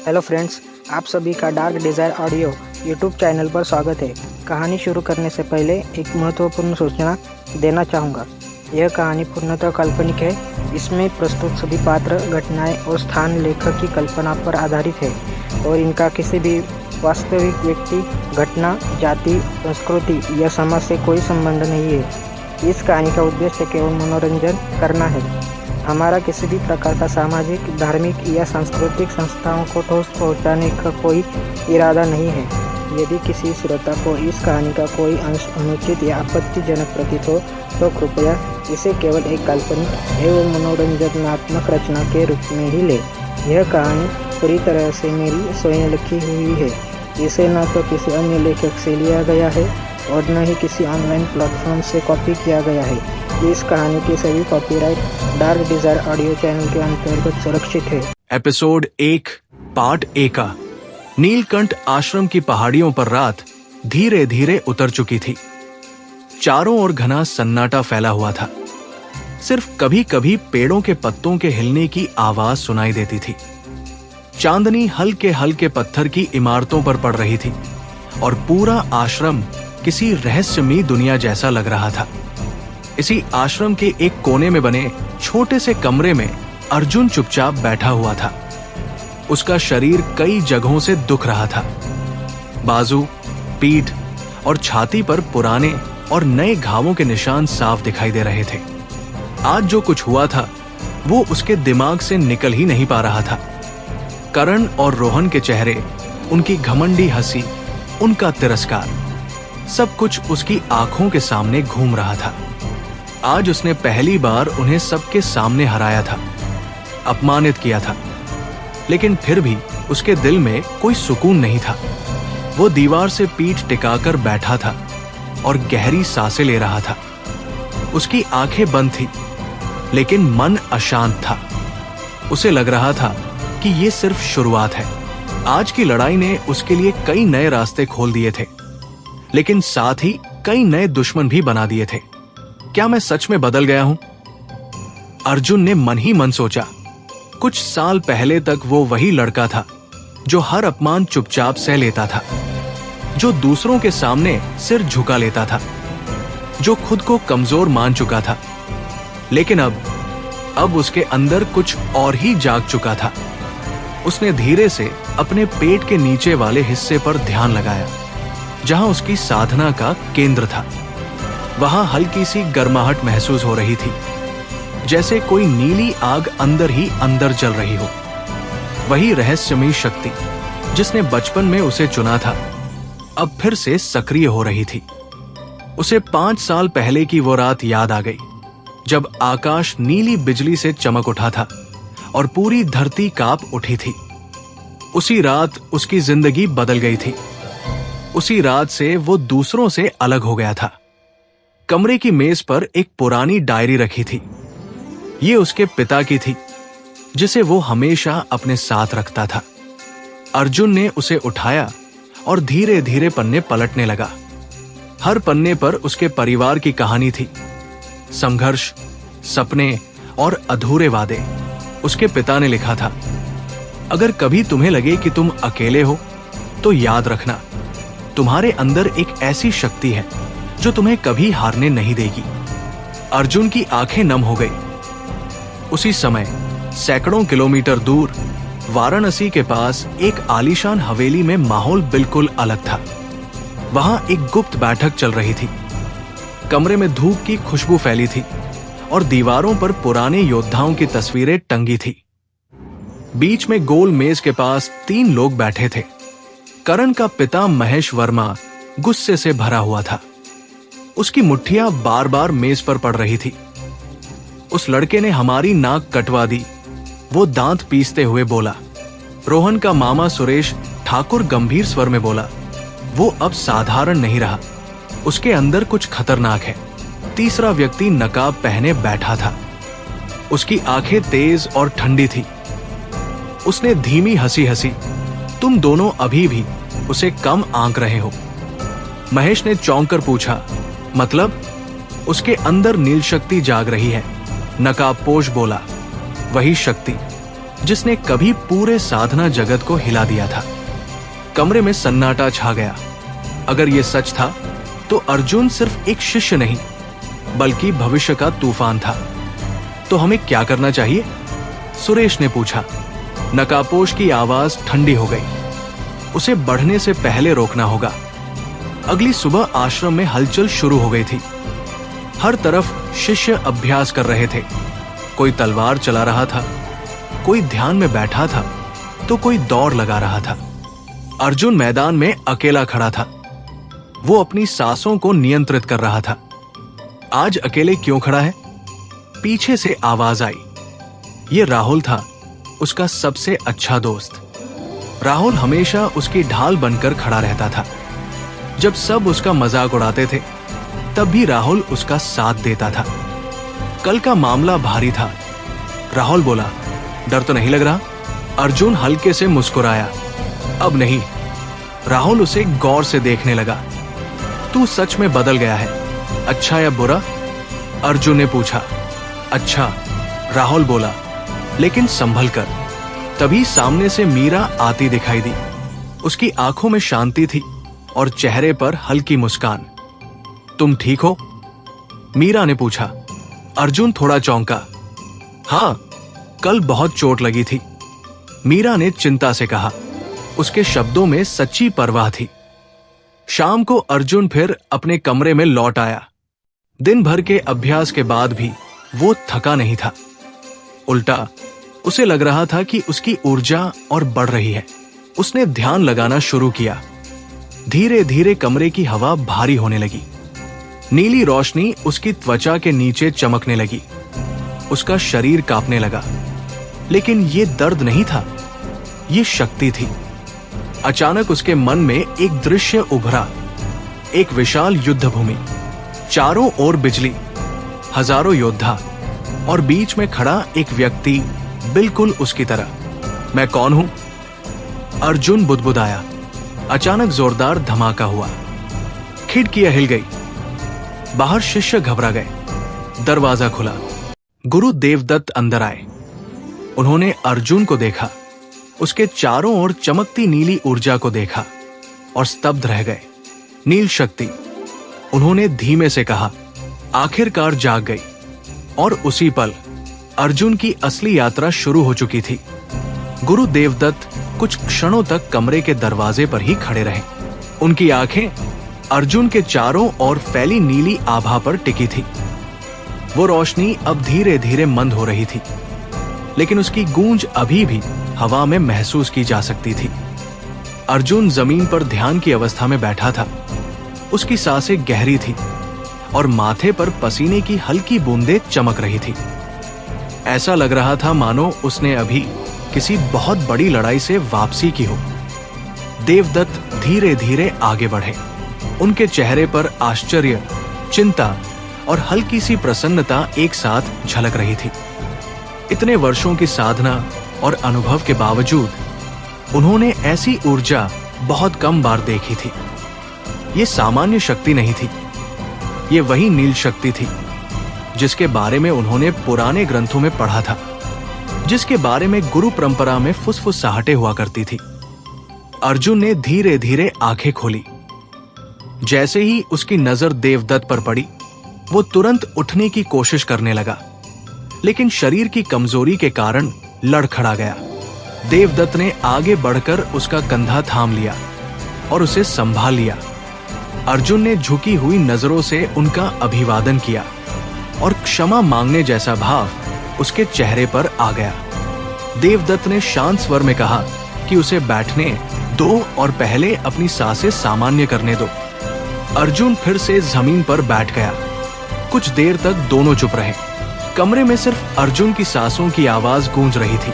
Hello friends, आप सभी का dark desire audio YouTube channel पर स्वागत है। कहानी शुरू करने से पहले एक महत्वपूर्ण सूचना देना चाहूँगा। यह कहानी पूर्णतः काल्पनिक है। इसमें प्रस्तुत सभी पात्र, घटनाएं और स्थान लेखक की कल्पना पर आधारित है और इनका किसी भी वास्तविक व्यक्ति, घटना, जाति, संस्कृति या समाज से कोई संबंध नहीं है। इस कहानी का उद्देश्य केवल मनोरंजन करना है। हमारा किसी भी प्रकार का सामाजिक, धार्मिक या सांस्कृतिक संस्थाओं को ठोस पहुंचाने का कोई इरादा नहीं है। यदि किसी श्रोता को इस कहानी का कोई अंश अनुचित या आपत्तिजनक प्रतीत हो तो कृपया इसे केवल एक काल्पनिक एवं मनोरंजनात्मक रचना के रूप में ही ले। यह कहानी पूरी तरह से मेरी स्वयं लिखी हुई है। इसे न तो किसी अन्य लेखक से लिया गया है और न ही किसी ऑनलाइन प्लेटफॉर्म से कॉपी किया गया है। इस कहानी की सभी copyright dark desire audio channel के अंतर्गत सुरक्षित है। एपिसोड 1 पार्ट ए का। नीलकंठ आश्रम की पहाड़ियों पर रात धीरे धीरे उतर चुकी थी। चारों ओर घना सन्नाटा फैला हुआ था। सिर्फ कभी कभी पेड़ों के पत्तों के हिलने की आवाज सुनाई देती थी। चांदनी हल्के हल्के पत्थर की इमारतों पर पड़ रही थी और पूरा आश्रम किसी रहस्यमयी दुनिया जैसा लग रहा था। इसी आश्रम के एक कोने में बने छोटे से कमरे में अर्जुन चुपचाप बैठा हुआ था। उसका शरीर कई जगहों से दुख रहा था। बाजू, पीठ और छाती पर पुराने और नए घावों के निशान साफ दिखाई दे रहे थे। आज जो कुछ हुआ था वो उसके दिमाग से निकल ही नहीं पा रहा था। करण और रोहन के चेहरे, उनकी घमंडी हंसी, उनका तिरस्कार, सब कुछ उसकी आंखों के सामने घूम रहा था। आज उसने पहली बार उन्हें सबके सामने हराया था, अपमानित किया था, लेकिन फिर भी उसके दिल में कोई सुकून नहीं था। वो दीवार से पीठ टिकाकर बैठा था और गहरी सांसें ले रहा था। उसकी आंखें बंद थी, लेकिन मन अशांत था। उसे लग रहा था कि ये सिर्फ शुरुआत है। आज की लड़ाई ने उसके लिए कई नए रास्ते खोल दिए थे, लेकिन साथ ही कई नए दुश्मन भी बना दिए थे। क्या मैं सच में बदल गया हूं? अर्जुन ने मन ही मन सोचा। कुछ साल पहले तक वो वही लड़का था जो हर अपमान चुपचाप सह लेता था, जो दूसरों के सामने सिर झुका लेता था, जो खुद को कमजोर मान चुका था। लेकिन अब उसके अंदर कुछ और ही जाग चुका था। उसने धीरे से अपने पेट के नीचे वाले हिस्से पर ध्यान लगाया, जहां उसकी साधना का केंद्र था। वहां हल्की सी गर्माहट महसूस हो रही थी, जैसे कोई नीली आग अंदर ही अंदर जल रही हो। वही रहस्यमयी शक्ति जिसने बचपन में उसे चुना था, अब फिर से सक्रिय हो रही थी। उसे 5 साल पहले की वो रात याद आ गई, जब आकाश नीली बिजली से चमक उठा था और पूरी धरती कांप उठी थी। उसी रात उसकी जिंदगी बदल गई थी। उसी रात से वो दूसरों से अलग हो गया था। कमरे की मेज पर एक पुरानी डायरी रखी थी। ये उसके पिता की थी, जिसे वो हमेशा अपने साथ रखता था। अर्जुन ने उसे उठाया और धीरे धीरे पन्ने पलटने लगा। हर पन्ने पर उसके परिवार की कहानी थी, संघर्ष, सपने और अधूरे वादे। उसके पिता ने लिखा था, अगर कभी तुम्हें लगे कि तुम अकेले हो तो याद रखना, तुम्हारे अंदर एक ऐसी शक्ति है जो तुम्हें कभी हारने नहीं देगी। अर्जुन की आंखें नम हो गई। उसी समय सैकड़ों किलोमीटर दूर वाराणसी के पास एक आलीशान हवेली में माहौल बिल्कुल अलग था। वहां एक गुप्त बैठक चल रही थी। कमरे में धूप की खुशबू फैली थी और दीवारों पर पुराने योद्धाओं की तस्वीरें टंगी थी। बीच में गोल मेज के पास 3 लोग बैठे थे। करण का पिता महेश वर्मा गुस्से से भरा हुआ था। उसकी मुट्ठियां बार बार मेज पर पड़ रही थी। उस लड़के ने हमारी नाक कटवा दी, वो दांत पीसते हुए बोला। रोहन का मामा सुरेश ठाकुर गंभीर स्वर में बोला, वो अब साधारण नहीं रहा, उसके अंदर कुछ खतरनाक है। तीसरा व्यक्ति नकाब पहने बैठा था। उसकी आंखें तेज और ठंडी थी। उसने धीमी हंसी हंसी। तुम दोनों अभी भी उसे कम आंक रहे हो। महेश ने चौंक कर पूछा, मतलब? उसके अंदर नील शक्ति जाग रही है, नकाबपोश बोला। वही शक्ति जिसने कभी पूरे साधना जगत को हिला दिया था। कमरे में सन्नाटा छा गया। अगर यह सच था तो अर्जुन सिर्फ एक शिष्य नहीं बल्कि भविष्य का तूफान था। तो हमें क्या करना चाहिए? सुरेश ने पूछा। नकापोश की आवाज ठंडी हो गई। उसे बढ़ने से पहले रोकना होगा। अगली सुबह आश्रम में हलचल शुरू हो गई थी। हर तरफ शिष्य अभ्यास कर रहे थे। कोई तलवार चला रहा था, कोई ध्यान में बैठा था, तो कोई दौड़ लगा रहा था। अर्जुन मैदान में अकेला खड़ा था। वो अपनी सांसों को नियंत्रित कर रहा था। आज अकेले क्यों खड़ा है? पीछे से आवाज आई। ये राहुल था, उसका सबसे अच्छा दोस्त। राहुल हमेशा उसकी ढाल बनकर खड़ा रहता था। जब सब उसका मजाक उड़ाते थे तब भी राहुल उसका साथ देता था। कल का मामला भारी था। राहुल बोला, डर तो नहीं लग रहा? अर्जुन हल्के से मुस्कुराया। अब नहीं। राहुल उसे गौर से देखने लगा। तू सच में बदल गया है, अच्छा या बुरा? अर्जुन ने पूछा। अच्छा, राहुल बोला, लेकिन संभल कर। तभी सामने से मीरा आती दिखाई दी। उसकी आंखों में शांति थी और चेहरे पर हल्की मुस्कान। तुम ठीक हो? मीरा ने पूछा। अर्जुन थोड़ा चौंका। हाँ, कल बहुत चोट लगी थी, मीरा ने चिंता से कहा। उसके शब्दों में सच्ची परवाह थी। शाम को अर्जुन फिर अपने कमरे में लौट आया। दिन भर के अभ्यास के बाद भी वो थका नहीं था। उल्टा उसे लग रहा था कि उसकी ऊर्जा और बढ़ रही है। उसने ध्यान लगाना शुरू किया। धीरे धीरे कमरे की हवा भारी होने लगी। नीली रोशनी उसकी त्वचा के नीचे चमकने लगी। उसका शरीर कांपने लगा। लेकिन ये दर्द नहीं था, ये शक्ति थी। अचानक उसके मन में एक दृश्य उभरा। एक विशाल युद्ध भूमि, चारों ओर बिजली, हजारों योद्धा और बीच में खड़ा एक व्यक्ति बिल्कुल उसकी तरह। मैं कौन हूं? अर्जुन बुदबुदाया। अचानक जोरदार धमाका हुआ। खिड़कियां हिल गई। बाहर शिष्य घबरा गए। दरवाजा खुला। गुरु देवदत्त अंदर आए। उन्होंने अर्जुन को देखा, उसके चारों ओर चमकती नीली ऊर्जा को देखा और स्तब्ध रह गए। नील शक्ति, उन्होंने धीमे से कहा। आखिरकार जाग गई। और उसी पल अर्जुन की असली यात्रा शुरू हो चुकी थी। गुरु देवदत्त कुछ क्षणों तक कमरे के दरवाजे पर ही खड़े रहे। उनकी आंखें अर्जुन के चारों ओर फैली नीली आभा पर टिकी थी। वो रोशनी अब धीरे धीरे मंद हो रही थी, लेकिन उसकी गूंज अभी भी हवा में महसूस की जा सकती थी। अर्जुन जमीन पर ध्यान की अवस्था में बैठा था। उसकी सांसें गहरी थी और माथे पर पसीने की हल्की बूंदें चमक रही थी। ऐसा लग रहा था मानो उसने अभी किसी बहुत बड़ी लड़ाई से वापसी की हो। देवदत्त धीरे धीरे आगे बढ़े। उनके चेहरे पर आश्चर्य, चिंता और हल्की सी प्रसन्नता एक साथ झलक रही थी। इतने वर्षों की साधना और अनुभव के बावजूद उन्होंने ऐसी ऊर्जा बहुत कम बार देखी थी। ये सामान्य शक्ति नहीं थी, ये वही नील शक्ति थी जिसके बारे में उन्होंने पुराने ग्रंथों में पढ़ा था, जिसके बारे में गुरु परंपरा में फुसफुसाहटें हुआ करती थी। अर्जुन ने धीरे धीरे आंखें खोली। जैसे ही उसकी नजर देवदत्त पर पड़ी, वो तुरंत उठने की कोशिश करने लगा, लेकिन शरीर की कमजोरी के कारण लड़खड़ा गया। देवदत्त ने आगे बढ़कर उसका कंधा थाम लिया और उसे संभाल लिया। अर्जुन ने झुकी हुई नजरों से उनका अभिवादन किया और क्षमा मांगने जैसा भाव उसके चेहरे पर आ गया। देवदत्त ने शांत स्वर में कहा कि उसे बैठने दो और पहले अपनी सांसें सामान्य करने दो। अर्जुन फिर से जमीन पर बैठ गया। कुछ देर तक दोनों चुप रहे। कमरे में सिर्फ अर्जुन की सांसों की आवाज गूंज रही थी।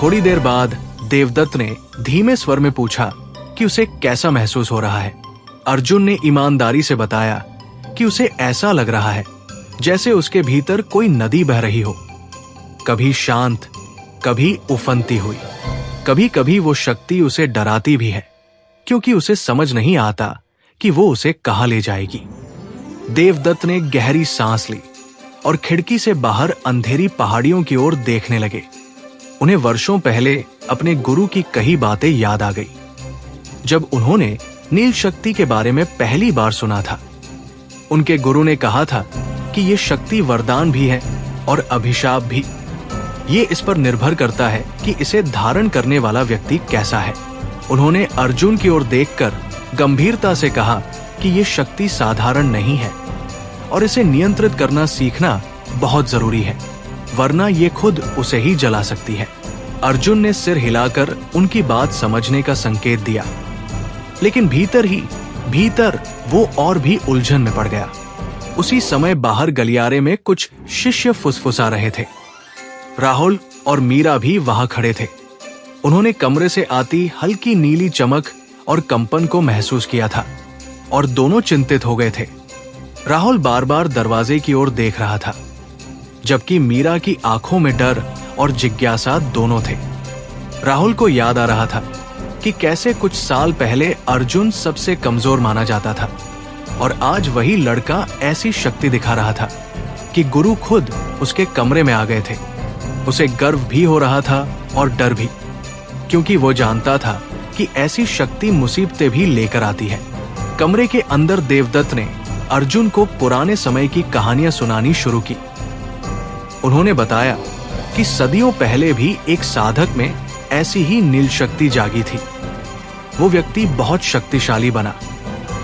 थोड़ी देर बाद देवदत्त ने धीमे स्वर में पूछा कि उसे कैसा महसूस हो रहा है। अर्जुन ने ईमानदारी से बताया कि उसे ऐसा लग रहा है जैसे उसके भीतर कोई नदी बह रही हो, कभी शांत, कभी उफनती हुई। कभी कभी वो शक्ति उसे डराती भी है, क्योंकि उसे समझ नहीं आता कि वो उसे कहां ले जाएगी। देवदत्त ने गहरी सांस ली और खिड़की से बाहर अंधेरी पहाड़ियों की ओर देखने लगे। उन्हें वर्षों पहले अपने गुरु की कही बातें याद आ गई, जब उन्होंने नील शक्ति के बारे में पहली बार सुना था। उनके गुरु ने कहा था कि ये शक्ति वरदान भी है और अभिशाप भी। ये इस पर निर्भर करता है कि इसे धारण करने वाला व्यक्ति कैसा है। उन्होंने अर्जुन की ओर देखकर गंभीरता से कहा कि ये शक्ति साधारण नहीं है और इसे नियंत्रित करना सीखना बहुत जरूरी है, वरना ये खुद उसे ही जला सकती है। अर्जुन ने सिर हिलाकर उनकी बात समझने का संकेत दिया, लेकिन भीतर वो और भी उलझन में पड़ गया। उसी समय बाहर गलियारे में कुछ शिष्य फुसफुसा रहे थे। राहुल और मीरा भी वहां खड़े थे। उन्होंने कमरे से आती हल्की नीली चमक और कंपन को महसूस किया था और दोनों चिंतित हो गए थे। राहुल बार बार दरवाजे की ओर देख रहा था, जबकि मीरा की आंखों में डर और जिज्ञासा दोनों थे। राहुल को याद आ रहा था कि कैसे कुछ साल पहले अर्जुन सबसे कमजोर माना जाता था और आज वही लड़का ऐसी शक्ति दिखा रहा था कि गुरु खुद उसके कमरे में आ गए थे। उसे गर्व भी हो रहा था और डर भी, क्योंकि वो जानता था कि ऐसी शक्ति मुसीबतें भी लेकर आती है। कमरे के अंदर देवदत्त ने अर्जुन को पुराने समय की कहानियां सुनानी शुरू की। उन्होंने बताया कि सदियों पहले भी एक साधक में ऐसी ही नील शक्ति जागी थी। वो व्यक्ति बहुत शक्तिशाली बना,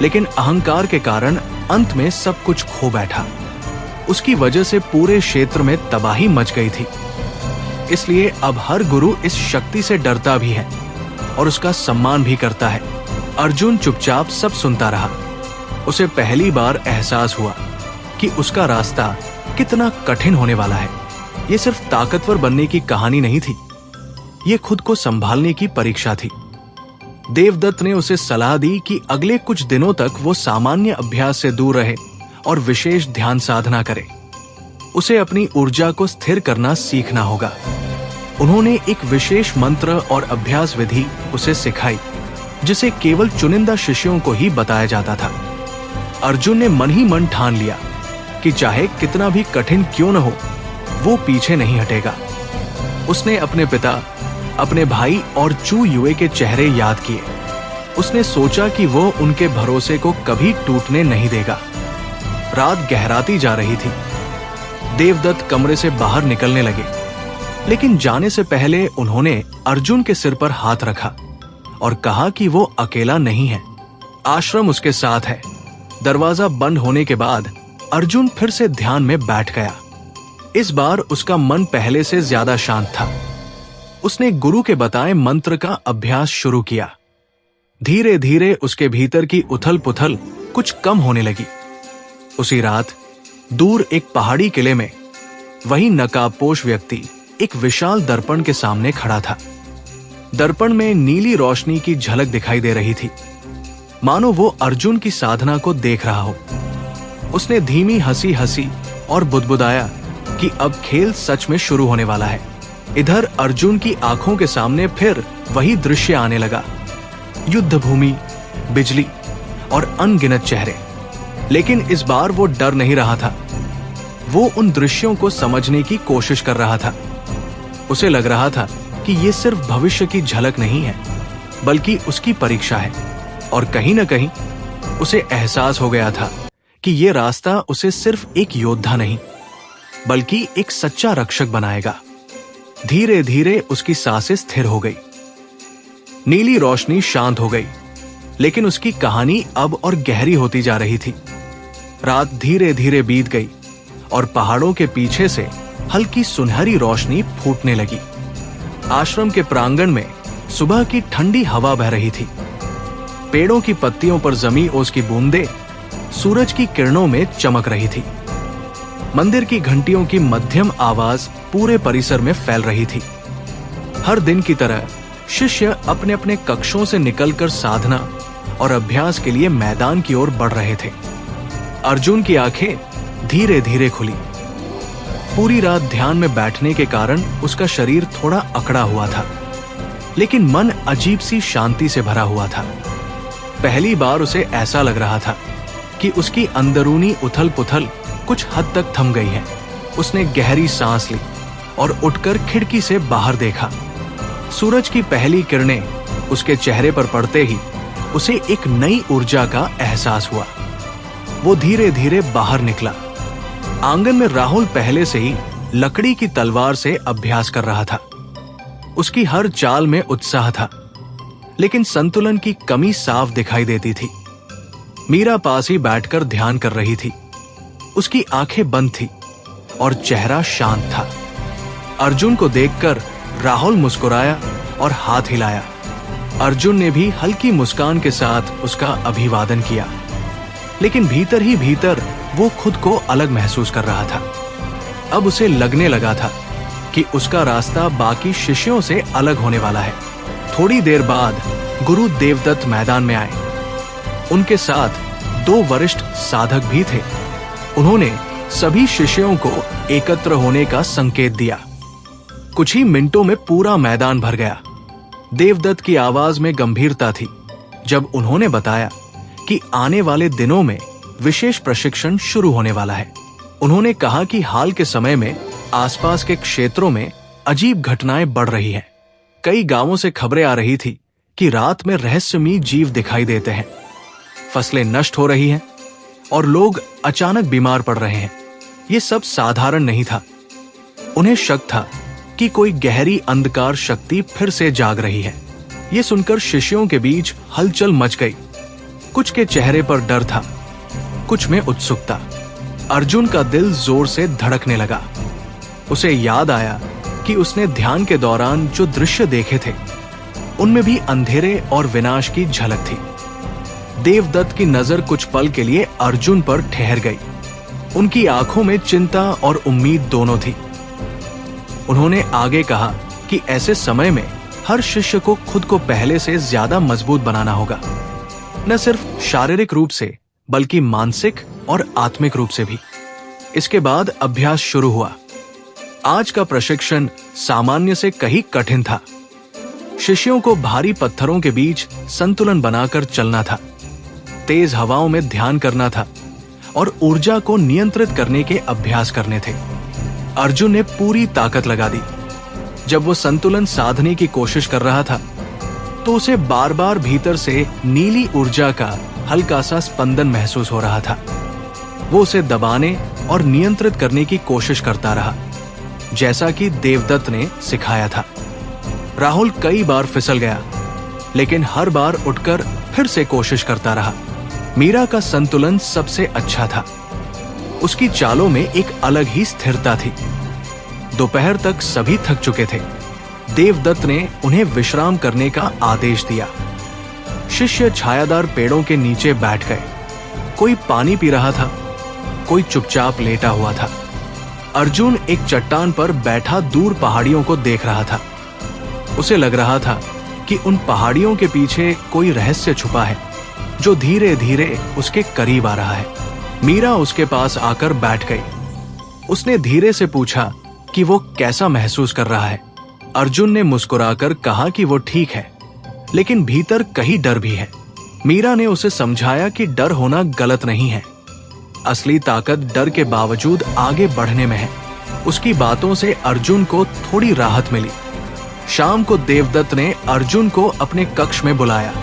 लेकिन अहंकार के कारण अंत में सब कुछ खो बैठा। उसकी वजह से पूरे क्षेत्र में तबाही मच गई थी। इसलिए अब हर गुरु इस शक्ति से डरता भी है और उसका सम्मान भी करता है। अर्जुन चुपचाप सब सुनता रहा। उसे पहली बार एहसास हुआ कि उसका रास्ता कितना कठिन होने वाला है। ये सिर्फ ताकतवर बनने की कहानी नहीं थी, ये खुद को संभालने की परीक्षा थी। देवदत्त ने उसे सलाह दी कि अगले कुछ दिनों तक वो सामान्य अभ्यास से दूर रहे और विशेष ध्यान साधना करे। उसे अपनी ऊर्जा को स्थिर करना सीखना होगा। उन्होंने एक विशेष मंत्र और अभ्यास विधि उसे सिखाई, जिसे केवल चुनिंदा शिष्यों को ही बताया जाता था। अर्जुन ने मन ही मन ठान लिया कि चाहे कितना भी कठिन क्यों न हो, वो पीछे नहीं हटेगा। उसने अपने पिता, अपने भाई और चू युए के चेहरे याद किए। उसने सोचा कि वो उनके भरोसे को कभी टूटने नहीं देगा। रात गहराती जा रही थी। देवदत्त कमरे से बाहर निकलने लगे, लेकिन जाने से पहले उन्होंने अर्जुन के सिर पर हाथ रखा और कहा कि वो अकेला नहीं है, आश्रम उसके साथ है। दरवाजा बंद होने के बाद अर्जुन फिर से ध्यान में बैठ गया। इस बार उसका मन पहले से ज्यादा शांत था। उसने गुरु के बताए मंत्र का अभ्यास शुरू किया। धीरे धीरे उसके भीतर की उथल पुथल कुछ कम होने लगी। उसी रात दूर एक पहाड़ी किले में वही नकाबपोश व्यक्ति एक विशाल दर्पण के सामने खड़ा था। दर्पण में नीली रोशनी की झलक दिखाई दे रही थी, मानो वो अर्जुन की साधना को देख रहा हो। उसने धीमी हंसी हंसी और बुदबुदाया कि अब खेल सच में शुरू होने वाला है। इधर अर्जुन की आंखों के सामने फिर वही दृश्य आने लगा, युद्ध भूमि, बिजली और अनगिनत चेहरे। लेकिन इस बार वो डर नहीं रहा था। वो उन दृश्यों को समझने की कोशिश कर रहा था। उसे लग रहा था कि ये सिर्फ भविष्य की झलक नहीं है, बल्कि उसकी परीक्षा है। और कहीं न कहीं उसे एहसास हो गया था कि ये रास्ता उसे सिर्फ एक योद्धा नहीं, बल्कि एक सच्चा रक्षक बनाएगा। धीरे धीरे उसकी सांसें स्थिर हो गई। नीली रोशनी शांत हो गई, लेकिन उसकी कहानी अब और गहरी होती जा रही थी। रात धीरे धीरे बीत गई और पहाड़ों के पीछे से हल्की सुनहरी रोशनी फूटने लगी। आश्रम के प्रांगण में सुबह की ठंडी हवा बह रही थी। पेड़ों की पत्तियों पर जमी ओस की बूंदें सूरज की किरणों में चमक रही थी। मंदिर की घंटियों की मध्यम आवाज पूरे परिसर में फैल रही थी। हर दिन की तरह शिष्य अपने अपने कक्षों से निकलकर साधना और अभ्यास के लिए मैदान की ओर बढ़ रहे थे। अर्जुन की आंखें धीरे धीरे खुली। पूरी रात ध्यान में बैठने के कारण उसका शरीर थोड़ा अकड़ा हुआ था, लेकिन मन अजीब सी शांति से भरा हुआ था। पहली बार उसे ऐसा लग रहा था कि उसकी अंदरूनी उथल पुथल कुछ हद तक थम गई है। उसने गहरी सांस ली और उठकर खिड़की से बाहर देखा। सूरज की पहली किरणें उसके चेहरे पर पड़ते ही उसे एक नई ऊर्जा का एहसास हुआ। वो धीरे धीरे बाहर निकला। आंगन में राहुल पहले से ही लकड़ी की तलवार से अभ्यास कर रहा था। उसकी हर चाल में उत्साह था, लेकिन संतुलन की कमी साफ दिखाई देती थी। मीरा पास ही बैठकर ध्यान कर रही थी। उसकी आंखें बंद थी और चेहरा शांत था। अर्जुन को देखकर राहुल मुस्कुराया और हाथ हिलाया। अर्जुन ने भी हल्की मुस्कान के साथ उसका अभिवादन किया, लेकिन भीतर ही भीतर वो खुद को अलग महसूस कर रहा था। अब उसे लगने लगा था कि उसका रास्ता बाकी शिष्यों से अलग होने वाला है। थोड़ी देर बाद गुरु देवदत्त मैदान में आए। उनके साथ 2 वरिष्ठ साधक भी थे। उन्होंने सभी शिष्यों को एकत्र होने का संकेत दिया। कुछ ही मिनटों में पूरा मैदान भर गया। देवदत्त की आवाज में गंभीरता थी जब उन्होंने बताया कि आने वाले दिनों में विशेष प्रशिक्षण शुरू होने वाला है। उन्होंने कहा कि हाल के समय में आसपास के क्षेत्रों में अजीब घटनाएं बढ़ रही हैं। कई गांवों से खबरें आ रही थी कि रात में रहस्यमयी जीव दिखाई देते हैं, फसलें नष्ट हो रही हैं और लोग अचानक बीमार पड़ रहे हैं। ये सब साधारण नहीं था। उन्हें शक था कि कोई गहरी अंधकार शक्ति फिर से जाग रही है। ये सुनकर शिष्यों के बीच हलचल मच गई। कुछ के चेहरे पर डर था, कुछ में उत्सुकता। अर्जुन का दिल जोर से धड़कने लगा। उसे याद आया कि उसने ध्यान के दौरान जो दृश्य देखे थे उनमें भी अंधेरे और विनाश की झलक थी। देवदत्त की नजर कुछ पल के लिए अर्जुन पर ठहर गई। उनकी आंखों में चिंता और उम्मीद दोनों थी। उन्होंने आगे कहा कि ऐसे समय में हर शिष्य को खुद को पहले से ज्यादा मजबूत बनाना होगा, न सिर्फ शारीरिक रूप से बल्कि मानसिक और आत्मिक रूप से भी। इसके बाद अभ्यास शुरू हुआ। आज का प्रशिक्षण सामान्य से कहीं कठिन था। शिष्यों को भारी पत्थरों के बीच संतुलन बनाकर चलना था, तेज हवाओं में ध्यान करना था और ऊर्जा को नियंत्रित करने के अभ्यास करने थे। अर्जुन ने पूरी ताकत लगा दी। जब वो संतुलन साधने की कोशिश कर रहा था तो उसे बार बार भीतर से नीली ऊर्जा का हल्का सा स्पंदन महसूस हो रहा था। वो उसे दबाने और नियंत्रित करने की कोशिश करता रहा, जैसा कि देवदत्त ने सिखाया था। राहुल कई बार फिसल गया, लेकिन हर बार उठकर फिर से कोशिश करता रहा। मीरा का संतुलन सबसे अच्छा था। उसकी चालों में एक अलग ही स्थिरता थी। दोपहर तक सभी थक चुके थे। देवदत्त ने उन्हें विश्राम करने का आदेश दिया। शिष्य छायादार पेड़ों के नीचे बैठ गए। कोई पानी पी रहा था, कोई चुपचाप लेटा हुआ था। अर्जुन एक चट्टान पर बैठा दूर पहाड़ियों को देख रहा था। उसे लग रहा था कि उन पहाड़ियों के पीछे कोई रहस्य छुपा है जो धीरे धीरे उसके करीब आ रहा है। मीरा उसके पास आकर बैठ गई। उसने धीरे से पूछा कि वो कैसा महसूस कर रहा है। अर्जुन ने मुस्कुराकर कहा कि वो ठीक है, लेकिन भीतर कहीं डर भी है। मीरा ने उसे समझाया कि डर होना गलत नहीं है। असली ताकत डर के बावजूद आगे बढ़ने में है। उसकी बातों से अर्जुन को थोड़ी राहत मिली। शाम को देवदत्त ने अर्जुन को अपने कक्ष में बुलाया।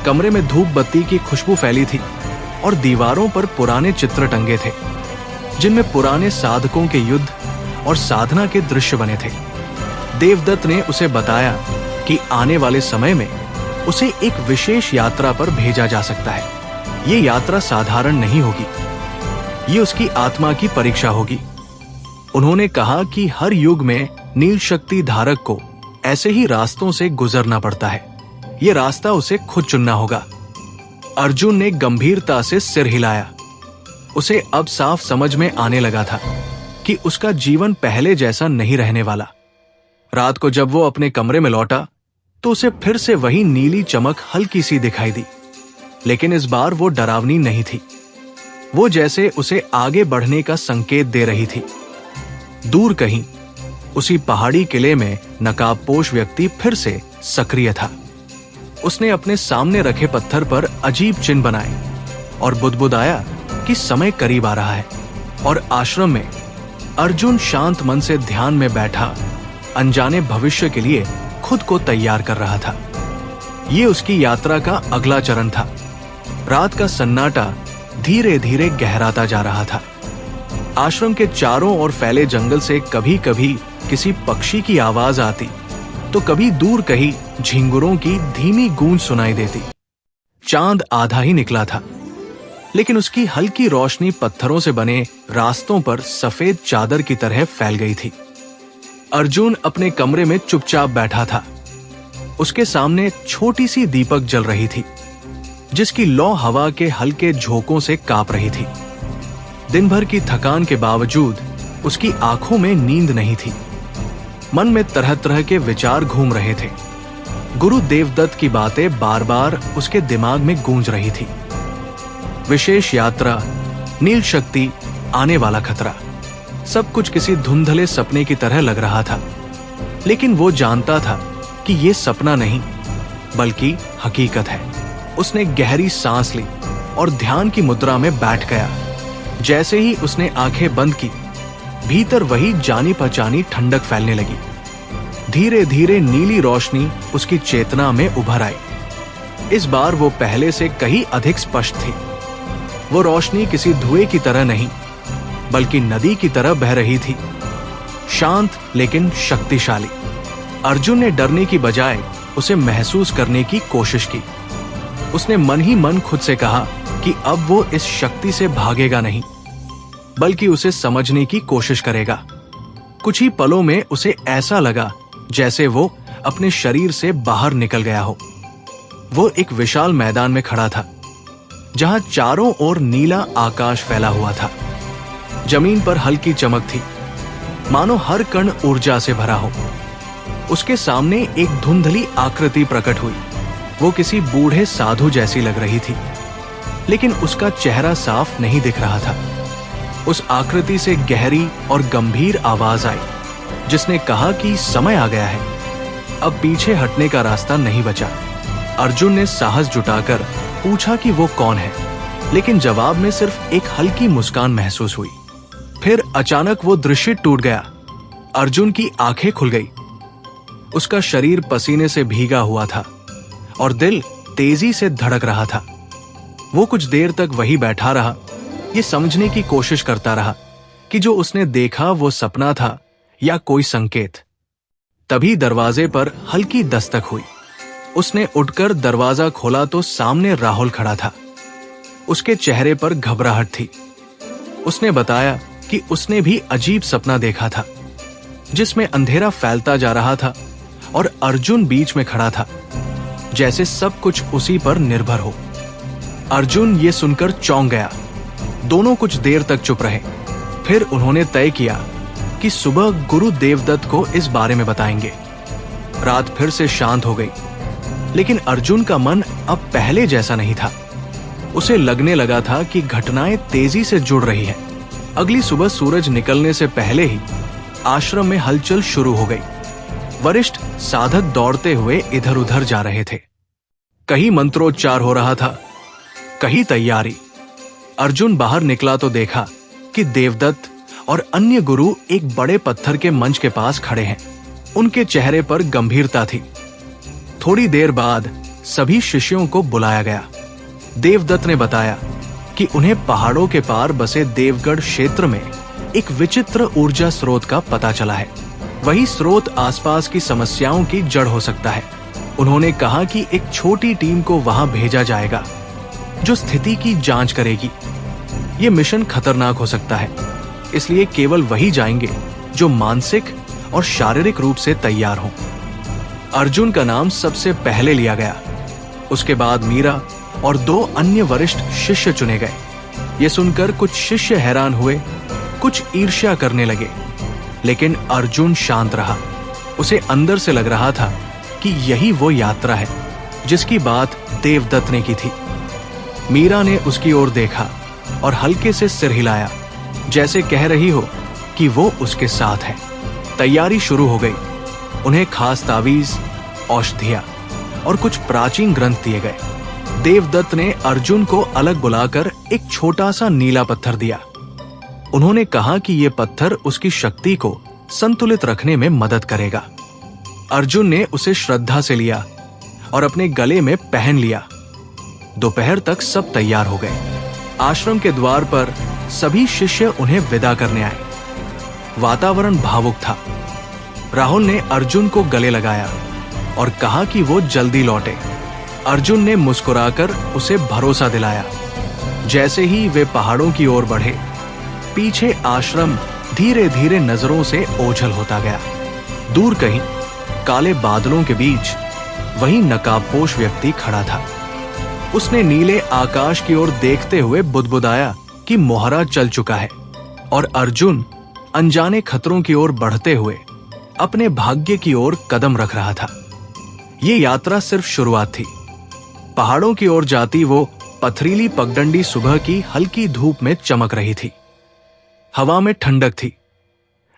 कमरे में धूप बत्ती की खुशबू फैली थी और दीवारों पर पुराने चित्र टंगे थे, जिनमें पुराने साधकों के युद्ध और साधना के दृश्य बने थे। देवदत्त ने उसे बताया कि आने वाले समय में उसे एक विशेष यात्रा पर भेजा जा सकता है। ये यात्रा साधारण नहीं होगी, ये उसकी आत्मा की परीक्षा होगी। उन्होंने कहा कि हर युग में नील शक्ति धारक को ऐसे ही रास्तों से गुजरना पड़ता है। ये रास्ता उसे खुद चुनना होगा। अर्जुन ने गंभीरता से सिर हिलाया। उसे अब साफ समझ में आने लगा था कि उसका जीवन पहले जैसा नहीं रहने वाला। रात को जब वो अपने कमरे में लौटा तो उसे फिर से वही नीली चमक हल्की सी दिखाई दी, लेकिन इस बार वो डरावनी नहीं थी। वो जैसे उसे आगे बढ़ने का संकेत दे रही थी। दूर कहीं उसी पहाड़ी किले में नकाबपोश व्यक्ति फिर से सक्रिय था। उसने अपने सामने रखे पत्थर पर अजीब चिन्ह बनाए और बुदबुदाया कि समय करीब आ रहा है और आश्रम में अर्जुन शांत मन से ध्यान में बैठा अनजाने भविष्य के लिए खुद को तैयार कर रहा था। ये उसकी यात्रा का अगला चरण था। रात का सन्नाटा धीरे धीरे गहराता जा रहा था। आश्रम के चारों ओर फैले जंगल से कभी कभी किसी पक्षी की आवाज आती तो कभी दूर कहीं झिंगुरों की धीमी गूंज सुनाई देती। चांद आधा ही निकला था, लेकिन उसकी हल्की रोशनी पत्थरों से बने रास्तों पर सफेद चादर की तरह फैल गई थी। अर्जुन अपने कमरे में चुपचाप बैठा था। उसके सामने छोटी सी दीपक जल रही थी, जिसकी लौ हवा के हल्के झोंकों से कांप रही थी। दिन भर की थकान के बावजूद उसकी आंखों में नींद नहीं थी। मन में तरह तरह के विचार घूम रहे थे। गुरु देवदत्त की बातें बार बार उसके दिमाग में गूंज रही थी। विशेष यात्रा, नील शक्ति, आने वाला खतरा, सब कुछ किसी धुंधले सपने की तरह लग रहा था। लेकिन वो जानता था कि ये सपना नहीं बल्कि हकीकत है। उसने गहरी सांस ली और ध्यान की मुद्रा में बैठ गया। जैसे ही उसने आंखें बंद की, भीतर वही जानी पहचानी ठंडक फैलने लगी। धीरे धीरे नीली रोशनी उसकी चेतना में उभर आई। इस बार वो पहले से कहीं अधिक स्पष्ट थी। वो रोशनी किसी धुएं की तरह नहीं बल्कि नदी की तरह बह रही थी, शांत लेकिन शक्तिशाली। अर्जुन ने डरने की बजाय उसे महसूस करने की कोशिश की। उसने मन ही मन खुद से कहा कि अब वो इस शक्ति से भागेगा नहीं बल्कि उसे समझने की कोशिश करेगा। कुछ ही पलों में उसे ऐसा लगा जैसे वो अपने शरीर से बाहर निकल गया हो। वो एक विशाल मैदान में खड़ा था, जहां चारों ओर नीला आकाश फैला हुआ था। जमीन पर हल्की चमक थी, मानो हर कण ऊर्जा से भरा हो। उसके सामने एक धुंधली आकृति प्रकट हुई। वो किसी बूढ़े साधु जैसी लग रही थी, लेकिन उसका चेहरा साफ नहीं दिख रहा था। उस आकृति से गहरी और गंभीर आवाज आई, जिसने कहा कि समय आ गया है, अब पीछे हटने का रास्ता नहीं बचा। अर्जुन ने साहस जुटाकर पूछा कि वो कौन है, लेकिन जवाब में सिर्फ एक हल्की मुस्कान महसूस हुई। फिर अचानक वो दृश्य टूट गया। अर्जुन की आंखें खुल गई। उसका शरीर पसीने से भीगा हुआ था और दिल तेजी से धड़क रहा था। वो कुछ देर तक वही बैठा रहा, ये समझने की कोशिश करता रहा कि जो उसने देखा वो सपना था या कोई संकेत। तभी दरवाजे पर हल्की दस्तक हुई। उसने उठकर दरवाजा खोला तो सामने राहुल खड़ा था। उसके चेहरे पर घबराहट थी। उसने बताया कि उसने भी अजीब सपना देखा था, जिसमें अंधेरा फैलता जा रहा था और अर्जुन बीच में खड़ा था, जैसे सब कुछ उसी पर निर्भर हो। अर्जुन ये सुनकर चौंक गया। दोनों कुछ देर तक चुप रहे। फिर उन्होंने तय किया कि सुबह गुरु देवदत्त को इस बारे में बताएंगे। रात फिर से शांत हो गई, लेकिन अर्जुन का मन अब पहले जैसा नहीं था। उसे लगने लगा था कि घटनाएं तेजी से जुड़ रही हैं। अगली सुबह सूरज निकलने से पहले ही आश्रम में हलचल शुरू हो गई। वरिष्ठ साधक दौड़ते हुए इधर उधर जा रहे थे। कहीं मंत्रोच्चार हो रहा था, कहीं तैयारी। अर्जुन बाहर निकला तो देखा कि देवदत्त और अन्य गुरु एक बड़े पत्थर के मंच के पास खड़े हैं। उनके चेहरे पर गंभीरता थी। थोड़ी देर बाद सभी शिष्यों को बुलाया गया। देवदत्त ने बताया कि उन्हें पहाड़ों के पार बसे देवगढ़ क्षेत्र में एक विचित्र ऊर्जा स्रोत का पता चला है। वही स्रोत आसपास की समस्याओं की जड़ हो सकता है। उन्होंने कहा कि एक छोटी टीम को वहां भेजा जाएगा, जो स्थिति की जांच करेगी। ये मिशन खतरनाक हो सकता है, इसलिए केवल वही जाएंगे जो मानसिक और शारीरिक रूप से तैयार हों। अर्जुन का नाम सबसे पहले लिया गया। उसके बाद मीरा और 2 अन्य वरिष्ठ शिष्य चुने गए। ये सुनकर कुछ शिष्य हैरान हुए, कुछ ईर्ष्या करने लगे, लेकिन अर्जुन शांत रहा। उसे अंदर से लग रहा था कि यही वो यात्रा है जिसकी बात देवदत्त ने की थी। मीरा ने उसकी ओर देखा और हल्के से सिर हिलाया, जैसे कह रही हो कि वो उसके साथ है। तैयारी शुरू हो गई। उन्हें खास तावीज, औषधियां और कुछ प्राचीन ग्रंथ दिए गए। देवदत्त ने अर्जुन को अलग बुलाकर एक छोटा सा नीला पत्थर दिया। उन्होंने कहा कि यह पत्थर उसकी शक्ति को संतुलित रखने में मदद करेगा। अर्जुन ने उसे श्रद्धा से लिया और अपने गले में पहन लिया। दोपहर तक सब तैयार हो गए। आश्रम के द्वार पर सभी शिष्य उन्हें विदा करने आए। वातावरण भावुक था। राहुल ने अर्जुन को गले लगाया और कहा कि वो जल्दी लौटे। अर्जुन ने मुस्कुराकर उसे भरोसा दिलाया। जैसे ही वे पहाड़ों की ओर बढ़े, पीछे आश्रम धीरे धीरे नजरों से ओझल होता गया। दूर कहीं काले बादलों के बीच वही नकाबपोश व्यक्ति खड़ा था। उसने नीले आकाश की ओर देखते हुए बुदबुदाया कि मोहरा चल चुका है और अर्जुन अनजाने खतरों की ओर बढ़ते हुए अपने भाग्य की ओर कदम रख रहा था। ये यात्रा सिर्फ शुरुआत थी। पहाड़ों की ओर जाती वो पथरीली पगडंडी सुबह की हल्की धूप में चमक रही थी। हवा में ठंडक थी,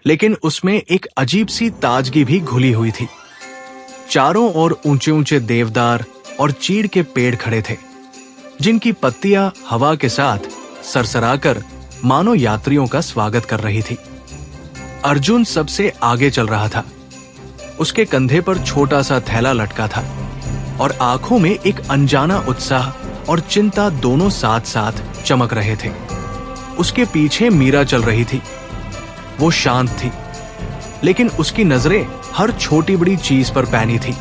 लेकिन उसमें एक अजीब सी ताजगी भी घुली हुई थी। चारों ओर ऊंचे ऊंचे देवदार और चीड़ के पेड़ खड़े थे, जिनकी पत्तियां हवा के साथ सरसराकर मानो यात्रियों का स्वागत कर रही थी। अर्जुन सबसे आगे चल रहा था। उसके कंधे पर छोटा सा थैला लटका था और आंखों में एक अनजाना उत्साह और चिंता दोनों साथ साथ चमक रहे थे। उसके पीछे मीरा चल रही थी। वो शांत थी, लेकिन उसकी नजरें हर छोटी बड़ी चीज पर पैनी थी।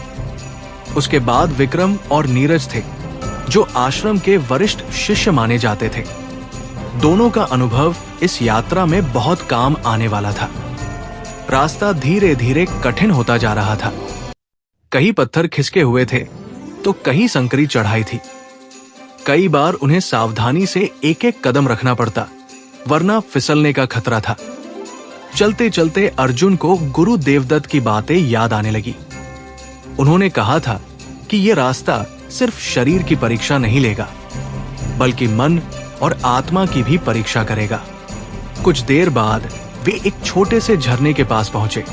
उसके बाद विक्रम और नीरज थे, जो आश्रम के वरिष्ठ शिष्य माने जाते थे। दोनों का अनुभव इस यात्रा में बहुत काम आने वाला था। रास्ता धीरे धीरे कठिन होता जा रहा था। कहीं पत्थर खिसके हुए थे तो कहीं संकरी चढ़ाई थी। कई बार उन्हें सावधानी से एक एक कदम रखना पड़ता, वरना फिसलने का खतरा था। चलते चलते अर्जुन को गुरु देवदत्त की बातें याद आने लगी। उन्होंने कहा था कि यह रास्ता सिर्फ शरीर की परीक्षा नहीं लेगा, बल्कि मन और आत्मा की भी परीक्षा करेगा। कुछ देर बाद वे एक छोटे से झरने के पास पहुंचे।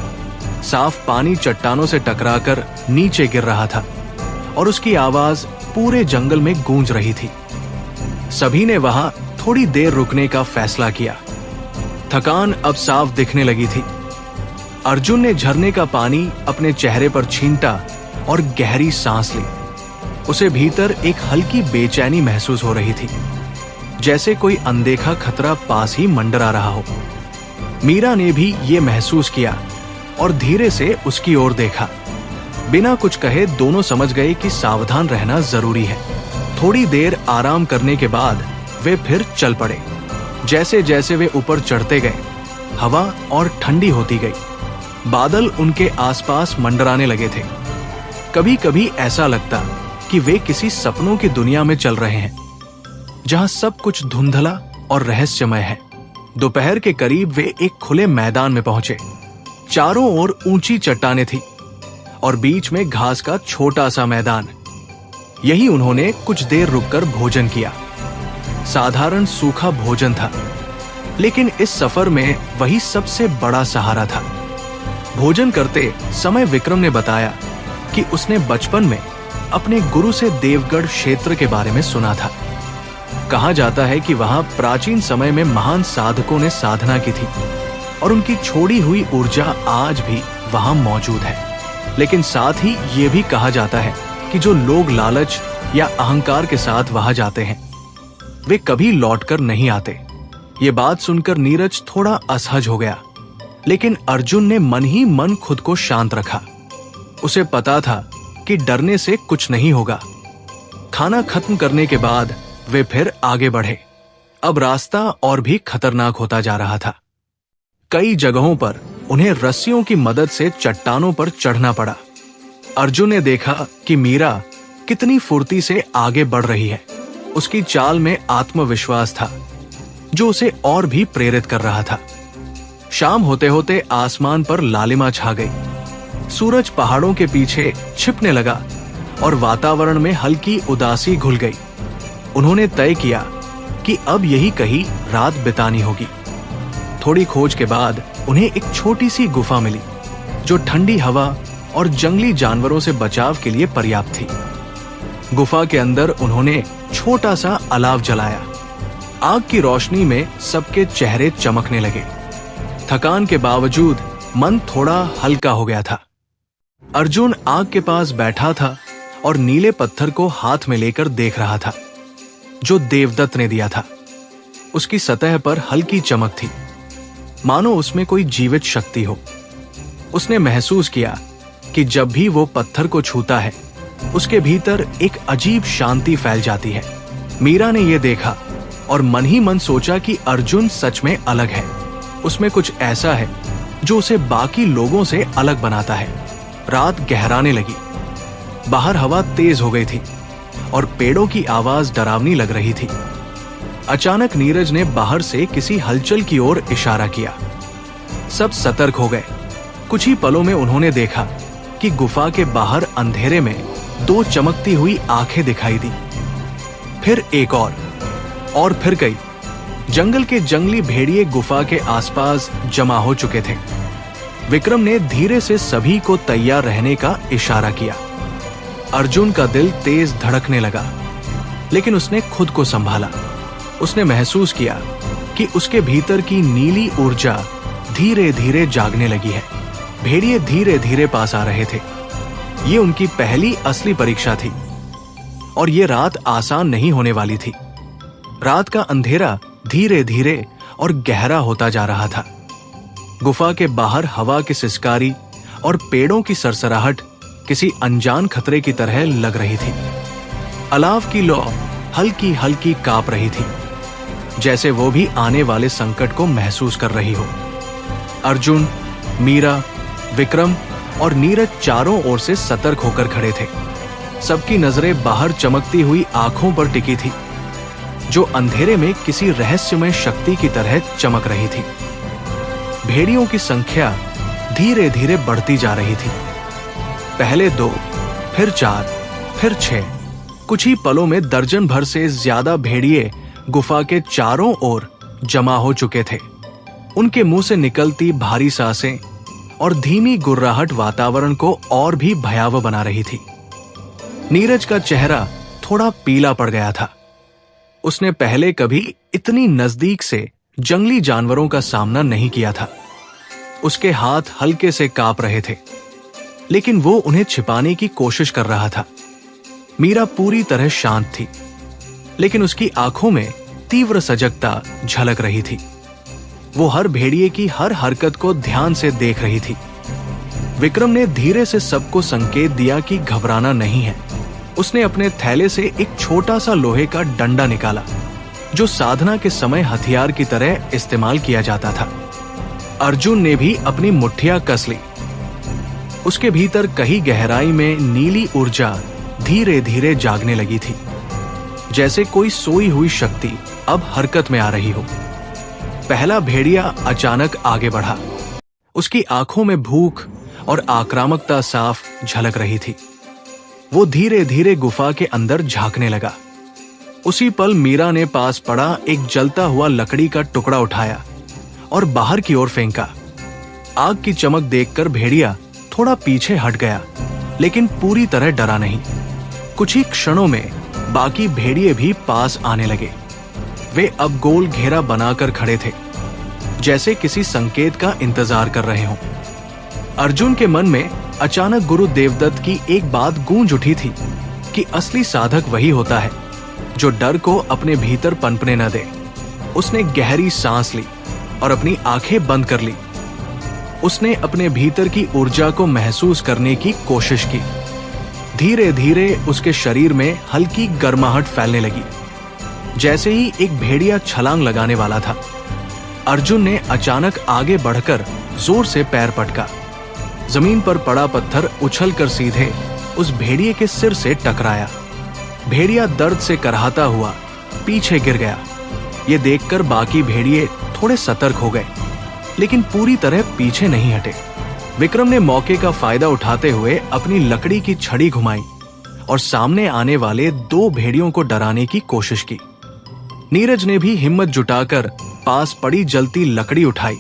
साफ पानी चट्टानों से टकराकर नीचे गिर रहा था और उसकी आवाज पूरे जंगल में गूंज रही थी। सभी ने वहां थोड़ी देर रुकने का फैसला किया। थकान अब साफ दिखने लगी थी। अर्जुन ने झरने का पानी अपने चेहरे पर छींटा और गहरी सांस ली। उसे भीतर एक हल्की बेचैनी महसूस हो रही थी, जैसे कोई अनदेखा खतरा पास ही मंडरा रहा हो। मीरा ने भी ये महसूस किया और धीरे से उसकी ओर देखा। बिना कुछ कहे दोनों समझ गए कि सावधान रहना जरूरी है। थोड़ी देर आराम करने के बाद वे फिर चल पड़े। जैसे जैसे वे ऊपर चढ़ते गए, हवा और ठंडी होती गई। बादल उनके आसपास मंडराने लगे थे। कभी कभी ऐसा लगता कि वे किसी सपनों की दुनिया में चल रहे हैं, जहां सब कुछ धुंधला और रहस्यमय है। दोपहर के करीब वे एक खुले मैदान में पहुंचे। चारों ओर ऊंची चट्टानें थी और बीच में घास का छोटा सा मैदान। यही उन्होंने कुछ देर रुककर भोजन किया। साधारण सूखा भोजन था, लेकिन इस सफर में वही सबसे बड़ा सहारा था। भोजन करते समय विक्रम ने बताया कि उसने बचपन में अपने गुरु से देवगढ़ क्षेत्र के बारे में सुना था। कहा जाता है कि वहां प्राचीन समय में महान साधकों ने साधना की थी और उनकी छोड़ी हुई ऊर्जा आज भी वहां मौजूद है। लेकिन साथ ही ये भी कहा जाता है कि जो लोग लालच या अहंकार के साथ वहां जाते हैं, वे कभी लौटकर नहीं आते। ये बात सुनकर नीरज थोड़ा असहज हो गया, लेकिन अर्जुन ने मन ही मन खुद को शांत रखा। उसे पता था कि डरने से कुछ नहीं होगा। खाना खत्म करने के बाद वे फिर आगे बढ़े। अब रास्ता और भी खतरनाक होता जा रहा था। कई जगहों पर उन्हें रस्सियों की मदद से चट्टानों पर चढ़ना पड़ा। अर्जुन ने देखा कि मीरा कितनी फुर्ती से आगे बढ़ रही है। उसकी चाल में आत्मविश्वास था, जो उसे और भी प्रेरित कर रहा था। शाम होते होते आसमान पर लालिमा छा गई। सूरज पहाड़ों के पीछे छिपने लगा और वातावरण में हल्की उदासी घुल गई। उन्होंने तय किया कि अब यही कहीं रात बितानी होगी। थोड़ी खोज के बाद उन्हें एक छोटी सी गुफा मिली, जो ठंडी हवा और जंगली जानवरों से बचाव के लिए पर्याप्त थी। गुफा के अंदर उन्होंने छोटा सा अलाव जलाया। आग की रोशनी में सबके चेहरे चमकने लगे। थकान के बावजूद मन थोड़ा हल्का हो गया था। अर्जुन आग के पास बैठा था और नीले पत्थर को हाथ में लेकर देख रहा था, जो देवदत्त ने दिया था। उसकी सतह पर हल्की चमक थी, मानो उसमें कोई जीवित शक्ति हो। उसने महसूस किया कि जब भी वो पत्थर को छूता है, उसके भीतर एक अजीब शांति फैल जाती है। मीरा ने यह देखा और मन ही मन सोचा कि अर्जुन सच में अलग है। उसमें कुछ ऐसा है जो उसे बाकी लोगों से अलग बनाता है। रात गहराने लगी, बाहर हवा तेज हो गई थी और पेड़ों की आवाज डरावनी लग रही थी। अचानक नीरज ने बाहर से किसी हलचल की ओर इशारा किया। सब सतर्क हो गए। कुछ ही पलों में उन्होंने देखा कि गुफा के बाहर अंधेरे में दो चमकती हुई आंखें दिखाई दी। फिर एक और फिर कई। जंगल के जंगली भेड़िए गुफा के आसपास जमा हो चुके थे। विक्रम ने धीरे से सभी को तैयार रहने का इशारा किया। अर्जुन का दिल तेज धड़कने लगा, लेकिन उसने खुद को संभाला। उसने महसूस किया कि उसके भीतर की नीली ऊर्जा धीरे धीरे जागने लगी है। भेड़िए धीरे धीरे पास आ रहे थे। ये उनकी पहली असली परीक्षा थी और ये रात आसान नहीं होने वाली थी। रात का अंधेरा धीरे धीरे और गहरा होता जा रहा था। गुफा के बाहर हवा की सिसकारी और पेड़ों की सरसराहट किसी अनजान खतरे की तरह लग रही थी। अलाव की लौ हल्की हल्की कांप रही थी, जैसे वो भी आने वाले संकट को महसूस कर रही हो। अर्जुन, मीरा, विक्रम और नीरज चारों ओर से सतर्क होकर खड़े थे। सबकी नजरें बाहर चमकती हुई आंखों पर टिकी थी, जो अंधेरे में किसी रहस्यमय शक्ति की तरह चमक रही थी। भेड़ियों की संख्या धीरे धीरे बढ़ती जा रही थी। पहले 2, फिर 4, फिर 6। कुछ ही पलों में दर्जन भर से ज्यादा भेड़िए गुफा के चारों ओर जमा हो चुके थे। उनके मुंह से निकलती भारी सांसें और धीमी गुर्राहट वातावरण को और भी भयावह बना रही थी। नीरज का चेहरा थोड़ा पीला पड़ गया था। उसने पहले कभी इतनी नजदीक से जंगली जानवरों का सामना नहीं किया था। उसके हाथ हल्के से कांप रहे थे, लेकिन वो उन्हें छिपाने की कोशिश कर रहा था। मीरा पूरी तरह शांत थी, लेकिन उसकी आंखों में तीव्र सजगता झलक रही थी। वो हर भेड़िए की हर हरकत को ध्यान से देख रही थी। विक्रम ने धीरे से सबको संकेत दिया कि घबराना नहीं है। उसने अपने थैले से एक छोटा सा लोहे का डंडा निकाला, जो साधना के समय हथियार की तरह इस्तेमाल किया जाता था। अर्जुन ने भी अपनी मुट्ठियां कस ली। उसके भीतर कहीं गहराई में नीली ऊर्जा धीरे धीरे जागने लगी थी, जैसे कोई सोई हुई शक्ति अब हरकत में आ रही हो। पहला भेड़िया अचानक आगे बढ़ा। उसकी आंखों में भूख और आक्रामकता साफ झलक रही थी। वो धीरे धीरे गुफा के अंदर झांकने लगा। उसी पल मीरा ने पास पड़ा एक जलता हुआ लकड़ी का टुकड़ा उठाया और बाहर की ओर फेंका। आग की चमक देखकर भेड़िया थोड़ा पीछे हट गया, लेकिन पूरी तरह डरा नहीं। कुछ ही क्षणों में बाकी भेड़िए भी पास आने लगे। वे अब गोल घेरा बनाकर खड़े थे, जैसे किसी संकेत का इंतजार कर रहे हों। अर्जुन के मन में अचानक गुरु देवदत्त की एक बात गूंज उठी थी कि असली साधक वही होता है जो डर को अपने भीतर पनपने न दे। उसने गहरी सांस ली और अपनी आंखें बंद कर ली। उसने अपने भीतर की ऊर्जा को महसूस करने की कोशिश की। धीरे धीरे उसके शरीर में हल्की गर्माहट फैलने लगी, जैसे ही एक भेड़िया छलांग लगाने वाला था। अर्जुन ने अचानक आगे बढ़कर जोर से पैर पटका। जमीन पर पड़ा पत्थर उछलकर सीधे उस भेड़िए के सिर से टकराया। भेड़िया दर्द से करहाता हुआ पीछे गिर गया। ये देखकर बाकी भेड़िए थोड़े सतर्क हो गए, लेकिन पूरी तरह पीछे नहीं हटे। विक्रम ने मौके का फायदा उठाते हुए अपनी लकड़ी की छड़ी घुमाई और सामने आने वाले 2 भेड़ियों को डराने की कोशिश की। नीरज ने भी हिम्मत जुटाकर पास पड़ी जलती लकड़ी उठाई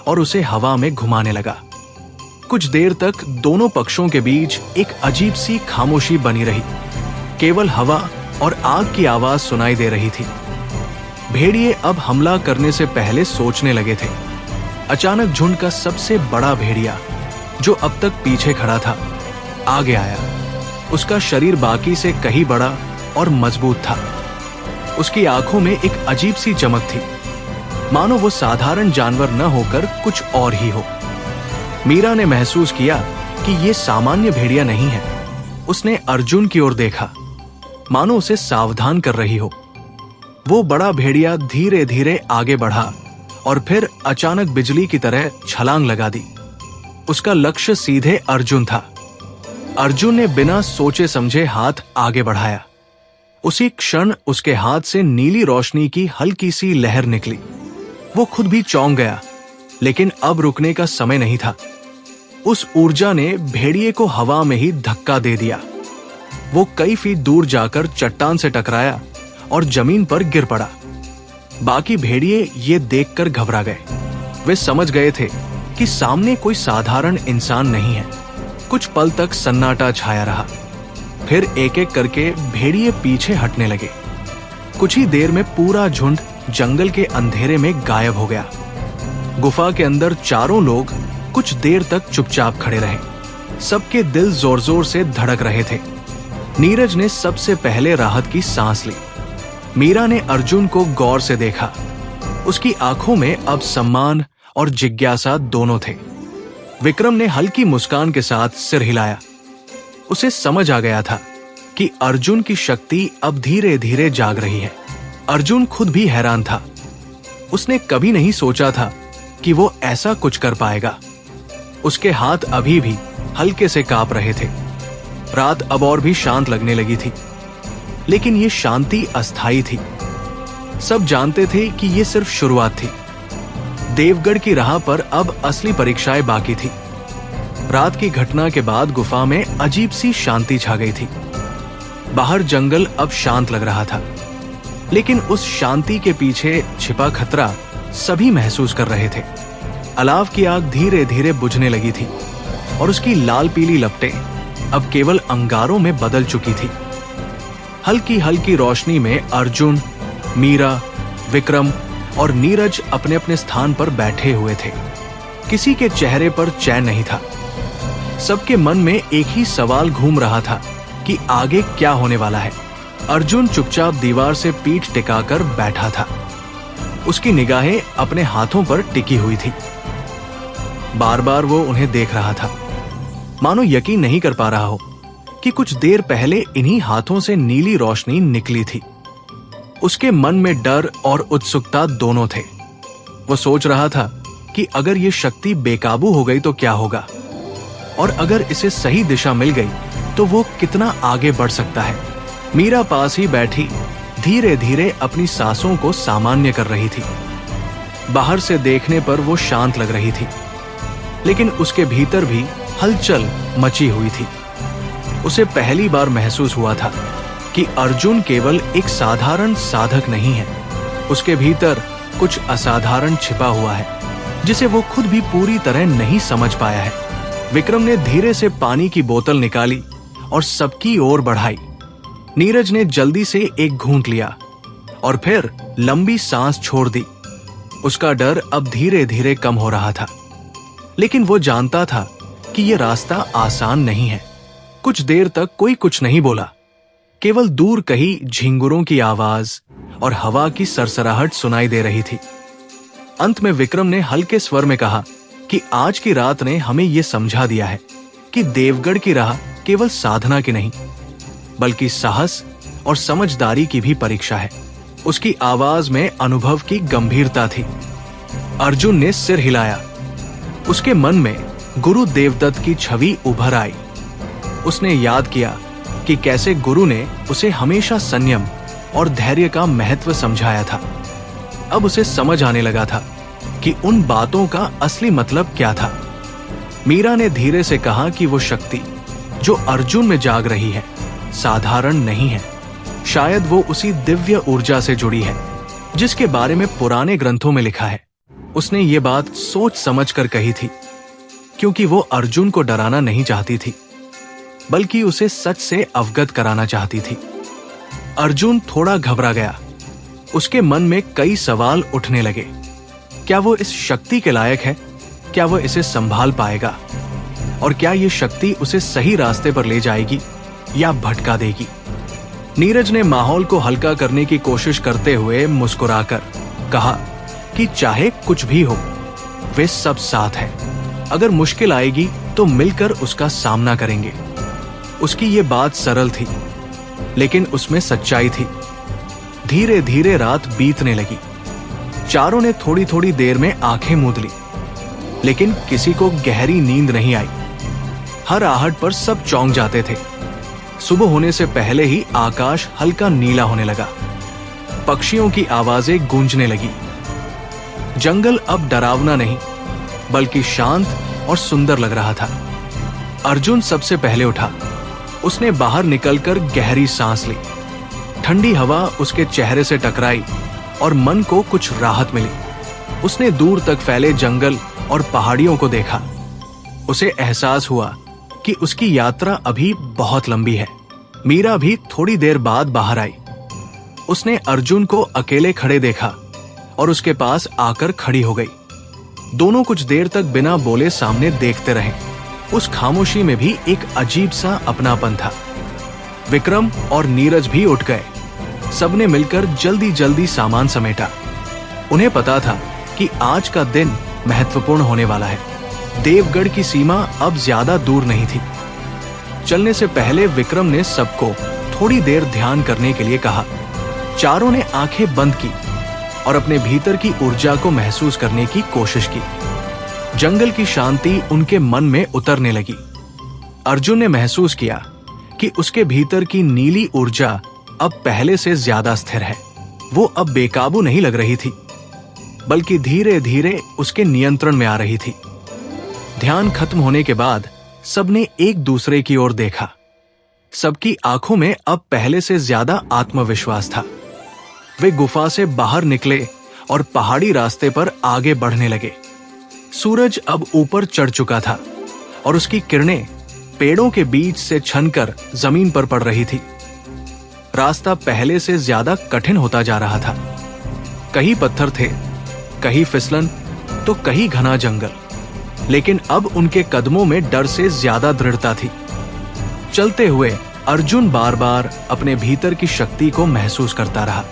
और उसे हवा में घुमाने लगा। कुछ देर तक दोनों पक्षों के बीच एक अजीब सी खामोशी बनी रही। केवल हवा और आग की आवाज सुनाई दे रही थी। भेड़िए अब हमला करने से पहले सोचने लगे थे। अचानक झुंड का सबसे बड़ा भेड़िया, जो अब तक पीछे खड़ा था, आगे आया। उसका शरीर बाकी से कहीं बड़ा और मजबूत था। उसकी आंखों में एक अजीब सी चमक थी, मानो वो साधारण जानवर न होकर कुछ और ही हो। मीरा ने महसूस किया कि ये सामान्य भेड़िया नहीं है। उसने अर्जुन की ओर देखा, मानो उसे सावधान कर रही हो। वो बड़ा भेड़िया धीरे धीरे आगे बढ़ा और फिर अचानक बिजली की तरह छलांग लगा दी। उसका लक्ष्य सीधे अर्जुन था। अर्जुन ने बिना सोचे समझे हाथ आगे बढ़ाया। उसी क्षण उसके हाथ से नीली रोशनी की हल्की सी लहर निकली। वो खुद भी चौंक गया, लेकिन अब रुकने का समय नहीं था। उस ऊर्जा ने भेड़िए को हवा में ही धक्का दे दिया। वो कई फीट दूर जाकर चट्टान से टकराया और जमीन पर गिर पड़ा। बाकी भेड़िए ये देखकर घबरा गए। वे समझ गए थे कि सामने कोई साधारण इंसान नहीं है। कुछ पल तक सन्नाटा छाया रहा। फिर एक एक करके भेड़िए पीछे हटने लगे। कुछ ही देर में पूरा झुंड जंगल के अंधेरे में गायब हो गया। गुफा के अंदर चारों लोग कुछ देर तक चुपचाप खड़े रहे। सबके दिल जोर जोर से धड़क रहे थे। नीरज ने सबसे पहले राहत की सांस ली। मीरा ने अर्जुन को गौर से देखा। उसकी आंखों में अब सम्मान और जिज्ञासा दोनों थे। विक्रम ने हल्की मुस्कान के साथ सिर हिलाया। उसे समझ आ गया था कि अर्जुन की शक्ति अब धीरे धीरे जाग रही है। अर्जुन खुद भी हैरान था। उसने कभी नहीं सोचा था कि वो ऐसा कुछ कर पाएगा। उसके हाथ अभी भी हल्के से कांप रहे थे। रात अब और भी शांत लगने लगी थी, लेकिन ये शांति अस्थायी थी। सब जानते थे कि ये सिर्फ शुरुआत थी। देवगढ़ की राह पर अब असली परीक्षाएं बाकी थी। रात की घटना के बाद गुफा में अजीब सी शांति छा गई थी। बाहर जंगल अब शांत लग रहा था, लेकिन उस शांति के पीछे छिपा खतरा सभी महसूस कर रहे थे। अलाव की आग धीरे धीरे बुझने लगी थी और उसकी लाल पीली लपटें अब केवल अंगारों में बदल चुकी थी। हल्की हल्की रोशनी में अर्जुन, मीरा, विक्रम और नीरज अपने अपने स्थान पर बैठे हुए थे। किसी के चेहरे पर चैन नहीं था। सबके मन में एक ही सवाल घूम रहा था कि आगे क्या होने वाला है। अर्जुन चुपचाप दीवार से पीठ टिकाकर बैठा था। उसकी निगाहें अपने हाथों पर टिकी हुई थी। बार बार वो उन्हें देख रहा था, मानो यकीन नहीं कर पा रहा हो कि कुछ देर पहले इन्हीं हाथों से नीली रोशनी निकली थी। उसके मन में डर और उत्सुकता दोनों थे। वो सोच रहा था कि अगर ये शक्ति बेकाबू हो गई तो क्या होगा, और अगर इसे सही दिशा मिल गई तो वो कितना आगे बढ़ सकता है। मीरा पास ही बैठी धीरे धीरे अपनी सांसों को सामान्य कर रही थी। बाहर से देखने पर वो शांत लग रही थी, लेकिन उसके भीतर भी हलचल मची हुई थी। उसे पहली बार महसूस हुआ था कि अर्जुन केवल एक साधारण साधक नहीं है। उसके भीतर कुछ असाधारण छिपा हुआ है, जिसे वो खुद भी पूरी तरह नहीं समझ पाया है। विक्रम ने धीरे से पानी की बोतल निकाली और सबकी ओर बढ़ाई। नीरज ने जल्दी से एक घूंट लिया और फिर लंबी सांस छोड़ दी। उसका डर अब धीरे धीरे कम हो रहा था, लेकिन वो जानता था कि यह रास्ता आसान नहीं है। कुछ देर तक कोई कुछ नहीं बोला। केवल दूर कहीं झिंगुरों की आवाज और हवा की सरसराहट सुनाई दे रही थी। अंत में विक्रम ने हल्के स्वर में कहा कि आज की रात ने हमें यह समझा दिया है कि देवगढ़ की राह केवल साधना की नहीं, बल्कि साहस और समझदारी की भी परीक्षा है। उसकी आवाज में अनुभव की गंभीरता थी। अर्जुन ने सिर हिलाया। उसके मन में गुरु देवदत्त की छवि उभर आई। उसने याद किया कि कैसे गुरु ने उसे हमेशा संयम और धैर्य का महत्व समझाया था। अब उसे समझ आने लगा था कि उन बातों का असली मतलब क्या था। मीरा ने धीरे से कहा कि वो शक्ति जो अर्जुन में जाग रही है साधारण नहीं है। शायद वो उसी दिव्य ऊर्जा से जुड़ी है जिसके बारे में पुराने ग्रंथों में लिखा है। उसने ये बात सोच समझकर कही थी, क्योंकि वो अर्जुन को डराना नहीं चाहती थी, बल्कि उसे सच से अवगत कराना चाहती थी। अर्जुन थोड़ा घबरा गया। उसके मन में कई सवाल उठने लगे। क्या वो इस शक्ति के लायक है? क्या वो इसे संभाल पाएगा? और क्या ये शक्ति उसे सही रास्ते पर ले जाएगी या भटका देगी? नीरज ने माहौल को हल्का करने की कोशिश करते हुए मुस्कुराकर कहा कि चाहे कुछ भी हो, वे सब साथ हैं। अगर मुश्किल आएगी तो मिलकर उसका सामना करेंगे। उसकी ये बात सरल थी, लेकिन उसमें सच्चाई थी। धीरे धीरे रात बीतने लगी। चारों ने थोड़ी थोड़ी देर में आंखें मूंद ली, लेकिन किसी को गहरी नींद नहीं आई। हर आहट पर सब चौंक जाते थे। सुबह होने से पहले ही आकाश हल्का नीला होने लगा। पक्षियों की आवाजें गूंजने लगी। जंगल अब डरावना नहीं, बल्कि शांत और सुंदर लग रहा था। अर्जुन सबसे पहले उठा। उसने बाहर निकलकर गहरी सांस ली। ठंडी हवा उसके चेहरे से टकराई और मन को कुछ राहत मिली। उसने दूर तक फैले जंगल और पहाड़ियों को देखा। उसे एहसास हुआ कि उसकी यात्रा अभी बहुत लंबी है। मीरा भी थोड़ी देर बाद बाहर आई। उसने अर्जुन को अकेले खड़े देखा और उसके पास आकर खड़ी हो गई। दोनों कुछ देर तक बिना बोले सामने देखते रहे। उस खामोशी में भी एक अजीब सा अपनापन था। विक्रम और नीरज भी उठ गए। सबने मिलकर जल्दी जल्दी सामान समेटा। उन्हें पता था कि आज का दिन महत्वपूर्ण होने वाला है। देवगढ़ की सीमा अब ज्यादा दूर नहीं थी। चलने से पहले विक्रम ने सबको थोड़ी देर ध्यान करने के लिए कहा। चारों ने आंखें बंद की और अपने भीतर की ऊर्जा को महसूस करने की कोशिश की। जंगल की शांति उनके मन में उतरने लगी। अर्जुन ने महसूस किया कि उसके भीतर की नीली ऊर्जा अब पहले से ज्यादा स्थिर है। वो अब बेकाबू नहीं लग रही थी, बल्कि धीरे धीरे उसके नियंत्रण में आ रही थी। ध्यान खत्म होने के बाद सबने एक दूसरे की ओर देखा। सबकी आंखों में अब पहले से ज्यादा आत्मविश्वास था। वे गुफा से बाहर निकले और पहाड़ी रास्ते पर आगे बढ़ने लगे। सूरज अब ऊपर चढ़ चुका था और उसकी किरणें पेड़ों के बीच से छनकर जमीन पर पड़ रही थी। रास्ता पहले से ज्यादा कठिन होता जा रहा था। कहीं पत्थर थे, कहीं फिसलन, तो कहीं घना जंगल, लेकिन अब उनके कदमों में डर से ज्यादा दृढ़ता थी। चलते हुए अर्जुन बार बार अपने भीतर की शक्ति को महसूस करता रहा।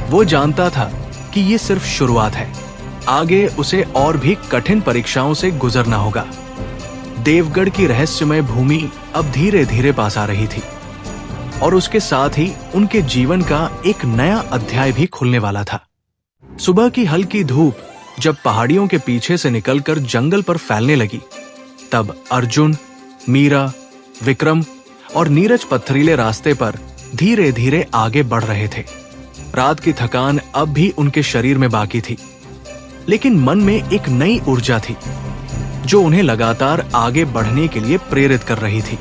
वो जानता था कि ये सिर्फ शुरुआत है। आगे उसे और भी कठिन परीक्षाओं से गुजरना होगा। देवगढ़ की रहस्यमय भूमि अब धीरे धीरे पास आ रही थी और उसके साथ ही उनके जीवन का एक नया अध्याय भी खुलने वाला था। सुबह की हल्की धूप जब पहाड़ियों के पीछे से निकलकर जंगल पर फैलने लगी, तब अर्जुन, मीरा, विक्रम और नीरज पत्थरीले रास्ते पर धीरे धीरे आगे बढ़ रहे थे। रात की थकान अब भी उनके शरीर में बाकी थी, लेकिन मन में एक नई ऊर्जा थी जो उन्हें लगातार आगे बढ़ने के लिए प्रेरित कर रही थी।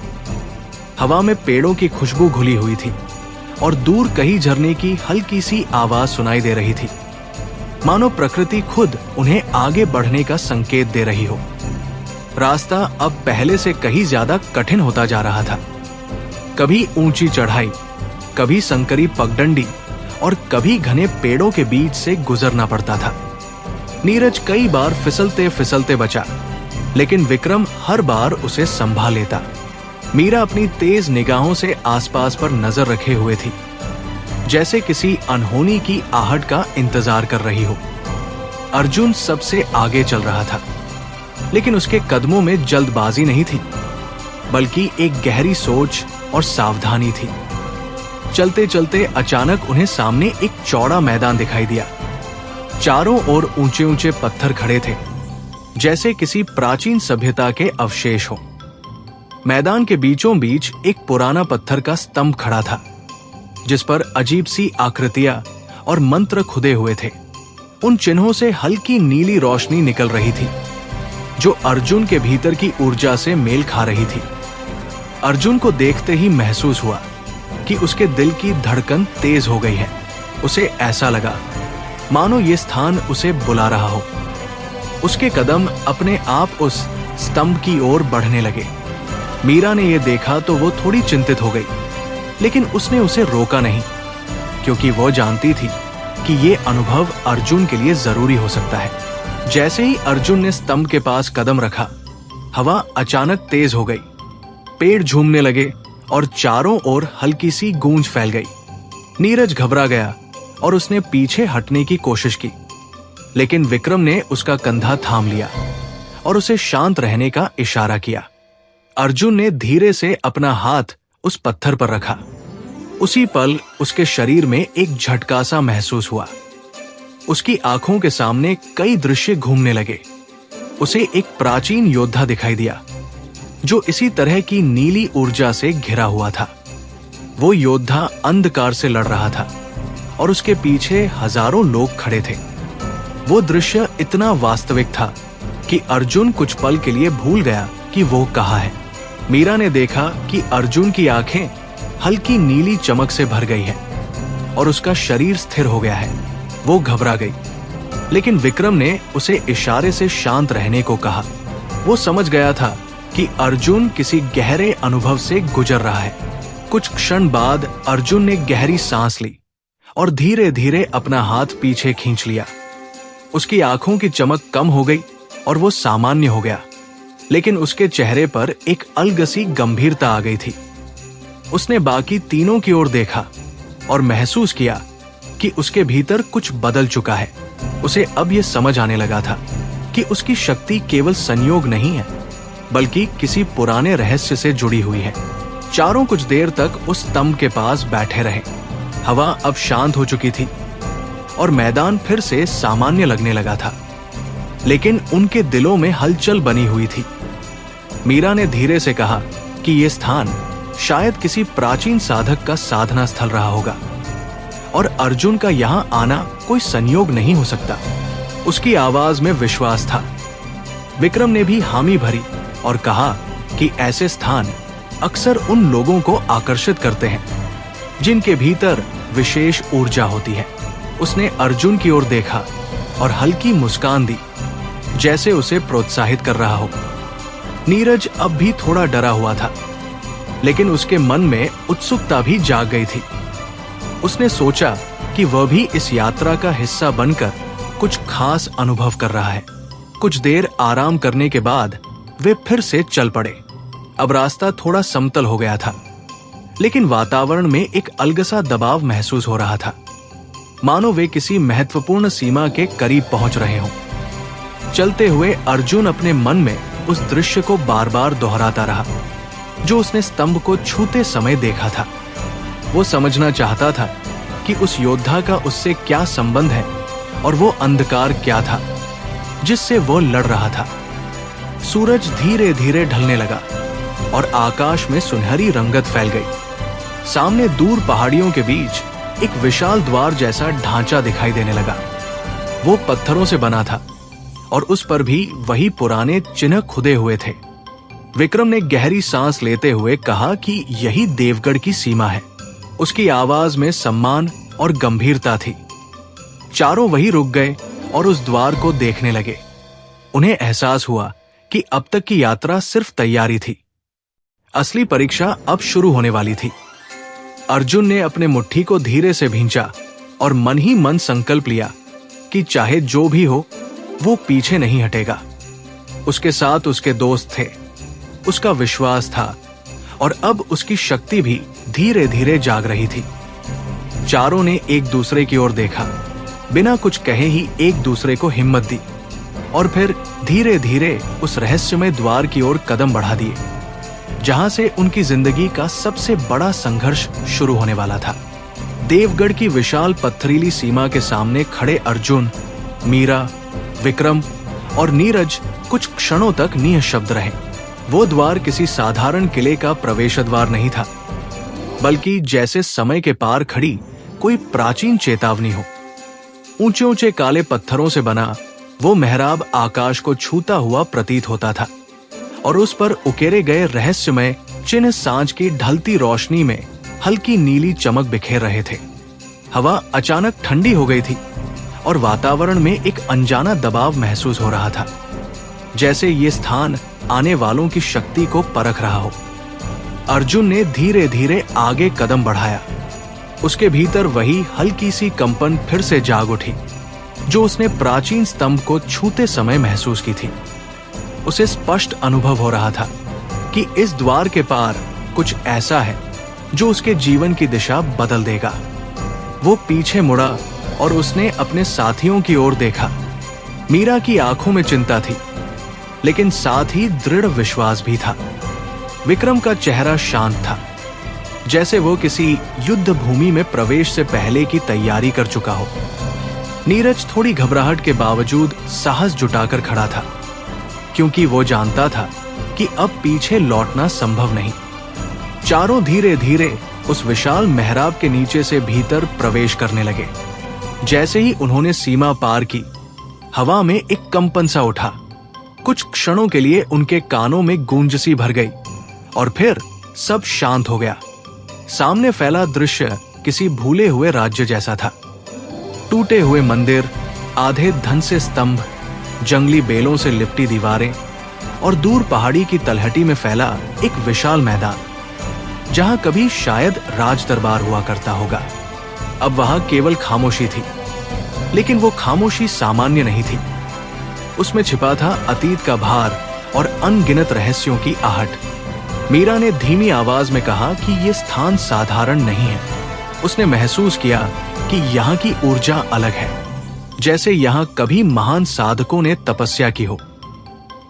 हवा में पेड़ों की खुशबू घुली हुई थी और दूर कहीं झरने की हल्की सी आवाज सुनाई दे रही थी, मानो प्रकृति खुद उन्हें आगे बढ़ने का संकेत दे रही हो। रास्ता अब पहले से कहीं ज्यादा कठिन होता जा रहा था। कभी ऊंची चढ़ाई, कभी संकरी पगडंडी और कभी घने पेड़ों के बीच से गुजरना पड़ता था। नीरज कई बार फिसलते फिसलते बचा, लेकिन विक्रम हर बार उसे संभाल लेता। मीरा अपनी तेज निगाहों से आसपास पर नजर रखे हुए थी, जैसे किसी अनहोनी की आहट का इंतजार कर रही हो। अर्जुन सबसे आगे चल रहा था, लेकिन उसके कदमों में जल्दबाजी नहीं थी, बल्कि एक गहरी सोच और सावधानी थी। चलते चलते अचानक उन्हें सामने एक चौड़ा मैदान दिखाई दिया। चारों ओर ऊंचे ऊंचे पत्थर खड़े थे, जैसे किसी प्राचीन सभ्यता के अवशेष हो। मैदान के बीचों बीच एक पुराना पत्थर का स्तंभ खड़ा था, जिस पर अजीब सी आकृतियां और मंत्र खुदे हुए थे। उन चिन्हों से हल्की नीली रोशनी निकल रही थी, जो अर्जुन के भीतर की ऊर्जा से मेल खा रही थी। अर्जुन को देखते ही महसूस हुआ कि उसके दिल की धड़कन तेज हो गई है। उसे ऐसा लगा मानो ये स्थान उसे बुला रहा हो। उसके कदम अपने आप उस स्तंभ की ओर बढ़ने लगे। मीरा ने यह देखा तो वो थोड़ी चिंतित हो गई, लेकिन उसने उसे रोका नहीं, क्योंकि वो जानती थी कि ये अनुभव अर्जुन के लिए जरूरी हो सकता है। जैसे ही अर्जुन ने स्तंभ के पास कदम रखा, हवा अचानक तेज हो गई, पेड़ झूमने लगे और चारों ओर हल्की सी गूंज फैल गई। नीरज घबरा गया और उसने पीछे हटने की कोशिश की, लेकिन विक्रम ने उसका कंधा थाम लिया और उसे शांत रहने का इशारा किया। अर्जुन ने धीरे से अपना हाथ उस पत्थर पर रखा। उसी पल उसके शरीर में एक झटका सा महसूस हुआ। उसकी आंखों के सामने कई दृश्य घूमने लगे। उसे एक प्राचीन योद्धा दिखाई दिया जो इसी तरह की नीली ऊर्जा से घिरा हुआ था। वो योद्धा अंधकार से लड़ रहा था और उसके पीछे हजारों लोग खड़े थे। वो दृश्य इतना वास्तविक था कि अर्जुन कुछ पल के लिए भूल गया कि वो कहाँ है। मीरा ने देखा कि अर्जुन की आंखें हल्की नीली चमक से भर गई है और उसका शरीर स्थिर हो गया है। वो घबरा गई, लेकिन विक्रम ने उसे इशारे से शांत रहने को कहा। वो समझ गया था कि अर्जुन किसी गहरे अनुभव से गुजर रहा है। कुछ क्षण बाद अर्जुन ने गहरी सांस ली और धीरे धीरे अपना हाथ पीछे खींच लिया। उसकी आंखों की चमक कम हो गई और वो सामान्य हो गया, लेकिन उसके चेहरे पर एक अलग-सी गंभीरता आ गई थी। उसने बाकी तीनों की ओर देखा और महसूस किया कि उसके भीतर कुछ बदल चुका है। उसे अब यह समझ आने लगा था कि उसकी शक्ति केवल संयोग नहीं है, बल्कि किसी पुराने रहस्य से जुड़ी हुई है। चारों कुछ देर तक उस स्तंभ के पास बैठे रहे। हवा अब शांत हो चुकी थी और मैदान फिर से सामान्य लगने लगा था, लेकिन उनके दिलों में हलचल बनी हुई थी। मीरा ने धीरे से कहा कि यह स्थान शायद किसी प्राचीन साधक का साधना स्थल रहा होगा और अर्जुन का यहां आना कोई संयोग नहीं हो सकता। उसकी आवाज में विश्वास था। विक्रम ने भी हामी भरी और कहा कि ऐसे स्थान अक्सर उन लोगों को आकर्षित करते हैं जिनके भीतर विशेष ऊर्जा होती है। उसने अर्जुन की ओर देखा और हल्की मुस्कान दी, जैसे उसे प्रोत्साहित कर रहा हो। नीरज अब भी थोड़ा डरा हुआ था, लेकिन उसके मन में उत्सुकता भी जाग गई थी। उसने सोचा कि वह भी इस यात्रा का हिस्सा बनकर कुछ खास अनुभव कर रहा है। कुछ देर आराम करने के बाद वे फिर से चल पड़े। अब रास्ता थोड़ा समतल हो गया था, लेकिन वातावरण में एक अलग-सा दबाव महसूस हो रहा था, मानो वे किसी महत्वपूर्ण सीमा के करीब पहुंच रहे हों। चलते हुए अर्जुन अपने मन में उस दृश्य को बार-बार दोहराता रहा जो उसने स्तंभ को छूते समय देखा था। वो समझना चाहता था कि उस योद्धा का उससे क्या संबंध है और वो अंधकार क्या था जिससे वो लड़ रहा था। सूरज धीरे धीरे ढलने लगा और आकाश में सुनहरी रंगत फैल गई। सामने दूर पहाड़ियों के बीच एक विशाल द्वार जैसा ढांचा दिखाई देने लगा। वो पत्थरों से बना था और उस पर भी वही पुराने चिन्ह खुदे हुए थे। विक्रम ने गहरी सांस लेते हुए कहा कि यही देवगढ़ की सीमा है। उसकी आवाज में सम्मान और गंभीरता थी। चारों वहीं रुक गए और उस द्वार को देखने लगे। उन्हें एहसास हुआ कि अब तक की यात्रा सिर्फ तैयारी थी, असली परीक्षा अब शुरू होने वाली थी। अर्जुन ने अपने मुट्ठी को धीरे से भींचा और मन ही मन संकल्प लिया कि चाहे जो भी हो वो पीछे नहीं हटेगा। उसके साथ उसके दोस्त थे, उसका विश्वास था और अब उसकी शक्ति भी धीरे धीरे जाग रही थी। चारों ने एक दूसरे की ओर देखा, बिना कुछ कहे ही एक दूसरे को हिम्मत दी और फिर धीरे धीरे उस रहस्यमय द्वार की ओर कदम बढ़ा दिए जहां से उनकी जिंदगी का सबसे बड़ा संघर्ष शुरू होने वाला था। देवगढ़ की विशाल पत्थरीली सीमा के सामने खड़े अर्जुन, मीरा, विक्रम और नीरज कुछ क्षणों तक निःशब्द रहे। वो द्वार किसी साधारण किले का प्रवेश द्वार नहीं था, बल्कि जैसे समय के पार खड़ी कोई प्राचीन चेतावनी हो। ऊंचे ऊंचे काले पत्थरों से बना वो मेहराब आकाश को छूता हुआ प्रतीत होता था और उस पर उकेरे गए रहस्यमय चिन्ह सांझ की ढलती रोशनी में हल्की नीली चमक बिखेर रहे थे। हवा अचानक ठंडी हो गई थी और वातावरण में एक अनजाना दबाव महसूस हो रहा था, जैसे ये स्थान आने वालों की शक्ति को परख रहा हो। अर्जुन ने धीरे धीरे आगे कदम बढ़ाया उसके भीतर वही हल्की सी कंपन फिर से जाग उठी जो उसने प्राचीन स्तंभ को छूते समय महसूस की थी। उसे स्पष्ट अनुभव हो रहा था कि इस द्वार के पार कुछ ऐसा है जो उसके जीवन की दिशा बदल देगा। वो पीछे मुड़ा और उसने अपने साथियों की ओर देखा। मीरा की आंखों में चिंता थी, लेकिन साथ ही दृढ़ विश्वास भी था। विक्रम का चेहरा शांत था, जैसे वो किसी युद्ध भूमि में प्रवेश से पहले की तैयारी कर चुका हो। नीरज थोड़ी घबराहट के बावजूद साहस जुटाकर खड़ा था, क्योंकि वो जानता था कि अब पीछे लौटना संभव नहीं। चारों धीरे धीरे उस विशाल मेहराब के नीचे से भीतर प्रवेश करने लगे। जैसे ही उन्होंने सीमा पार की, हवा में एक कंपन सा उठा। कुछ क्षणों के लिए उनके कानों में गूंज सी भर गई और फिर सब शांत हो गया। सामने फैला दृश्य किसी भूले हुए राज्य जैसा था। टूटे हुए मंदिर, आधे धन से स्तंभ, जंगली बेलों से लिपटी दीवारें और दूर पहाड़ी की तलहटी में फैला एक विशाल मैदान, जहां कभी शायद राज दरबार हुआ करता होगा। अब वहां केवल खामोशी थी, लेकिन वो खामोशी सामान्य नहीं थी। उसमें छिपा था अतीत का भार और अनगिनत रहस्यों की आहट। मीरा ने धीमी आवाज में कहा कि यह स्थान साधारण नहीं है। उसने महसूस किया कि यहाँ की ऊर्जा अलग है, जैसे यहाँ कभी महान साधकों ने तपस्या की हो।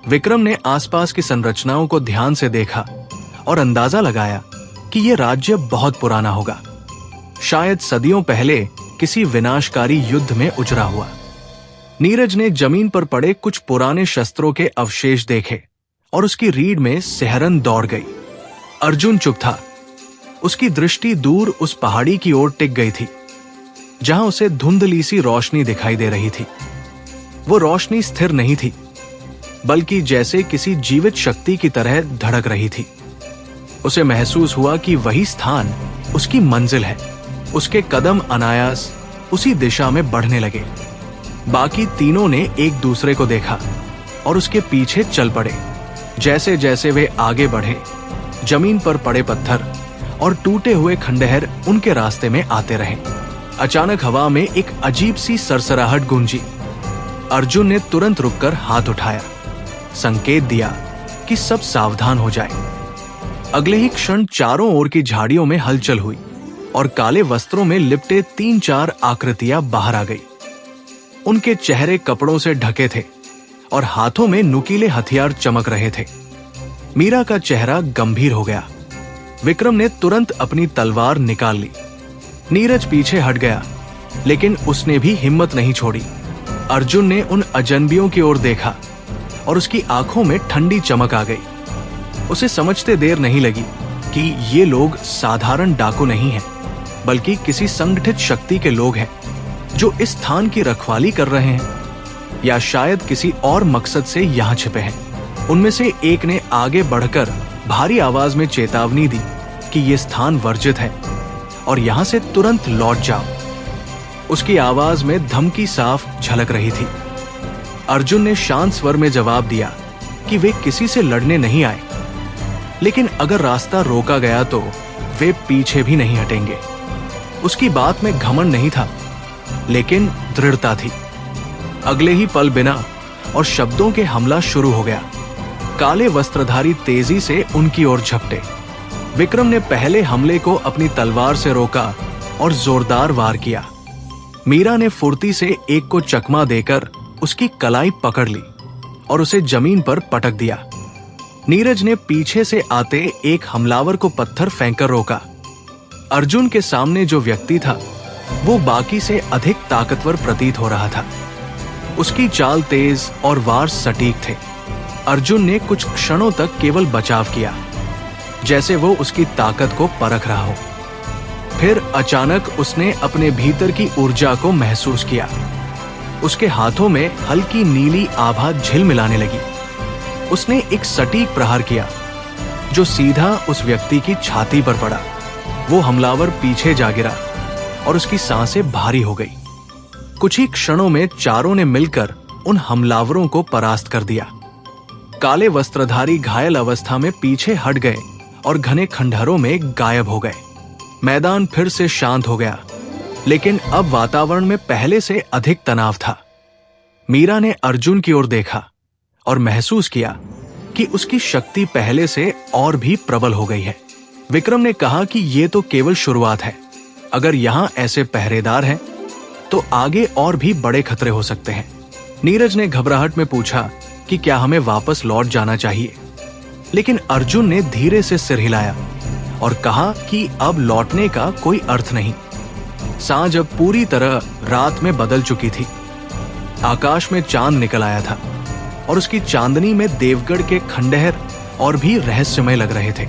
विक्रम ने आसपास की संरचनाओं को ध्यान से देखा और अंदाजा लगाया कि यह राज्य बहुत पुराना होगा, शायद सदियों पहले किसी विनाशकारी युद्ध में उजड़ा हुआ। नीरज ने जमीन पर पड़े कुछ पुराने शस्त्रों के अवशेष देखे और उसकी रीढ़ में सिहरन दौड़ गई। अर्जुन चुप था। उसकी दृष्टि दूर उस पहाड़ी की ओर टिक गई थी, जहां उसे धुंधली सी रोशनी दिखाई दे रही थी। वो रोशनी स्थिर नहीं थी, बल्कि जैसे किसी जीवित शक्ति की तरह धड़क रही थी। उसे महसूस हुआ कि वही स्थान उसकी मंजिल है। उसके कदम अनायास उसी दिशा में बढ़ने लगे। बाकी तीनों ने एक दूसरे को देखा और उसके पीछे चल पड़े। जैसे जैसे वे आगे बढ़े, जमीन पर पड़े पत्थर और टूटे हुए खंडहर उनके रास्ते में आते रहे। अचानक हवा में एक अजीब सी सरसराहट गूंजी। अर्जुन ने तुरंत रुककर हाथ उठाया, संकेत दिया कि सब सावधान हो जाए। अगले ही क्षण चारों ओर की झाड़ियों में हलचल हुई और काले वस्त्रों में लिपटे 3-4 आकृतियां बाहर आ गई। उनके चेहरे कपड़ों से ढके थे और हाथों में नुकीले हथियार चमक रहे थे। मीरा का चेहरा गंभीर हो गया। विक्रम ने तुरंत अपनी तलवार निकाल ली। नीरज पीछे हट गया, लेकिन उसने भी हिम्मत नहीं छोड़ी। अर्जुन ने उन अजनबियों की ओर देखा और उसकी आंखों में ठंडी चमक आ गई। उसे समझते देर नहीं लगी कि ये लोग साधारण डाकू नहीं हैं, बल्कि किसी संगठित शक्ति के लोग हैं जो इस स्थान की रखवाली कर रहे हैं, या शायद किसी और मकसद से यहाँ छिपे हैं। उनमें से एक ने आगे बढ़कर भारी आवाज में चेतावनी दी कि यह स्थान वर्जित है और यहां से तुरंत लौट जाओ। उसकी आवाज में धमकी साफ झलक रही थी। अर्जुन ने शांत स्वर में जवाब दिया कि वे किसी से लड़ने नहीं आए, लेकिन अगर रास्ता रोका गया तो वे पीछे भी नहीं हटेंगे। उसकी बात में घमंड नहीं था, लेकिन दृढ़ता थी। अगले ही पल बिना और शब्दों के हमला शुरू हो गया। काले वस्त्रधारी तेजी से उनकी ओर झपटे। विक्रम ने पहले हमले को अपनी तलवार से रोका और जोरदार वार किया। मीरा ने फुर्ती से एक को चकमा देकर उसकी कलाई पकड़ ली और उसे जमीन पर पटक दिया। नीरज ने पीछे से आते एक हमलावर को पत्थर फेंककर रोका। अर्जुन के सामने जो व्यक्ति था वो बाकी से अधिक ताकतवर प्रतीत हो रहा था। उसकी चाल तेज और वार सटीक थे। अर्जुन ने कुछ क्षणों तक केवल बचाव किया, जैसे वो उसकी ताकत को परख रहा हो। फिर अचानक उसने अपने भीतर की ऊर्जा को महसूस किया। उसके हाथों में हल्की नीली आभा झिलमिलाने लगी। उसने एक सटीक प्रहार किया जो सीधा उस व्यक्ति की छाती पर पड़ा। वो हमलावर पीछे जा गिरा और उसकी सांसें भारी हो गई। कुछ ही क्षणों में चारों ने मिलकर उन हमलावरों को परास्त कर दिया। काले वस्त्रधारी घायल अवस्था में पीछे हट गए और घने खंडहरों में गायब हो गए। मैदान फिर से शांत हो गया, लेकिन अब वातावरण में पहले से अधिक तनाव था। मीरा ने अर्जुन की ओर देखा और महसूस किया कि उसकी शक्ति पहले से और भी प्रबल हो गई है। विक्रम ने कहा कि यह तो केवल शुरुआत है। अगर यहां ऐसे पहरेदार हैं, तो आगे और भी बड़े खतरे हो सकते हैं। नीरज ने घबराहट में पूछा कि क्या हमें वापस लौट जाना चाहिए, लेकिन अर्जुन ने धीरे से सिर हिलाया और कहा कि अब लौटने का कोई अर्थ नहीं। सांझ अब पूरी तरह रात में बदल चुकी थी। आकाश में चांद निकल आया था और उसकी चांदनी में देवगढ़ के खंडहर और भी रहस्यमय लग रहे थे।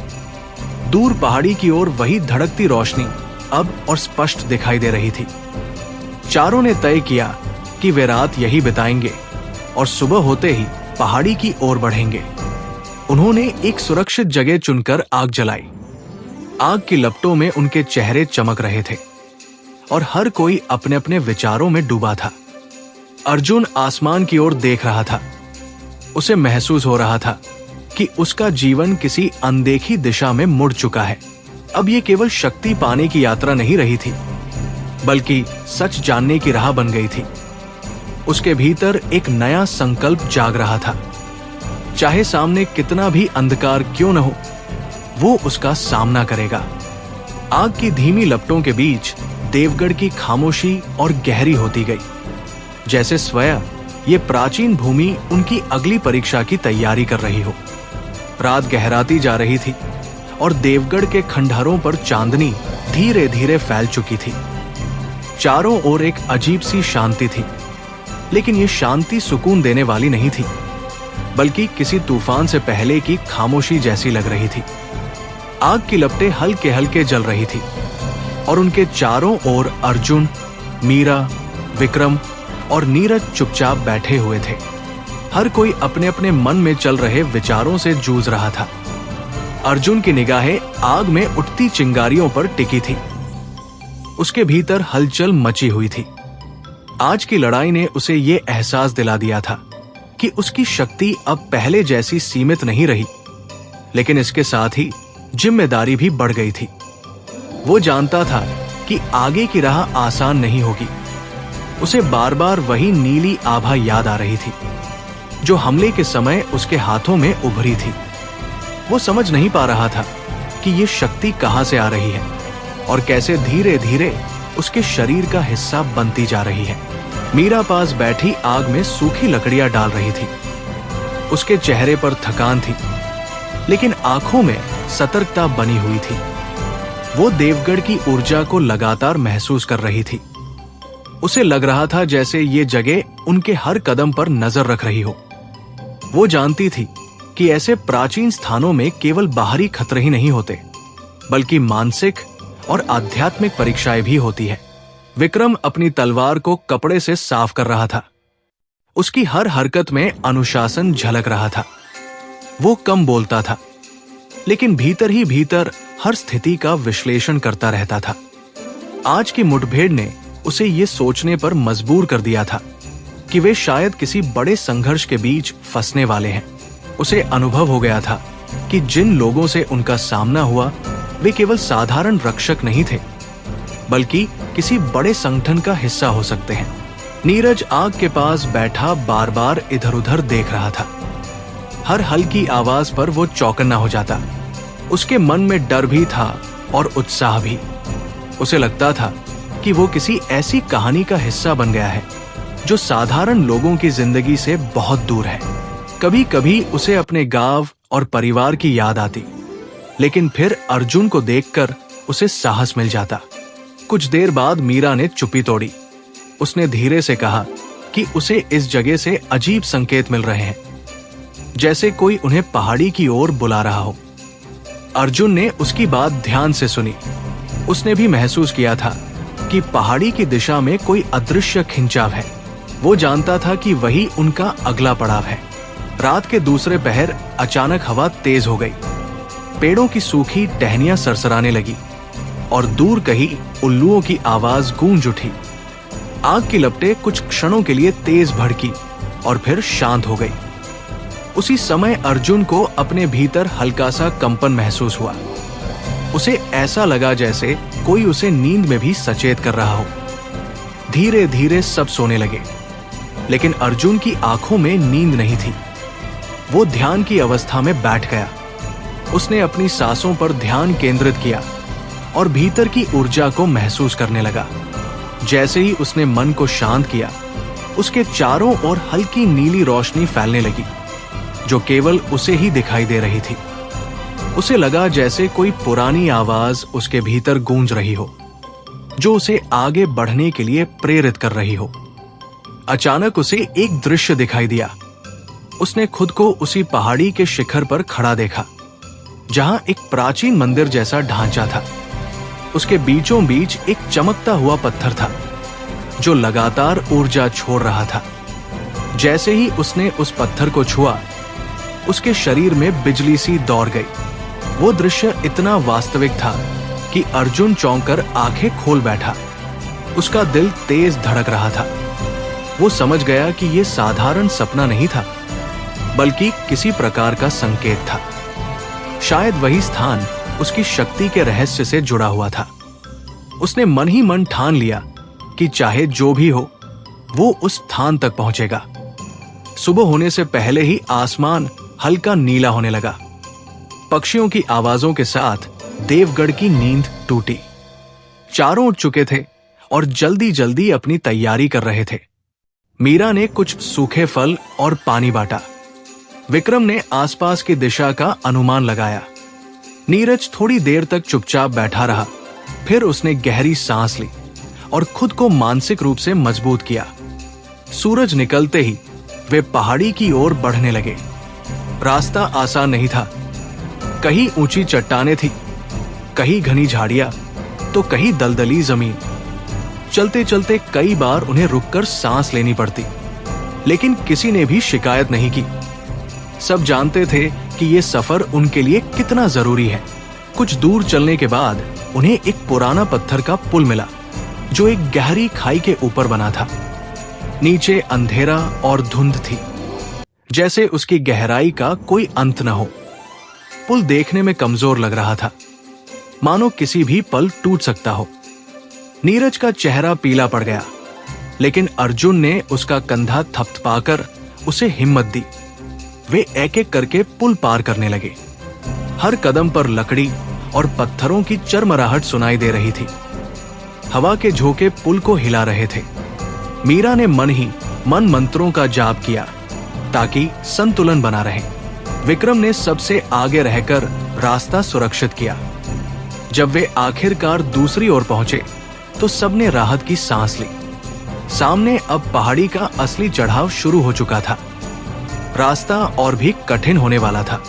दूर पहाड़ी की ओर वही धड़कती रोशनी अब और स्पष्ट दिखाई दे रही थी। चारों ने तय किया कि वे रात यही बिताएंगे और सुबह होते ही पहाड़ी की ओर बढ़ेंगे। उन्होंने एक सुरक्षित जगह चुनकर आग जलाई। आग की लपटों में उनके चेहरे चमक रहे थे और हर कोई अपने अपने विचारों में डूबा था। अर्जुन आसमान की ओर देख रहा था। उसे महसूस हो रहा था कि उसका जीवन किसी अनदेखी दिशा में मुड़ चुका है। अब ये केवल शक्ति पाने की यात्रा नहीं रही थी, बल्कि सच जानने की राह बन गई थी। उसके भीतर एक नया संकल्प जाग रहा था। चाहे सामने कितना भी अंधकार क्यों न हो, वो उसका सामना करेगा। आग की धीमी लपटों के बीच देवगढ़ की खामोशी और गहरी होती गई, जैसे स्वयं ये प्राचीन भूमि उनकी अगली परीक्षा की तैयारी कर रही हो। रात गहराती जा रही थी और देवगढ़ के खंडहरों पर चांदनी धीरे धीरे फैल चुकी थी। चारों ओर एक अजीब सी शांति थी, लेकिन ये शांति सुकून देने वाली नहीं थी, बल्कि किसी तूफान से पहले की खामोशी जैसी लग रही थी। आग की लपटें हल्के हल्के जल रही थी और उनके चारों ओर अर्जुन, मीरा, विक्रम और नीरज चुपचाप बैठे हुए थे। हर कोई अपने अपने मन में चल रहे विचारों से जूझ रहा था। अर्जुन की निगाहें आग में उठती चिंगारियों पर टिकी थी। उसके भीतर हलचल मची हुई थी। आज की लड़ाई ने उसे ये एहसास दिला दिया था कि उसकी शक्ति अब पहले जैसी सीमित नहीं रही, लेकिन इसके साथ ही जिम्मेदारी भी बढ़ गई थी। वो जानता था कि आगे की राह आसान नहीं होगी। उसे बार बार वही नीली आभा याद आ रही थी, जो हमले के समय उसके हाथों में उभरी थी। वो समझ नहीं पा रहा था कि ये शक्ति कहां से आ रही है और कैसे धीरे धीरे उसके शरीर का हिस्सा बनती जा रही है। मीरा पास बैठी आग में सूखी लकड़ियां डाल रही थी। उसके चेहरे पर थकान थी, लेकिन आंखों में सतर्कता बनी हुई थी। वो देवगढ़ की ऊर्जा को लगातार महसूस कर रही थी। उसे लग रहा था जैसे ये जगह उनके हर कदम पर नजर रख रही हो। वो जानती थी कि ऐसे प्राचीन स्थानों में केवल बाहरी खतरे ही नहीं होते, बल्कि मानसिक और आध्यात्मिक परीक्षाएं भी होती है। विक्रम अपनी तलवार को कपड़े से साफ कर रहा था। उसकी हर हरकत में अनुशासन झलक रहा था। वो कम बोलता था, लेकिन भीतर ही भीतर हर स्थिति का विश्लेषण करता रहता था। आज की मुठभेड़ ने उसे ये सोचने पर मजबूर कर दिया था कि वे शायद किसी बड़े संघर्ष के बीच फंसने वाले हैं। उसे अनुभव हो गया था कि जिन लोगों से उनका सामना हुआ, वे केवल साधारण रक्षक नहीं थे, बल्कि किसी बड़े संगठन का हिस्सा हो सकते हैं। नीरज आग के पास बैठा बार बार इधर उधर देख रहा था। हर हल्की आवाज पर वो चौकन्ना हो जाता। उसके मन में डर भी था और उत्साह भी। उसे लगता था कि वो किसी ऐसी कहानी का हिस्सा बन गया है जो साधारण लोगों की जिंदगी से बहुत दूर है। कभी कभी उसे अपने गांव और परिवार की याद आती, लेकिन फिर अर्जुन को देखकर उसे साहस मिल जाता। कुछ देर बाद मीरा ने चुप्पी तोड़ी। उसने धीरे से कहा कि उसे इस जगह से अजीब संकेत मिल रहे हैं, जैसे कोई उन्हें पहाड़ी की ओर बुला रहा हो। अर्जुन ने उसकी बात ध्यान से सुनी। उसने भी महसूस किया था कि पहाड़ी की दिशा में कोई अदृश्य खिंचाव है। वो जानता था कि वही उनका अगला पड़ाव है। रात के दूसरे पहर अचानक हवा तेज हो गई। पेड़ों की सूखी टहनियां सरसराने लगी और दूर कहीं उल्लुओं की आवाज गूंज उठी। आग की लपटें कुछ क्षणों के लिए तेज भड़की और फिर शांत हो गई। उसी समय अर्जुन को अपने भीतर हल्का सा कंपन महसूस हुआ। उसे ऐसा लगा जैसे कोई उसे नींद में भी सचेत कर रहा हो। धीरे धीरे सब सोने लगे, लेकिन अर्जुन की आंखों में नींद नहीं थी। वो ध्यान की अवस्था में बैठ गया। उसने अपनी सांसों पर ध्यान केंद्रित किया और भीतर की ऊर्जा को महसूस करने लगा। जैसे ही उसने मन को शांत किया, उसके चारों ओर हल्की नीली रोशनी फैलने लगी, जो केवल उसे ही दिखाई दे रही थी। उसे लगा जैसे कोई पुरानी आवाज उसके भीतर गूंज रही हो, जो उसे आगे बढ़ने के लिए प्रेरित कर रही हो। अचानक उसे एक दृश्य दिखाई दिया। उसने खुद को उसी पहाड़ी के शिखर पर खड़ा देखा, जहां एक प्राचीन मंदिर जैसा ढांचा था। उसके बीचों बीच एक चमकता हुआ पत्थर था, जो लगातार ऊर्जा छोड़ रहा था। जैसे ही उसने उस पत्थर को छुआ, उसके शरीर में बिजली सी दौड़ गई। वो दृश्य इतना वास्तविक था कि अर्जुन चौंककर आंखें खोल बैठा। उसका दिल तेज धड़क रहा था। वो समझ गया कि यह साधारण सपना नहीं था, बल्कि किसी प्रकार का संकेत था। शायद वही स्थान उसकी शक्ति के रहस्य से जुड़ा हुआ था। उसने मन ही मन ठान लिया कि चाहे जो भी हो, वो उस स्थान तक पहुंचेगा। सुबह होने से पहले ही आसमान हल्का नीला होने लगा। पक्षियों की आवाजों के साथ देवगढ़ की नींद टूटी। चारों उठ चुके थे और जल्दी जल्दी अपनी तैयारी कर रहे थे। मीरा ने कुछ सूखे फल और पानी बांटा। विक्रम ने आसपास की दिशा का अनुमान लगाया। नीरज थोड़ी देर तक चुपचाप बैठा रहा। फिर उसने गहरी सांस ली और खुद को मानसिक रूप से मजबूत किया। सूरज निकलते ही वे पहाड़ी की ओर बढ़ने लगे। रास्ता आसान नहीं था। कहीं ऊंची चट्टानें थी, कहीं घनी झाड़ियां, तो कहीं दलदली जमीन। चलते चलते कई बार उन्हें रुककर सांस लेनी पड़ती, लेकिन किसी ने भी शिकायत नहीं की। सब जानते थे कि यह सफर उनके लिए कितना जरूरी है। कुछ दूर चलने के बाद उन्हें एक पुराना पत्थर का पुल मिला, जो एक गहरी खाई के ऊपर बना था। नीचे अंधेरा और धुंध थी, जैसे उसकी गहराई का कोई अंत न हो। पुल देखने में कमजोर लग रहा था, मानो किसी भी पल टूट सकता हो। नीरज का चेहरा पीला पड़ गया, लेकिन अर्जुन ने उसका कंधा थपथपाकर उसे हिम्मत दी। वे एक एक करके पुल पार करने लगे। हर कदम पर लकड़ी और पत्थरों की चरमराहट सुनाई दे रही थी। हवा के झोंके पुल को हिला रहे थे। मीरा ने मन ही मन मंत्रों का जाप किया, ताकि संतुलन बना रहे। विक्रम ने सबसे आगे रहकर रास्ता सुरक्षित किया। जब वे आखिरकार दूसरी ओर पहुंचे, तो सबने राहत की सांस ली। सामने अब पहाड़ी का असली चढ़ाव शुरू हो चुका था। रास्ता और भी कठिन होने वाला था।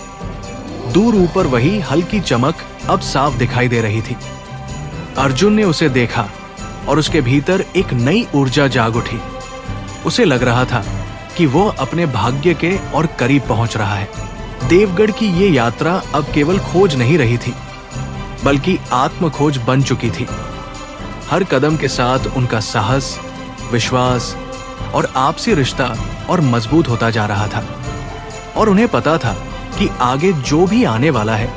दूर ऊपर वही हल्की चमक अब साफ दिखाई दे रही थी। अर्जुन ने उसे देखा और उसके भीतर एक नई ऊर्जा जाग उठी। उसे लग रहा था कि वो अपने भाग्य के और करीब पहुंच रहा है। देवगढ़ की ये यात्रा अब केवल खोज नहीं रही थी, बल्कि आत्म खोज बन चुकी थी। हर कदम के साथ उनका साहस, विश्वास और आपसी रिश्ता और मजबूत होता जा रहा था। और उन्हें पता था कि आगे जो भी आने वाला है,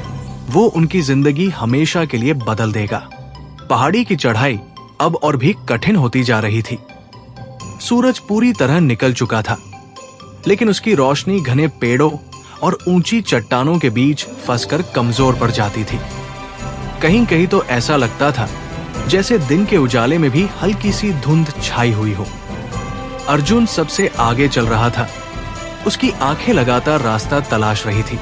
वो उनकी जिंदगी हमेशा के लिए बदल देगा। पहाड़ी की चढ़ाई अब और भी कठिन होती जा रही थी। सूरज पूरी तरह निकल चुका था, लेकिन उसकी रोशनी घने पेड़ों और ऊंची चट्टानों के बीच फंसकर कमजोर पड़ जाती थी। कहीं कहीं तो ऐसा लगता था जैसे दिन के उजाले में भी हल्की सी धुंध छाई हुई हो। अर्जुन सबसे आगे चल रहा था। उसकी आंखें लगातार रास्ता तलाश रही थी,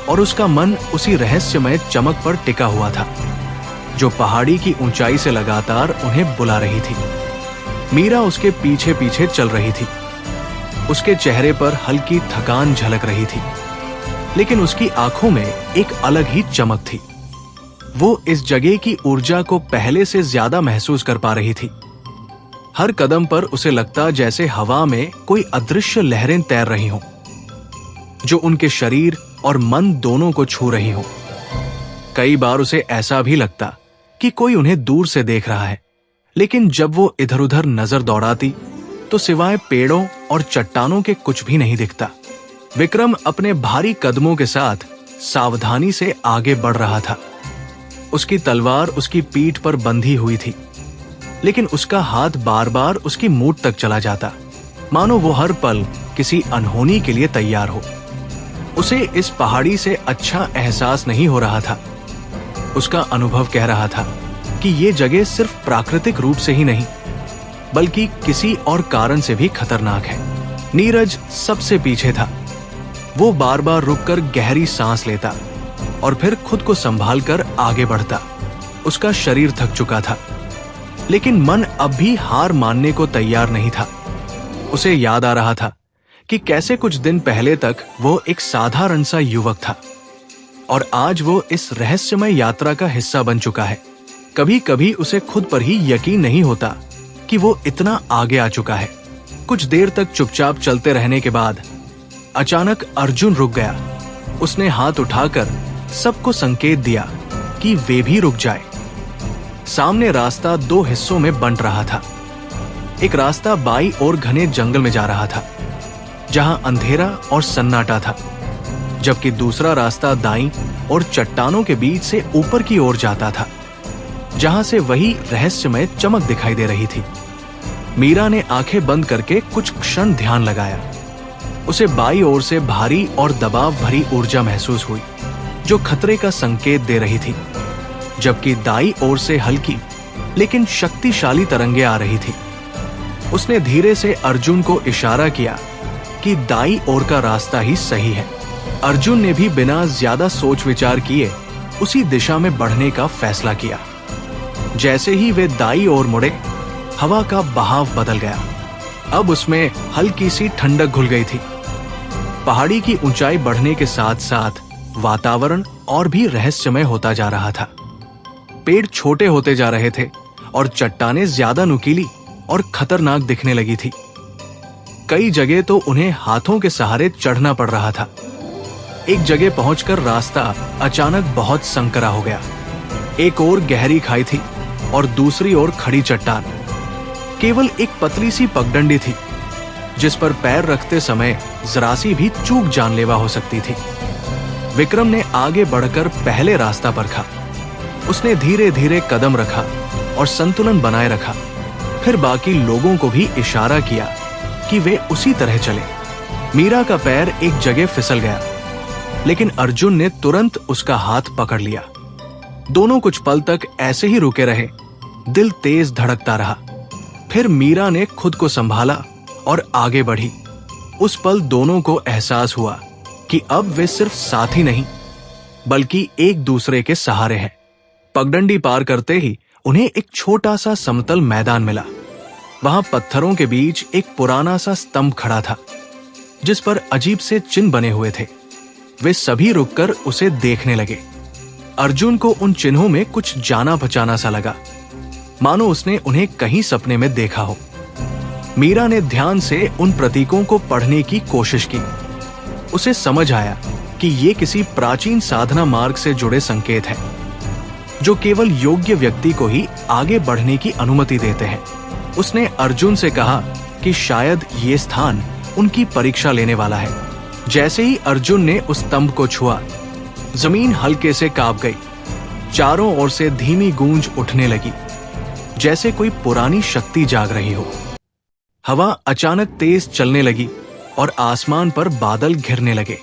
और उसका मन उसी रहस्यमय चमक पर टिका हुआ था, जो पहाड़ी की ऊंचाई से लगातार उन्हें बुला रही थी। मीरा उसके पीछे पीछे चल रही थी। उसके चेहरे पर हल्की थकान झलक रही थी, लेकिन उसकी आंखों में एक अलग ही चमक थी। वो इस जगह की ऊर्जा को पहले से ज्यादा महसूस कर पा रही थी। हर कदम पर उसे लगता जैसे हवा में कोई अदृश्य लहरें तैर रही हों, जो उनके शरीर और मन दोनों को छू रही हों। कई बार उसे ऐसा भी लगता कि कोई उन्हें दूर से देख रहा है, लेकिन जब वो इधर उधर नजर दौड़ाती तो सिवाय पेड़ों और चट्टानों के कुछ भी नहीं दिखता। विक्रम अपने भारी कदमों के साथ सावधानी से आगे बढ़ रहा था। उसकी तलवार उसकी पीठ पर बंधी हुई थी, लेकिन उसका हाथ बार बार उसकी मूठ तक चला जाता, मानो वो हर पल किसी अनहोनी के लिए तैयार हो। उसे इस पहाड़ी से अच्छा एहसास नहीं हो रहा था। उसका अनुभव कह रहा था कि ये जगह सिर्फ प्राकृतिक रूप से ही नहीं, बल्कि किसी और कारण से भी खतरनाक है। नीरज सबसे पीछे था। वो बार बार रुककर गहरी सांस लेता और फिर खुद को संभालकर आगे बढ़ता। उसका शरीर थक चुका था, लेकिन मन अब भी हार मानने को तैयार नहीं था। उसे याद आ रहा था कि कैसे कुछ दिन पहले तक वो एक साधारण सा युवक था और आज वो इस रहस्यमय यात्रा का हिस्सा बन चुका है। कभी कभी उसे खुद पर ही यकीन नहीं होता कि वो इतना आगे आ चुका है। कुछ देर तक चुपचाप चलते रहने के बाद अचानक अर्जुन रुक गया। उसने हाथ उठाकर सबको संकेत दिया कि वे भी रुक जाए। सामने रास्ता दो हिस्सों में बंट रहा था। एक रास्ता बाईं ओर घने जंगल में जा रहा था, जहां अंधेरा और सन्नाटा था, जबकि दूसरा रास्ता दाईं और चट्टानों के बीच से ऊपर की ओर जाता था, जहां से वही रहस्यमय चमक दिखाई दे रही थी। मीरा ने आंखें बंद करके कुछ क्षण ध्यान लगाया। उसे बाईं ओर से भारी और दबाव भरी ऊर्जा महसूस हुई, जो खतरे का संकेत दे रही थी, जबकि दाईं ओर से हल्की लेकिन शक्तिशाली तरंगें आ रही थी। उसने धीरे से अर्जुन को इशारा किया कि दाईं ओर का रास्ता ही सही है। अर्जुन ने भी बिना ज्यादा सोच विचार किए उसी दिशा में बढ़ने का फैसला किया। जैसे ही वे दाईं ओर मुड़े, हवा का बहाव बदल गया। अब उसमें हल्की सी ठंडक घुल गई थी। पहाड़ी की ऊंचाई बढ़ने के साथ साथ वातावरण और भी रहस्यमय होता जा रहा था। पेड़ छोटे होते जा रहे थे और चट्टानें ज्यादा नुकीली और खतरनाक दिखने लगी थी। कई जगह तो उन्हें हाथों के सहारे चढ़ना पड़ रहा था। एक जगह पहुंचकर रास्ता अचानक बहुत संकरा हो गया। एक ओर गहरी खाई थी और दूसरी ओर खड़ी चट्टान। केवल एक पतली सी पगडंडी थी, जिस पर पैर रखते समय जरा सी भी चूक जानलेवा हो सकती थी। विक्रम ने आगे बढ़कर पहले रास्ता परखा। उसने धीरे धीरे कदम रखा और संतुलन बनाए रखा। फिर बाकी लोगों को भी इशारा किया कि वे उसी तरह चले। मीरा का पैर एक जगह फिसल गया, लेकिन अर्जुन ने तुरंत उसका हाथ पकड़ लिया। दोनों कुछ पल तक ऐसे ही रुके रहे। दिल तेज धड़कता रहा। फिर मीरा ने खुद को संभाला और आगे बढ़ी। उस पल दोनों को एहसास हुआ कि अब वे सिर्फ साथी नहीं, बल्कि एक दूसरे के सहारे हैं। पगडंडी पार करते ही उन्हें एक छोटा सा समतल मैदान मिला। वहां पत्थरों के बीच एक पुराना सा स्तंभ खड़ा था, जिस पर अजीब से चिन्ह बने हुए थे। वे सभी रुककर उसे देखने लगे। अर्जुन को उन चिन्हों में कुछ जाना पहचाना सा लगा, मानो उसने उन्हें कहीं सपने में देखा हो। मीरा ने ध्यान से उन प्रतीकों को पढ़ने की कोशिश की। उसे समझ आया कि ये किसी प्राचीन साधना मार्ग से जुड़े संकेत हैं, जो केवल योग्य व्यक्ति को ही आगे बढ़ने की अनुमति देते हैं। उसने अर्जुन से कहा कि शायद ये स्थान उनकी परीक्षा लेने वाला है। जैसे ही अर्जुन ने उस स्तंभ को छुआ, जमीन हल्के से कांप गई। चारों ओर से धीमी गूंज उठने लगी, जैसे कोई पुरानी शक्ति जाग रही हो। हवा अचानक तेज चलने लगी और आसमान पर बादल घिरने लगे।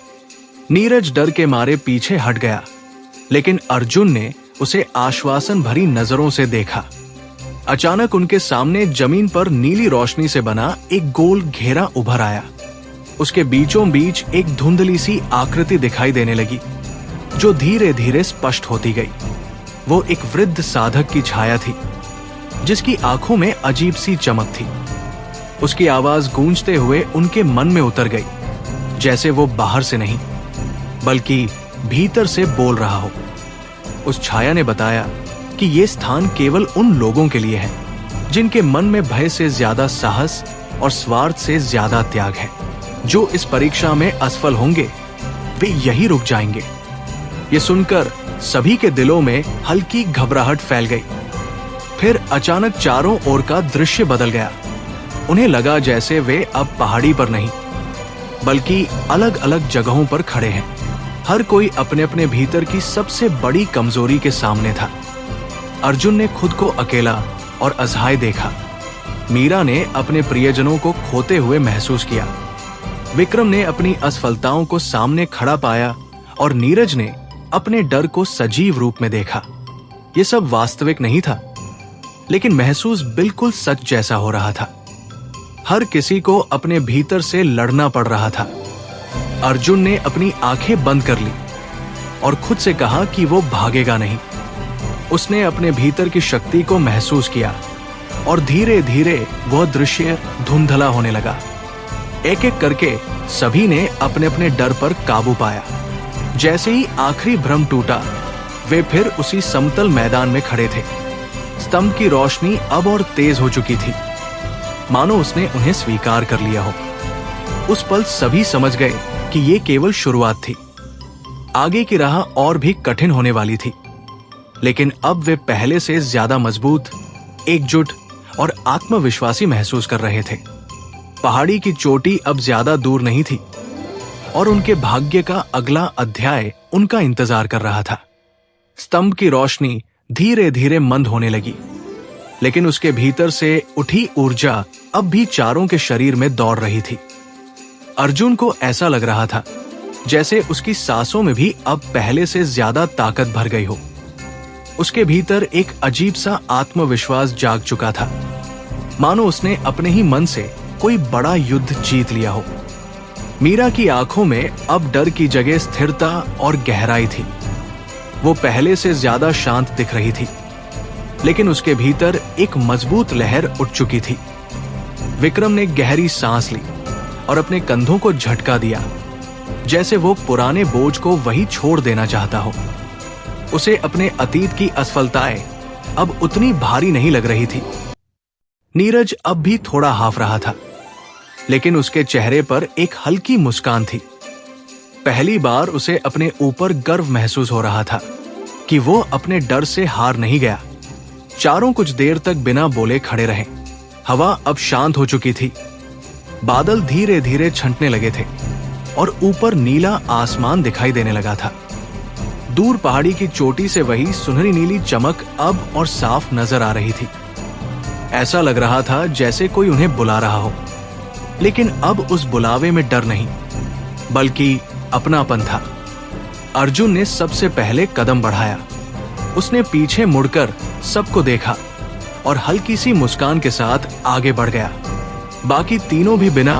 नीरज डर के मारे पीछे हट गया, लेकिन अर्जुन ने उसे आश्वासन भरी नजरों से देखा। अचानक उनके सामने जमीन पर नीली रोशनी से बना एक गोल घेरा उभर आया। उसके बीचों बीच एक धुंधली सी आकृति दिखाई देने लगी, जो धीरे धीरे स्पष्ट होती गई। वो एक वृद्ध साधक की छाया थी, जिसकी आंखों में अजीब सी चमक थी। उसकी आवाज गूंजते हुए उनके मन में उतर गई, जैसे वो बाहर से नहीं, बल्कि भीतर से बोल रहा हो। उस छाया ने बताया कि ये स्थान केवल उन लोगों के लिए है, जिनके मन में भय से ज्यादा साहस और स्वार्थ से ज्यादा त्याग है। जो इस परीक्षा में असफल होंगे, वे यही रुक जाएंगे। ये सुनकर सभी के दिलों में हल्की घबराहट फैल गई। फिर अचानक चारों ओर का दृश्य बदल गया। उन्हें लगा जैसे वे अब पहाड़ी पर नहीं, बल्कि अलग अलग जगहों पर खड़े हैं। हर कोई अपने अपने भीतर की सबसे बड़ी कमजोरी के सामने था। अर्जुन ने खुद को अकेला और असहाय देखा। मीरा ने अपने प्रियजनों को खोते हुए महसूस किया। विक्रम ने अपनी असफलताओं को सामने खड़ा पाया और नीरज ने अपने डर को सजीव रूप में देखा। यह सब वास्तविक नहीं था, लेकिन महसूस बिल्कुल सच जैसा हो रहा था। हर किसी को अपने भीतर से लड़ना पड़ रहा था। अर्जुन ने अपनी आंखें बंद कर ली और खुद से कहा कि वो भागेगा नहीं। उसने अपने भीतर की शक्ति को महसूस किया और धीरे धीरे वह दृश्य धुंधला होने लगा। एक एक करके सभी ने अपने अपने डर पर काबू पाया। जैसे ही आखिरी भ्रम टूटा, वे फिर उसी समतल मैदान में खड़े थे। स्तंभ की रोशनी अब और तेज हो चुकी थी, मानो उसने उन्हें स्वीकार कर लिया हो। उस पल सभी समझ गए कि ये केवल शुरुआत थी। आगे की राह और भी कठिन होने वाली थी, लेकिन अब वे पहले से ज्यादा मजबूत, एकजुट और आत्मविश्वासी महसूस कर रहे थे। पहाड़ी की चोटी अब ज्यादा दूर नहीं थी और उनके भाग्य का अगला अध्याय उनका इंतजार कर रहा था। स्तंभ की रोशनी धीरे धीरे मंद होने लगी, लेकिन उसके भीतर से उठी ऊर्जा अब भी चारों के शरीर में दौड़ रही थी। अर्जुन को ऐसा लग रहा था जैसे उसकी सांसों में भी अब पहले से ज्यादा ताकत भर गई हो। उसके भीतर एक अजीब सा आत्मविश्वास जाग चुका था, मानो उसने अपने ही मन से कोई बड़ा युद्ध जीत लिया हो। मीरा की आंखों में अब डर की जगह स्थिरता और गहराई थी। वो पहले से ज्यादा शांत दिख रही थी, लेकिन उसके भीतर एक मजबूत लहर उठ चुकी थी। विक्रम ने गहरी सांस ली और अपने कंधों को झटका दिया, जैसे वो पुराने बोझ को वही छोड़ देना चाहता हो। उसे अपने अतीत की असफलताएं अब उतनी भारी नहीं लग रही थी। नीरज अब भी थोड़ा हाफ रहा था, लेकिन उसके चेहरे पर एक हल्की मुस्कान थी। पहली बार उसे अपने ऊपर गर्व महसूस हो रहा था कि वो अपने डर से हार नहीं गया। चारों कुछ देर तक बिना बोले खड़े रहे। हवा अब शांत हो चुकी थी। बादल धीरे धीरे छंटने लगे थे और ऊपर नीला आसमान दिखाई देने लगा था। दूर पहाड़ी की चोटी से वही सुनहरी नीली चमक अब और साफ नजर आ रही थी। ऐसा लग रहा था जैसे कोई उन्हें बुला रहा हो, लेकिन अब उस बुलावे में डर नहीं, बल्कि अपनापन था। अर्जुन ने सबसे पहले कदम बढ़ाया। उसने पीछे मुड़कर सबको देखा और हल्की सी मुस्कान के साथ आगे बढ़ गया। बाकी तीनों भी बिना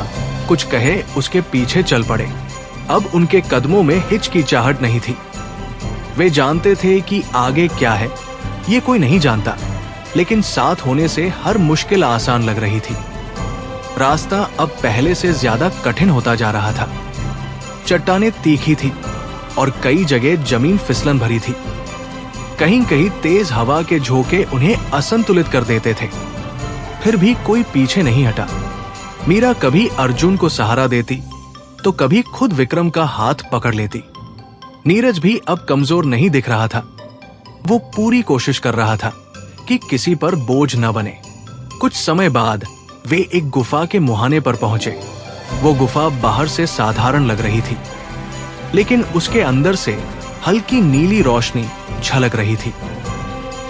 कुछ कहे उसके पीछे चल पड़े। अब उनके कदमों में हिचकिचाहट नहीं थी। वे जानते थे कि आगे क्या है, ये कोई नहीं जानता, लेकिन साथ होने से हर मुश्किल आसान लग रही थी। रास्ता अब पहले से ज्यादा कठिन होता जा रहा था। चट्टानें तीखी थी और कई जगह जमीन फिसलन भरी थी। कहीं कहीं तेज हवा के झोंके उन्हें असंतुलित कर देते थे। फिर भी कोई पीछे नहीं हटा। मीरा कभी अर्जुन को सहारा देती, तो कभी खुद विक्रम का हाथ पकड़ लेती। नीरज भी अब कमजोर नहीं दिख रहा था। वो पूरी कोशिश कर रहा था कि किसी पर बोझ न बने। कुछ समय बाद वे एक गुफा के मुहाने पर पहुंचे। वो गुफा बाहर से साधारण लग रही थी, लेकिन उसके अंदर से हल्की नीली रोशनी झलक रही थी।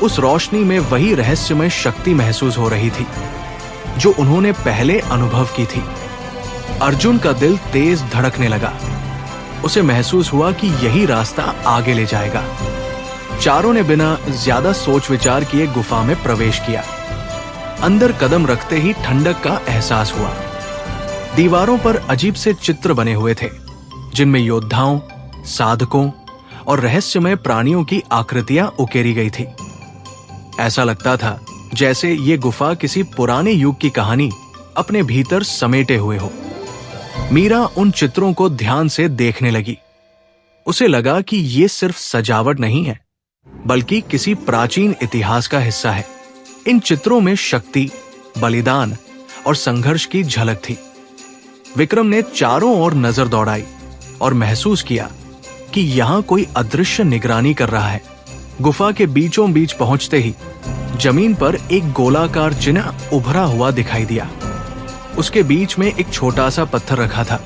उस रोशनी में वही रहस्यमय शक्ति महसूस हो रही थी जो उन्होंने पहले अनुभव की थी। अर्जुन का दिल तेज धड़कने लगा। उसे महसूस हुआ कि यही रास्ता आगे ले जाएगा। चारों ने बिना ज्यादा सोच विचार किए गुफा में प्रवेश किया। अंदर कदम रखते ही ठंडक का एहसास हुआ। दीवारों पर अजीब से चित्र बने हुए थे, जिनमें योद्धाओं, साधकों और रहस्यमय प्राणियों की आकृतियां उकेरी गई थी। ऐसा लगता था जैसे ये गुफा किसी पुराने युग की कहानी अपने भीतर समेटे हुए हो। मीरा उन चित्रों को ध्यान से देखने लगी। उसे लगा कि ये सिर्फ सजावट नहीं है, बल्कि किसी प्राचीन इतिहास का हिस्सा है। इन चित्रों में शक्ति, बलिदान और संघर्ष की झलक थी। विक्रम ने चारों ओर नजर दौड़ाई और महसूस किया कि यहां कोई अदृश्य निगरानी कर रहा है। गुफा के बीचों बीच पहुंचते ही जमीन पर एक गोलाकार चिन्ह उभरा हुआ दिखाई दिया। उसके बीच में एक छोटा सा पत्थर रखा था,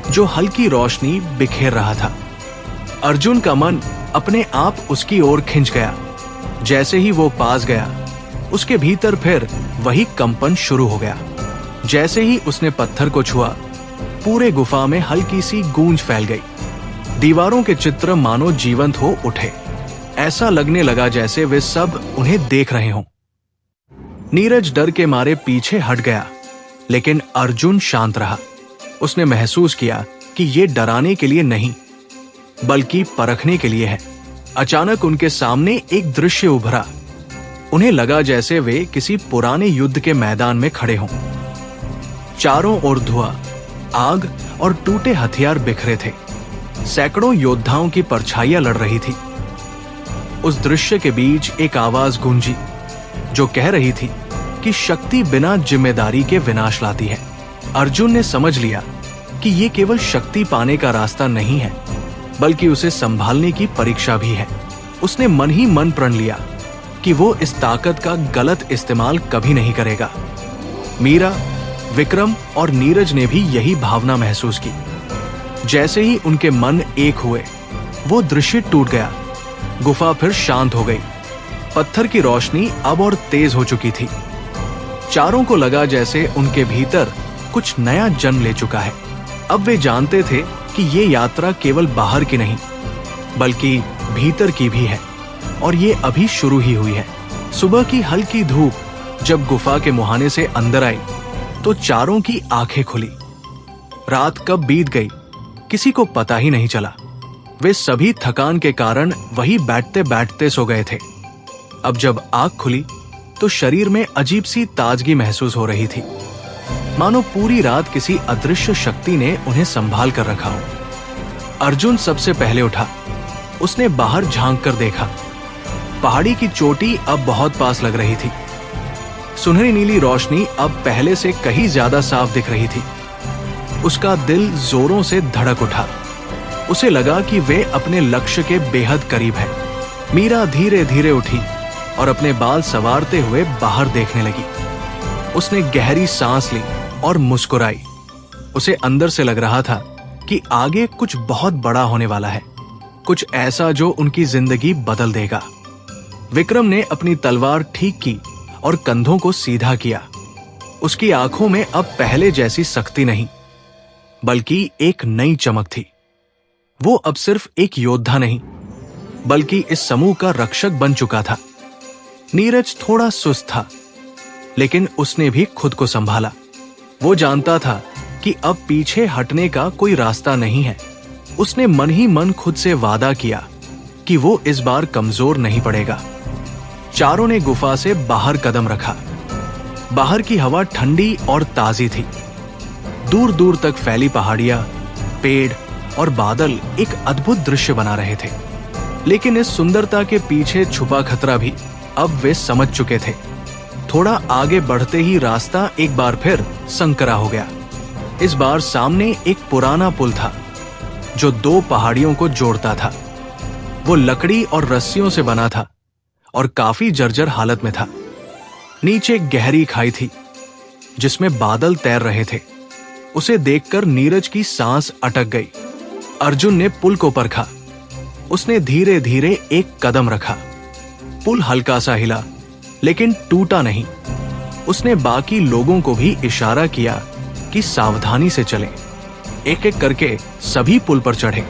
जो हल्की रोशनी बिखेर रहा था। अर्जुन का मन अपने आप उसकी ओर खिंच गया। जैसे ही वो पास गया, उसके भीतर फिर वही कंपन शुरू हो गया। जैसे ही उसने पत्थर को छुआ, पूरे गुफा में हल्की सी गूंज फैल गई। दीवारों के चित्र मानो जीवंत हो उठे। ऐसा लगने लगा जैसे वे सब उन्हें देख रहे हों। नीरज डर के मारे पीछे हट गया, लेकिन अर्जुन शांत रहा। उसने महसूस किया कि ये डराने के लिए नहीं, बल्कि परखने के लिए है। अचानक उनके सामने एक दृश्य उभरा। उन्हें लगा जैसे वे किसी पुराने युद्ध के मैदान में खड़े हों। चारों ओर धुआं, आग और टूटे हथियार बिखरे थे। सैकड़ों योद्धाओं की परछाइयां लड़ रही थी। उस दृश्य के बीच एक आवाज गूंजी, जो कह रही थी कि शक्ति बिना जिम्मेदारी के विनाश लाती है। अर्जुन ने समझ लिया कि ये केवल शक्ति पाने का रास्ता नहीं है, बल्कि उसे संभालने की परीक्षा भी है। उसने मन ही मन प्रण लिया कि वो इस ताकत का गलत इस्तेमाल कभी नहीं करेगा। मीरा, विक्रम और नीरज ने भी यही भावना महसूस की। जैसे ही उनके मन एक हुए, वो दृश्य टूट गया। गुफा फिर शांत हो गई। पत्थर की रोशनी अब और तेज हो चुकी थी। चारों को लगा जैसे उनके भीतर कुछ नया जन्म ले चुका है। अब वे जानते थे कि ये यात्रा केवल बाहर की नहीं, बल्कि भीतर की भी है, और ये अभी शुरू ही हुई है। सुबह की हल्की धूप जब गुफा के मुहाने से अंदर आई, तो चारों की आंखें खुली। रात कब बीत गई, किसी को पता ही नहीं चला। वे सभी थकान के कारण वही बैठते बैठते सो गए थे। अब जब आंख खुली, तो शरीर में अजीब सी ताजगी महसूस हो रही थी, मानो पूरी रात किसी अदृश्य शक्ति ने उन्हें संभाल कर रखा हो। अर्जुन सबसे पहले उठा। उसने बाहर झांक कर देखा। पहाड़ी की चोटी अब बहुत पास लग रही थी। सुनहरी नीली रोशनी अब पहले से कहीं ज्यादा साफ दिख रही थी। उसका दिल जोरों से धड़क उठा। उसे लगा कि वे अपने लक्ष्य के बेहद करीब है। मीरा धीरे धीरे उठी और अपने बाल संवारते हुए बाहर देखने लगी। उसने गहरी सांस ली और मुस्कुराई। उसे अंदर से लग रहा था कि आगे कुछ बहुत बड़ा होने वाला है, कुछ ऐसा जो उनकी जिंदगी बदल देगा। विक्रम ने अपनी तलवार ठीक की और कंधों को सीधा किया। उसकी आंखों में अब पहले जैसी सख्ती नहीं, बल्कि एक नई चमक थी। वो अब सिर्फ एक योद्धा नहीं, बल्कि इस समूह का रक्षक बन चुका था। नीरज थोड़ा सुस्त था, लेकिन उसने भी खुद को संभाला। वो जानता था कि अब पीछे हटने का कोई रास्ता नहीं है। उसने मन ही मन खुद से वादा किया कि वो इस बार कमजोर नहीं पड़ेगा। चारों ने गुफा से बाहर कदम रखा। बाहर की हवा ठंडी और ताजी थी। दूर दूर तक फैली पहाड़ियां, पेड़ और बादल एक अद्भुत दृश्य बना रहे थे। लेकिन इस सुंदरता के पीछे छुपा खतरा भी अब वे समझ चुके थे। थोड़ा आगे बढ़ते ही रास्ता एक बार फिर संकरा हो गया। इस बार सामने एक पुराना पुल था, जो दो पहाड़ियों को जोड़ता था। वो लकड़ी और रस्सियों से बना था और काफी जर्जर हालत में था। नीचे गहरी खाई थी, जिसमें बादल तैर रहे थे। उसे देखकर नीरज की सांस अटक गई। अर्जुन ने पुल को परखा। उसने धीरे धीरे एक कदम रखा। पुल हल्का सा हिला, लेकिन टूटा नहीं। उसने बाकी लोगों को भी इशारा किया कि सावधानी से चलें। एक एक करके सभी पुल पर चढ़े।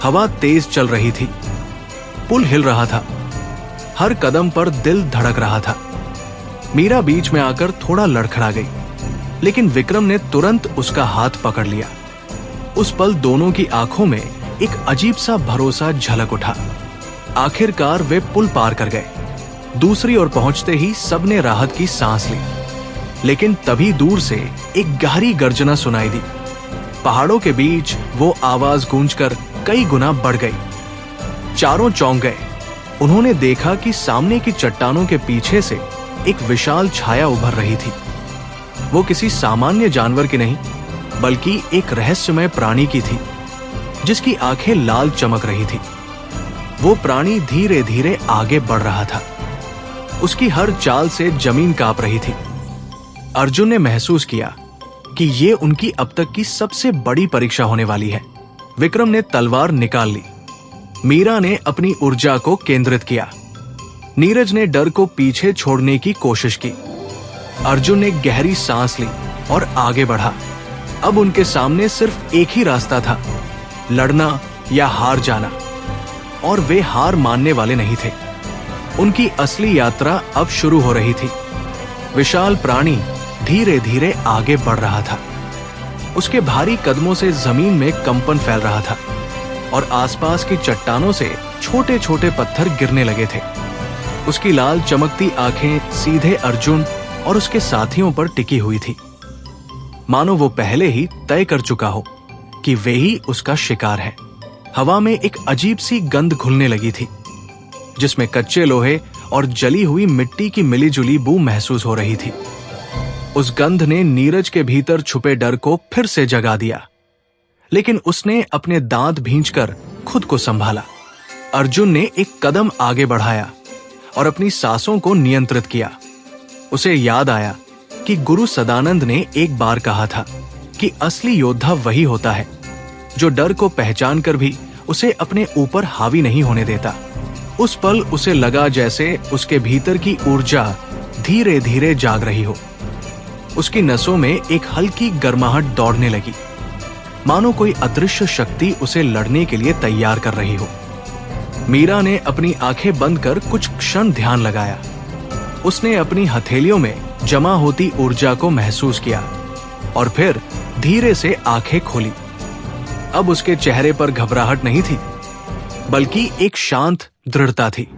हवा तेज चल रही थी। पुल हिल रहा था। हर कदम पर दिल धड़क रहा था। मीरा बीच में आकर थोड़ा लड़खड़ा गई, लेकिन विक्रम ने तुरंत उसका हाथ पकड़ लिया। उस पल दोनों की आंखों में एक अजीब सा भरोसा झलक उठा। आखिरकार वे पुल पार कर गए। दूसरी ओर पहुंचते ही सबने राहत की सांस ली, लेकिन तभी दूर से एक गहरी गर्जना सुनाई दी। पहाड़ों के बीच वो आवाज गूंजकर कई गुना बढ़ गई। चारों चौंक गए। उन्होंने देखा कि सामने की चट्टानों के पीछे से एक विशाल छाया उभर रही थी। वो किसी सामान्य जानवर की नहीं, बल्कि एक रहस्यमय प्राणी की थी, जिसकी आंखें लाल चमक रही थी। वो प्राणी धीरे धीरे आगे बढ़ रहा था। उसकी हर चाल से जमीन कांप रही थी। अर्जुन ने महसूस किया कि ये उनकी अब तक की सबसे बड़ी परीक्षा होने वाली है। विक्रम ने तलवार निकाल ली। मीरा ने अपनी ऊर्जा को केंद्रित किया। नीरज ने डर को पीछे छोड़ने की कोशिश की। अर्जुन ने गहरी सांस ली और आगे बढ़ा। अब उनके सामने सिर्फ एक ही रास्ता था, लड़ना या हार जाना। और वे हार मानने वाले नहीं थे। उनकी असली यात्रा अब शुरू हो रही थी। विशाल प्राणी धीरे धीरे आगे बढ़ रहा था। उसके भारी कदमों से जमीन में कंपन फैल रहा था और आसपास की चट्टानों से छोटे छोटे पत्थर गिरने लगे थे। उसकी लाल चमकती आंखें सीधे अर्जुन और उसके साथियों पर टिकी हुई थी, मानो वो पहले ही तय कर चुका हो कि वे ही उसका शिकार है। हवा में एक अजीब सी गंध घुलने लगी थी, जिसमें कच्चे लोहे और जली हुई मिट्टी की मिलीजुली बू महसूस हो रही थी। उस गंध ने नीरज के भीतर छुपे डर को फिर से जगा दिया, लेकिन उसने अपने दांत भींचकर खुद को संभाला। अर्जुन ने एक कदम आगे बढ़ाया और अपनी सांसों को नियंत्रित किया। उसे याद आया कि गुरु सदानंद ने एक बार कहा था कि असली योद्धा वही होता है जो डर को पहचान कर भी उसे अपने ऊपर हावी नहीं होने देता। उस पल उसे लगा जैसे उसके भीतर की ऊर्जा धीरे धीरे जाग रही हो। उसकी नसों में एक हल्की गर्माहट दौड़ने लगी, मानो कोई अदृश्य शक्ति उसे लड़ने के लिए तैयार कर रही हो। मीरा ने अपनी आंखें बंद कर कुछ क्षण ध्यान लगाया। उसने अपनी हथेलियों में जमा होती ऊर्जा को महसूस किया और फिर धीरे से आंखें खोली। अब उसके चेहरे पर घबराहट नहीं थी, बल्कि एक शांत दृढ़ता थी।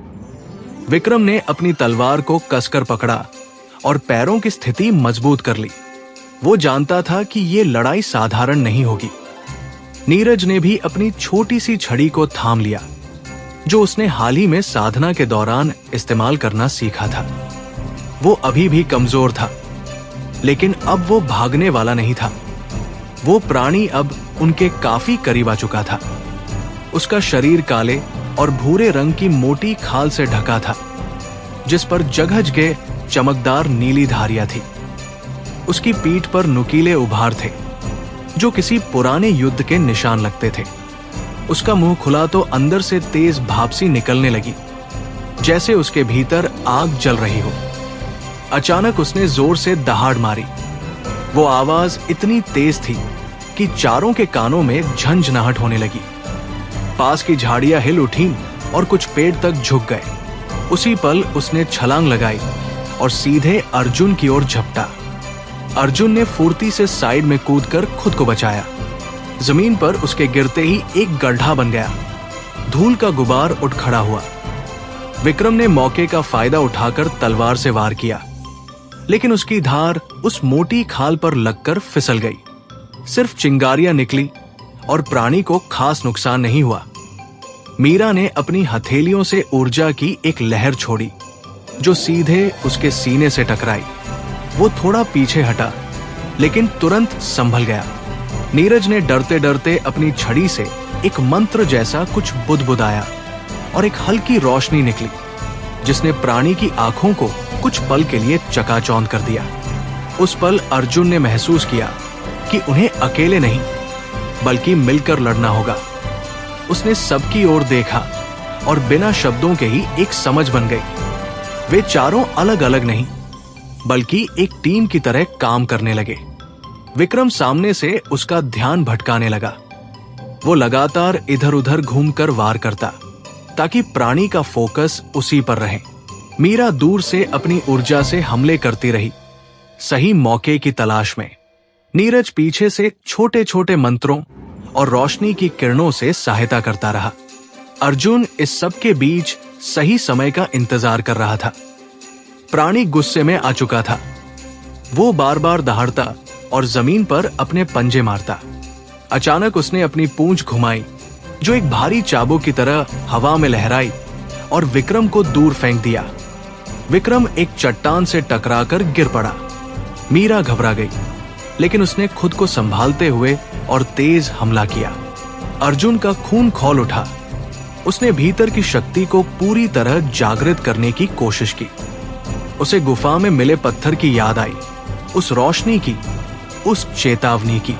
विक्रम ने अपनी तलवार को कसकर पकड़ा और पैरों की स्थिति मजबूत कर ली। वो जानता था कि ये लड़ाई साधारण नहीं होगी। नीरज ने भी अपनी छोटी सी छड़ी को थाम लिया, जो उसने हाल ही में साधना के दौरान इस्तेमाल करना सीखा था। वो अभी भी कमजोर था, लेकिन अब वो भागने वाला नहीं था। वो प्राणी अब उनके काफी करीब आ चुका था। उसका शरीर काले और भूरे रंग की मोटी खाल से ढका था, जिस पर जगह जगह चमकदार नीली धारियां थी। उसकी पीठ पर नुकीले उभार थे, जो किसी पुराने युद्ध के निशान लगते थे। उसका मुंह खुला तो अंदर से तेज भाप सी निकलने लगी, जैसे उसके भीतर आग जल रही हो। अचानक उसने जोर से दहाड़ मारी। वो आवाज इतनी तेज थी कि चारों के कानों में झंझनाहट होने लगी। पास की झाड़ियां हिल उठी और कुछ पेड़ तक झुक गए। उसी पल उसने छलांग लगाई और सीधे अर्जुन की ओर झपटा। अर्जुन ने फुर्ती से साइड में कूदकर खुद को बचाया। जमीन पर उसके गिरते ही एक गड्ढा बन गया। धूल का गुबार उठ खड़ा हुआ। विक्रम ने मौके का फायदा उठाकर तलवार से वार किया, लेकिन उसकी धार उस मोटी खाल पर लगकर फिसल गई। सिर्फ चिंगारियां निकली और प्राणी को खास नुकसान नहीं हुआ। मीरा ने अपनी हथेलियों से ऊर्जा की एक लहर छोड़ी, जो सीधे उसके सीने से टकराई। वो थोड़ा पीछे हटा, लेकिन तुरंत संभल गया। नीरज ने डरते डरते अपनी छड़ी से एक मंत्र जैसा कुछ बुदबुदाया और एक हल्की रोशनी निकली, जिसने प्राणी की आंखों को कुछ पल के लिए चकाचौंध कर दिया। उस पल अर्जुन ने महसूस किया कि उन्हें अकेले नहीं, बल्कि मिलकर लड़ना होगा। उसने सबकी ओर देखा और बिना शब्दों के ही एक समझ बन गई। वे चारों अलग अलग नहीं, बल्कि एक टीम की तरह काम करने लगे। विक्रम सामने से उसका ध्यान भटकाने लगा। वो लगातार इधर उधर घूमकर वार करता, ताकि प्राणी का फोकस उसी पर रहे। मीरा दूर से अपनी ऊर्जा से हमले करती रही, सही मौके की तलाश में। नीरज पीछे से छोटे छोटे मंत्रों और रोशनी की किरणों से सहायता करता रहा। अर्जुन इस सब के बीच सही समय का इंतजार कर रहा था। प्राणी गुस्से में आ चुका था। वो बार बार दहाड़ता और जमीन पर अपने पंजे मारता। अचानक उसने अपनी पूंछ घुमाई, जो एक भारी चाबुक की तरह हवा में लहराई और विक्रम को दूर फेंक दिया। विक्रम एक चट्टान से टकराकर गिर पड़ा। मीरा घबरा गई, लेकिन उसने खुद को संभालते हुए और तेज हमला किया। अर्जुन का खून खौल उठा। उसने भीतर की शक्ति को पूरी तरह जागृत करने की कोशिश की। उसे गुफा में मिले पत्थर की याद आई, उस रोशनी की, उस चेतावनी की।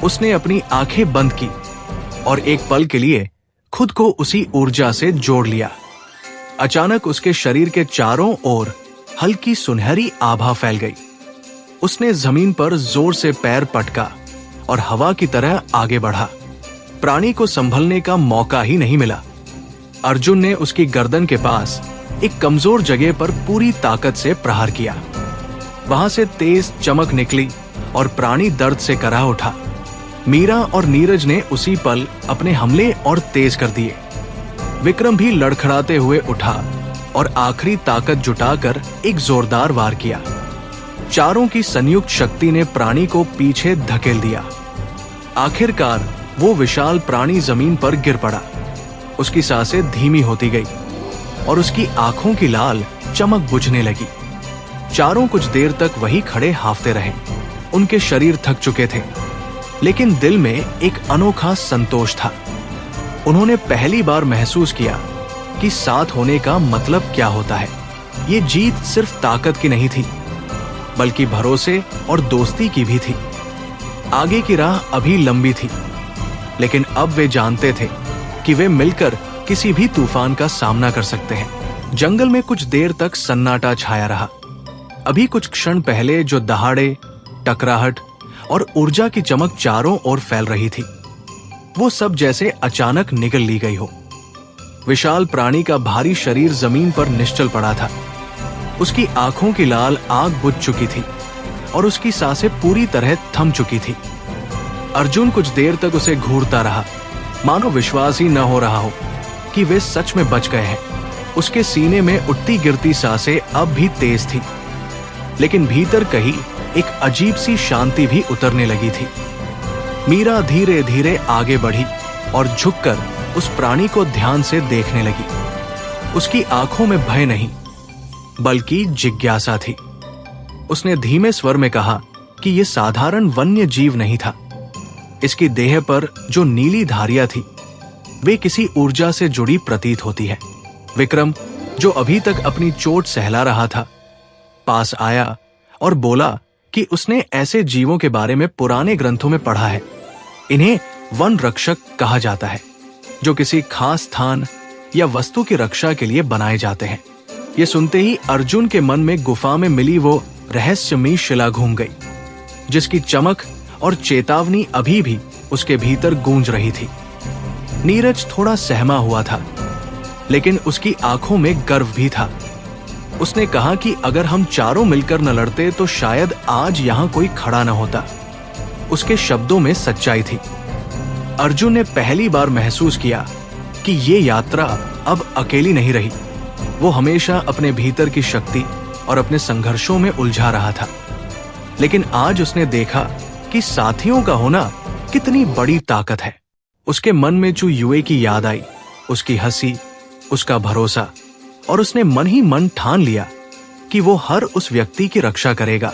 उसने अपनी आंखें बंद की और एक पल के लिए खुद को उसी ऊर्जा से जोड़ लिया। अचानक उसके शरीर के चारों ओर हल्की सुनहरी आभा फैल गई। उसने जमीन पर जोर से पैर पटका और हवा की तरह आगे बढ़ा। प्राणी को संभलने का मौका ही नहीं मिला। अर्जुन ने उसकी गर्दन के पास एक कमजोर जगह पर पूरी ताकत से प्रहार किया। वहां से तेज चमक निकली और प्राणी दर्द से कराह उठा। मीरा और नीरज ने उसी पल अपने हमले और तेज कर दिए। विक्रम भी लड़खड़ाते हुए उठा और आखिरी ताकत जुटाकर एक जोरदार वार किया। चारों की संयुक्त शक्ति ने प्राणी को पीछे धकेल दिया। आखिरकार वो विशाल प्राणी जमीन पर गिर पड़ा। उसकी सांसें धीमी होती गई और उसकी आंखों की लाल चमक बुझने लगी। चारों कुछ देर तक वही खड़े हाफते रहे। उनके शरीर थक चुके थे, लेकिन दिल में एक अनोखा संतोष था। उन्होंने पहली बार महसूस किया कि साथ होने का मतलब क्या होता है। ये जीत सिर्फ ताकत की नहीं थी, बल्कि भरोसे और दोस्ती की भी थी। आगे की राह अभी लंबी थी, लेकिन अब वे जानते थे कि वे मिलकर किसी भी तूफान का सामना कर सकते हैं। जंगल में कुछ देर तक सन्नाटा छाया रहा। अभी कुछ क्षण पहले जो दहाड़े, टकराहट और ऊर्जा की चमक चारों ओर फैल रही थी, वो सब जैसे अचानक निगल ली गई हो। विशाल प्राणी का भारी शरीर जमीन पर निश्चल पड़ा था। उसकी आंखों की लाल आग बुझ चुकी थी और उसकी सांसें पूरी तरह थम चुकी थी। अर्जुन कुछ देर तक उसे घूरता रहा, मानो विश्वास ही न हो रहा हो कि वे सच में बच गए हैं। उसके सीने में उठती गिरती सांसें अब भी तेज थी, लेकिन भीतर कहीं एक अजीब सी शांति भी उतरने लगी थी। मीरा धीरे धीरे आगे बढ़ी और झुककर उस प्राणी को ध्यान से देखने लगी। उसकी आंखों में भय नहीं, बल्कि जिज्ञासा थी। उसने धीमे स्वर में कहा कि यह साधारण वन्य जीव नहीं था। इसकी देह पर जो नीली धारियां थी, वे किसी ऊर्जा से जुड़ी प्रतीत होती है। विक्रम, जो अभी तक अपनी चोट सहला रहा था, पास आया और बोला कि उसने ऐसे जीवों के बारे में पुराने ग्रंथों में पढ़ा है। इन्हें वन रक्षक कहा जाता है, जो किसी खास स्थान या वस्तु की रक्षा के लिए बनाए जाते हैं। ये सुनते ही अर्जुन के मन में गुफा में मिली वो रहस्यमयी शिला घूम गई, जिसकी चमक और चेतावनी अभी भी उसके भीतर गूंज रही थी। नीरज थोड़ा सहमा हुआ था, लेकिन उसकी आंखों में गर्व भी था। उसने कहा कि अगर हम चारों मिलकर न लड़ते तो शायद आज यहां कोई खड़ा न होता। उसके शब्दों में सच्चाई थी। अर्जुन ने पहली बार महसूस किया कि ये यात्रा अब अकेली नहीं रही। वो हमेशा अपने भीतर की शक्ति और अपने संघर्षों में उलझा रहा था, लेकिन आज उसने देखा कि साथियों का होना कितनी बड़ी ताकत है। उसके मन में जो युए की याद आई, उसकी हंसी, उसका भरोसा, और उसने मन ही मन ठान लिया कि वो हर उस व्यक्ति की रक्षा करेगा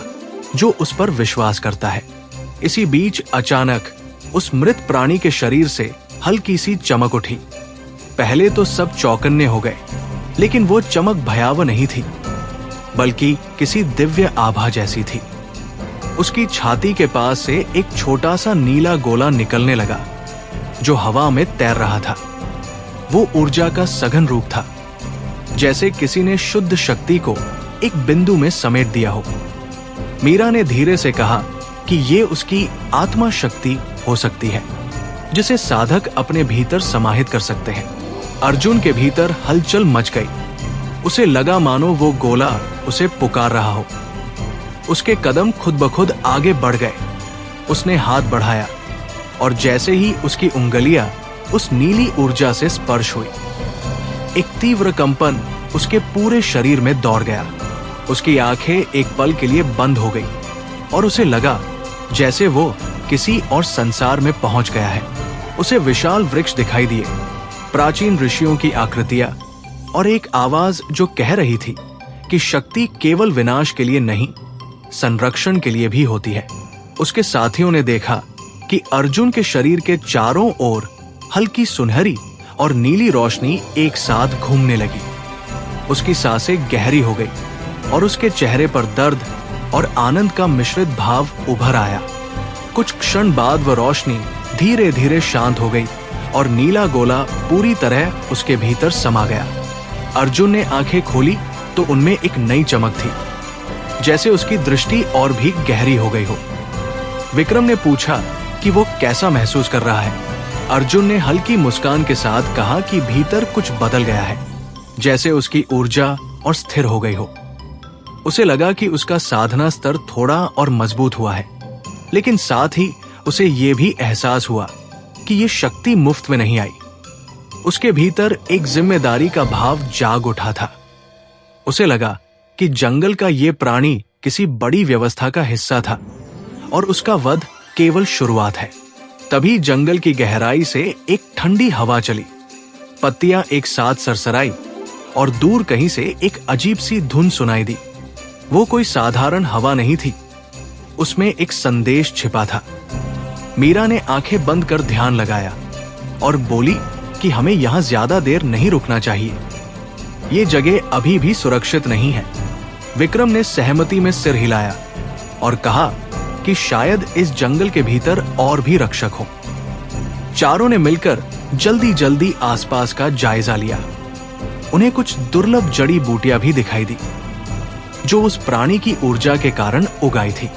जो उस पर विश्वास करता है। इसी बीच अचानक उस मृत प्राणी के शरीर से हल्की सी चमक उठी। पहले तो सब चौकन्ने हो गए, लेकिन वो चमक भयावह नहीं थी, बल्कि किसी दिव्य आभा जैसी थी। उसकी छाती के पास से एक छोटा सा नीला गोला निकलने लगा, जो हवा में तैर रहा था। वो ऊर्जा का सघन रूप था, जैसे किसी ने शुद्ध शक्ति को एक बिंदु में समेट दिया हो। मीरा ने धीरे से कहा कि ये उसकी आत्मा शक्ति हो सकती है, जिसे साधक अपने भीतर समाहित कर सकते हैं। अर्जुन के भीतर हलचल मच गई। उसे लगा मानो वो गोला उसे पुकार रहा हो। उसके कदम खुद ब खुद आगे बढ़ गए। उसने हाथ बढ़ाया और जैसे ही उसकी उंगलियां उस नीली ऊर्जा से स्पर्श हुई, एक तीव्र कंपन उसके पूरे शरीर में दौड़ गया। उसकी आंखें एक पल के लिए बंद हो गई और उसे लगा जैसे वो किसी और संसार में पहुंच गया है। उसे विशाल वृक्ष दिखाई दिए, प्राचीन ऋषियों की आकृतियां और एक आवाज जो कह रही थी कि शक्ति केवल विनाश के लिए नहीं, संरक्षण के लिए भी होती है। उसके साथियों ने देखा कि अर्जुन के शरीर के चारों ओर हल्की सुनहरी और नीली रोशनी एक साथ घूमने लगी। उसकी सांसें गहरी हो गई और उसके चेहरे पर दर्द और आनंद का मिश्रित भाव उभर आया। कुछ क्षण बाद वह रोशनी धीरे धीरे शांत हो गई और नीला गोला पूरी तरह उसके भीतर समा गया। अर्जुन ने आंखें खोली तो उनमें एक नई चमक थी, जैसे उसकी दृष्टि और भी गहरी हो गई हो। विक्रम ने पूछा कि वो कैसा महसूस कर रहा है। अर्जुन ने हल्की मुस्कान के साथ कहा कि भीतर कुछ बदल गया है, जैसे उसकी ऊर्जा और स्थिर हो गई हो। उसे लगा कि उसका साधना स्तर थोड़ा और मजबूत हुआ है, लेकिन साथ ही उसे ये भी एहसास हुआ कि ये शक्ति मुफ्त में नहीं आई। उसके भीतर एक जिम्मेदारी का भाव जाग उठा था। उसे लगा कि जंगल का ये प्राणी किसी बड़ी व्यवस्था का हिस्सा था और उसका वध केवल शुरुआत है। तभी जंगल की गहराई से एक ठंडी हवा चली, पत्तियां एक साथ सरसराई और दूर कहीं से एक अजीब सी धुन सुनाई दी। वो कोई साधारण हवा नहीं थी, उसमें एक संदेश छिपा था। मीरा ने आंखें बंद कर ध्यान लगाया और बोली कि हमें यहां ज्यादा देर नहीं रुकना चाहिए, ये जगह अभी भी सुरक्षित नहीं है। विक्रम ने सहमति में सिर हिलाया और कहा कि शायद इस जंगल के भीतर और भी रक्षक हो। चारों ने मिलकर जल्दी जल्दी आसपास का जायजा लिया। उन्हें कुछ दुर्लभ जड़ी बूटियां भी दिखाई दी, जो उस प्राणी की ऊर्जा के कारण उगाई थी।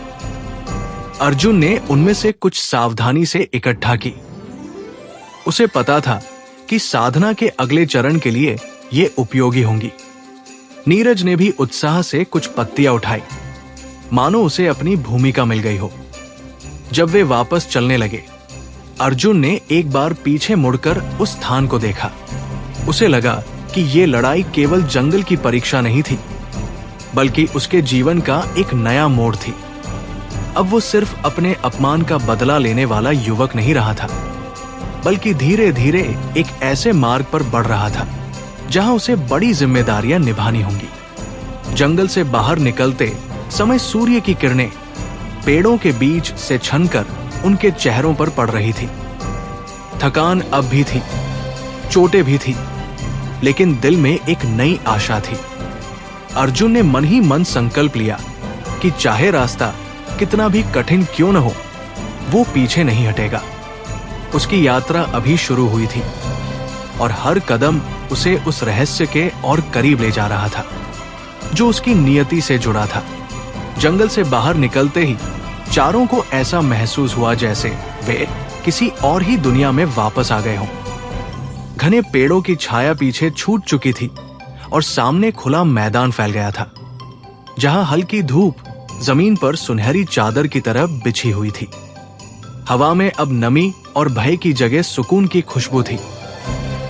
अर्जुन ने उनमें से कुछ सावधानी से इकट्ठा की। उसे पता था कि साधना के अगले चरण के लिए ये उपयोगी होंगी। नीरज ने भी उत्साह से कुछ पत्तियां उठाई, मानो उसे अपनी भूमिका मिल गई हो। जब वे वापस चलने लगे, अर्जुन ने एक बार पीछे मुड़कर उस स्थान को देखा। उसे लगा कि ये लड़ाई केवल जंगल की परीक्षा नहीं थी, बल्कि उसके जीवन का एक नया मोड़ थी। अब वो सिर्फ अपने अपमान का बदला लेने वाला युवक नहीं रहा था, बल्कि धीरे धीरे एक ऐसे मार्ग पर बढ़ रहा था जहां उसे बड़ी जिम्मेदारियां निभानी होंगी। जंगल से बाहर निकलते समय सूर्य की किरणें पेड़ों के बीच से छनकर उनके चेहरों पर पड़ रही थी। थकान अब भी थी, चोटें भी थी, लेकिन दिल में एक नई आशा थी। अर्जुन ने मन ही मन संकल्प लिया कि चाहे रास्ता कितना भी कठिन क्यों न हो, वो पीछे नहीं हटेगा। उसकी यात्रा अभी शुरू हुई थी और हर कदम उसे उस रहस्य के और करीब ले जा रहा था, जो उसकी नियति से जुड़ा था। जंगल से बाहर निकलते ही चारों को ऐसा महसूस हुआ जैसे वे किसी और ही दुनिया में वापस आ गए हों। घने पेड़ों की छाया पीछे छूट चुकी थी और सामने खुला मैदान फैल गया था, जहां हल्की धूप जमीन पर सुनहरी चादर की तरह बिछी हुई थी। हवा में अब नमी और भय की जगह सुकून की खुशबू थी,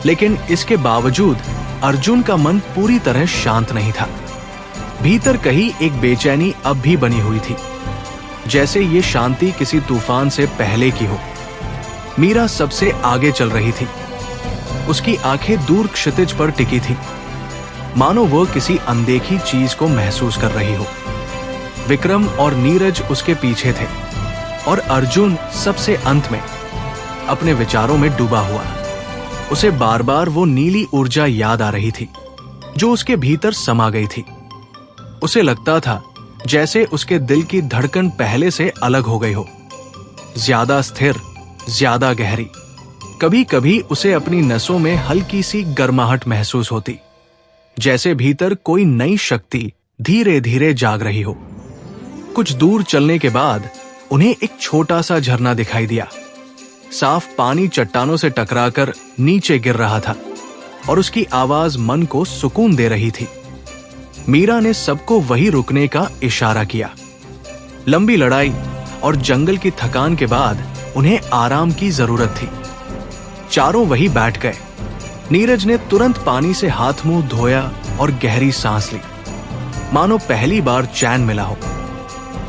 लेकिन इसके बावजूद अर्जुन का मन पूरी तरह शांत नहीं था। भीतर कहीं एक बेचैनी अब भी बनी हुई थी, जैसे ये शांति किसी तूफान से पहले की हो। मीरा सबसे आगे चल रही थी। उसकी आंखें दूर क्षितिज पर टिकी थी, मानो वो किसी अनदेखी चीज को महसूस कर रही हो। विक्रम और नीरज उसके पीछे थे और अर्जुन सबसे अंत में अपने विचारों में डूबा हुआ। उसे बार बार वो नीली ऊर्जा याद आ रही थी, जो उसके भीतर समा गई थी। उसे लगता था जैसे उसके दिल की धड़कन पहले से अलग हो गई हो, ज्यादा स्थिर, ज्यादा गहरी। कभी कभी उसे अपनी नसों में हल्की सी गर्माहट महसूस होती, जैसे भीतर कोई नई शक्ति धीरे धीरे जाग रही हो। कुछ दूर चलने के बाद उन्हें एक छोटा सा झरना दिखाई दिया। साफ पानी चट्टानों से टकराकर नीचे गिर रहा था और उसकी आवाज मन को सुकून दे रही थी। मीरा ने सबको वहीं रुकने का इशारा किया। लंबी लड़ाई और जंगल की थकान के बाद उन्हें आराम की जरूरत थी। चारों वहीं बैठ गए। नीरज ने तुरंत पानी से हाथ मुंह धोया और गहरी सांस ली, मानो पहली बार चैन मिला हो।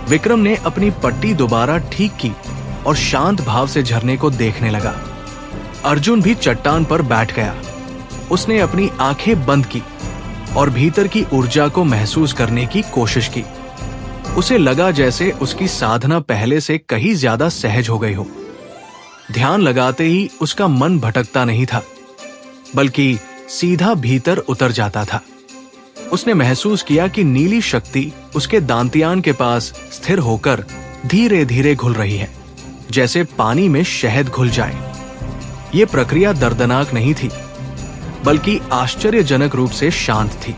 विक्रम ने अपनी पट्टी दोबारा ठीक की और शांत भाव से झरने को देखने लगा। अर्जुन भी चट्टान पर बैठ गया। उसने अपनी आंखें बंद की और भीतर की ऊर्जा को महसूस करने की कोशिश की। उसे लगा जैसे उसकी साधना पहले से कहीं ज्यादा सहज हो गई हो। ध्यान लगाते ही उसका मन भटकता नहीं था, बल्कि सीधा भीतर उतर जाता था। उसने महसूस किया कि नीली शक्ति उसके दांतियान के पास स्थिर होकर धीरे धीरे घुल रही है, जैसे पानी में शहद घुल जाए। ये प्रक्रिया दर्दनाक नहीं थी, बल्कि आश्चर्यजनक रूप से शांत थी।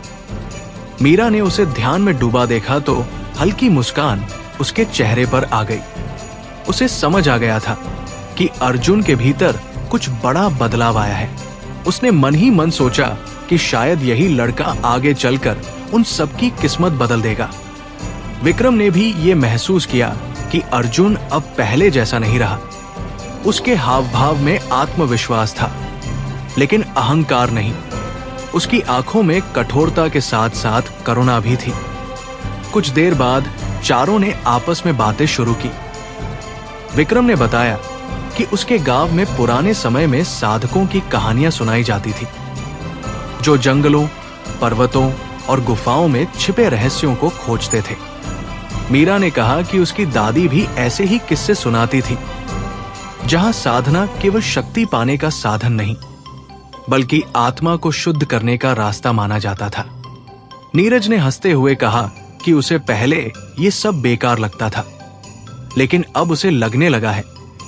मीरा ने उसे ध्यान में डूबा देखा तो हल्की मुस्कान उसके चेहरे पर आ गई। उसे समझ आ गया था कि अर्जुन के भीतर कुछ बड़ा बदलाव आया है। उसने मन ही मन सोचा कि शायद यही लड़का आगे चलकर उन सबकी किस्मत बदल देगा। विक्रम ने भी ये महसूस किया कि अर्जुन अब पहले जैसा नहीं रहा। उसके हाव भाव में आत्मविश्वास था, लेकिन अहंकार नहीं। उसकी आंखों में कठोरता के साथ साथ करुणा भी थी। कुछ देर बाद चारों ने आपस में बातें शुरू की। विक्रम ने बताया कि उसके गांव में पुराने समय में साधकों की कहानियां सुनाई जाती थी, जो जंगलों, पर्वतों और गुफाओं में छिपे रहस्यों को खोजते थे। मीरा ने कहा कि उसकी दादी भी ऐसे ही किस्से सुनाती थी, जहां साधना केवल शक्ति पाने का साधन नहीं, बल्कि आत्मा को शुद्ध करने का रास्ता माना जाता था। नीरज ने हंसते हुए कहा कि उसे पहले ये सब बेकार लगता था, लेकिन अब उसे लगने लगा है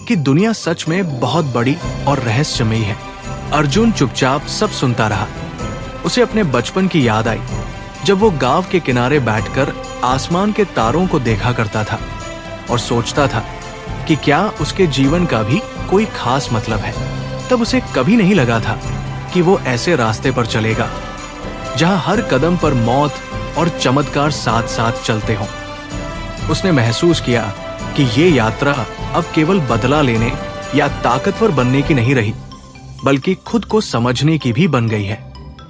कि दुनिया सच में बहुत बड़ी और रहस्यमयी है। अर्जुन चुपचाप सब सुनता रहा। उसे अपने बचपन की याद आई, जब वो गांव के किनारे बैठकर आसमान के तारों को देखा करता था और सोचता था कि क्या उसके जीवन का भी कोई खास मतलब है। तब उसे कभी नहीं लगा था कि वो ऐसे रास्ते पर चलेगा जहां हर कदम पर मौत और चमत्कार साथ साथ चलते हों। उसने महसूस किया कि ये यात्रा अब केवल बदला लेने या ताकतवर बनने की नहीं रही, बल्कि खुद को समझने की भी बन गई है।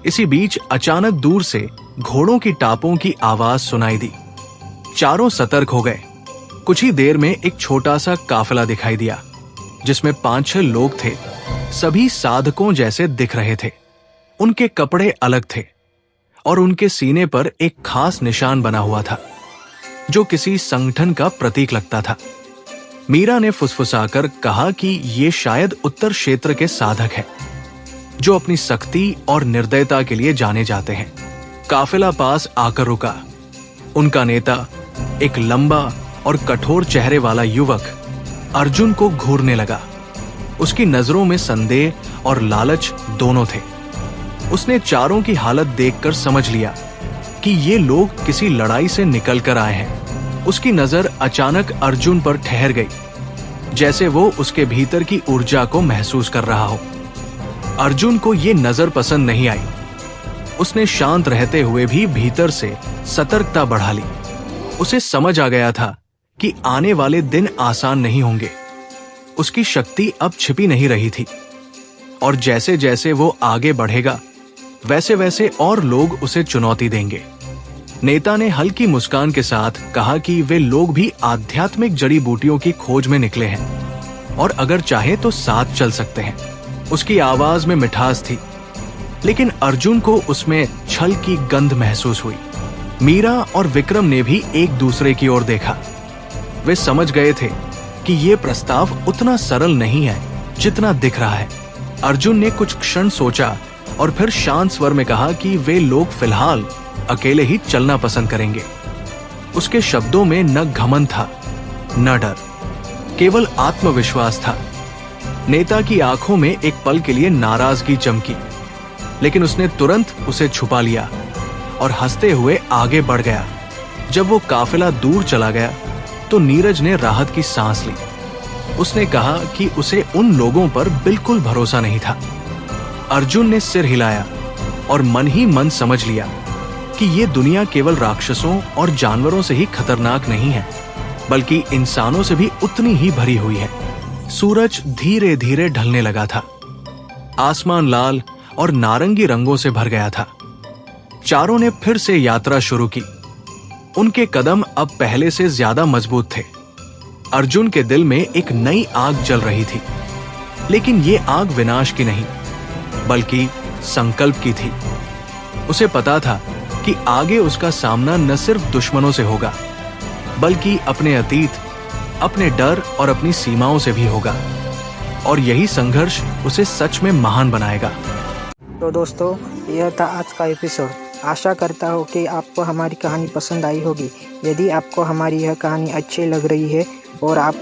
इसी बीच अचानक दूर से घोड़ों की टापों की आवाज सुनाई दी। चारों सतर्क हो गए। कुछ ही देर में एक छोटा सा काफिला दिखाई दिया, जिसमें 5-6 लोग थे। सभी साधकों जैसे दिख रहे थे। उनके कपड़े अलग थे और उनके सीने पर एक खास निशान बना हुआ था, जो किसी संगठन का प्रतीक लगता था। मीरा ने फुसफुसाकर कहा कि ये शायद उत्तर क्षेत्र के साधक हैं, जो अपनी सख्ती और निर्दयता के लिए जाने जाते हैं। काफिला पास आकर रुका। उनका नेता, एक लंबा और कठोर चेहरे वाला युवक, अर्जुन को घूरने लगा। उसकी नजरों में संदेह और लालच दोनों थे। उसने चारों की हालत देखकर समझ लिया कि ये लोग किसी लड़ाई से निकल कर आए हैं। उसकी नजर अचानक अर्जुन पर ठहर गई, जैसे वो उसके भीतर की ऊर्जा को महसूस कर रहा हो। अर्जुन को ये नजर पसंद नहीं आई। उसने शांत रहते हुए भी भीतर से सतर्कता बढ़ा ली। उसे समझ आ गया था कि आने वाले दिन आसान नहीं होंगे। उसकी शक्ति अब छिपी नहीं रही थी, और जैसे जैसे वो आगे बढ़ेगा, वैसे वैसे और लोग उसे चुनौती देंगे। नेता ने हल्की मुस्कान के साथ कहा कि वे लोग भी आध्यात्मिक जड़ी बूटियों की खोज में निकले हैं और अगर चाहे तो साथ चल सकते हैं। उसकी आवाज में मिठास थी, लेकिन अर्जुन को उसमें छल की गंध महसूस हुई। मीरा और विक्रम ने भी एक दूसरे की ओर देखा। वे समझ गए थे कि यह प्रस्ताव उतना सरल नहीं है जितना दिख रहा है। अर्जुन ने कुछ क्षण सोचा और फिर शांत स्वर में कहा कि वे लोग फिलहाल अकेले ही चलना पसंद करेंगे। उसके शब्दों में न घमंड था, न डर, केवल आत्मविश्वास था। नेता की आंखों में एक पल के लिए नाराजगी चमकी, लेकिन उसने तुरंत उसे छुपा लिया और हंसते हुए आगे बढ़ गया। जब वो काफिला दूर चला गया तो नीरज ने राहत की सांस ली। उसने कहा कि उसे उन लोगों पर बिल्कुल भरोसा नहीं था। अर्जुन ने सिर हिलाया और मन ही मन समझ लिया कि ये दुनिया केवल राक्षसों और जानवरों से ही खतरनाक नहीं है, बल्कि इंसानों से भी उतनी ही भरी हुई है। सूरज धीरे धीरे ढलने लगा था। आसमान लाल और नारंगी रंगों से भर गया था। चारों ने फिर से यात्रा शुरू की। उनके कदम अब पहले से ज्यादा मजबूत थे। अर्जुन के दिल में एक नई आग जल रही थी, लेकिन ये आग विनाश की नहीं, बल्कि संकल्प की थी। उसे पता था कि आगे उसका सामना न सिर्फ दुश्मनों से होगा, बल्कि अपने अतीत, अपने डर और अपनी सीमाओं से भी होगा, और यही संघर्ष उसे सच में महान बनाएगा। तो दोस्तों, यह था आज का एपिसोड। आशा करता हूँ कि आपको हमारी कहानी पसंद आई होगी। यदि आपको हमारी यह कहानी अच्छी लग रही है और आप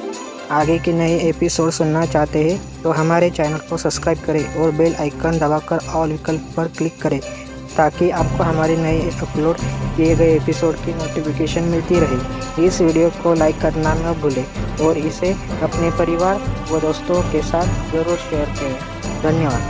आगे के नए एपिसोड सुनना चाहते हैं तो हमारे चैनल को सब्सक्राइब करें और बेल आइकन दबाकर ऑल विकल्प पर क्लिक करें ताकि आपको हमारे नए अपलोड किए गए एपिसोड की नोटिफिकेशन मिलती रहे। इस वीडियो को लाइक करना न भूलें और इसे अपने परिवार व दोस्तों के साथ ज़रूर शेयर करें। धन्यवाद।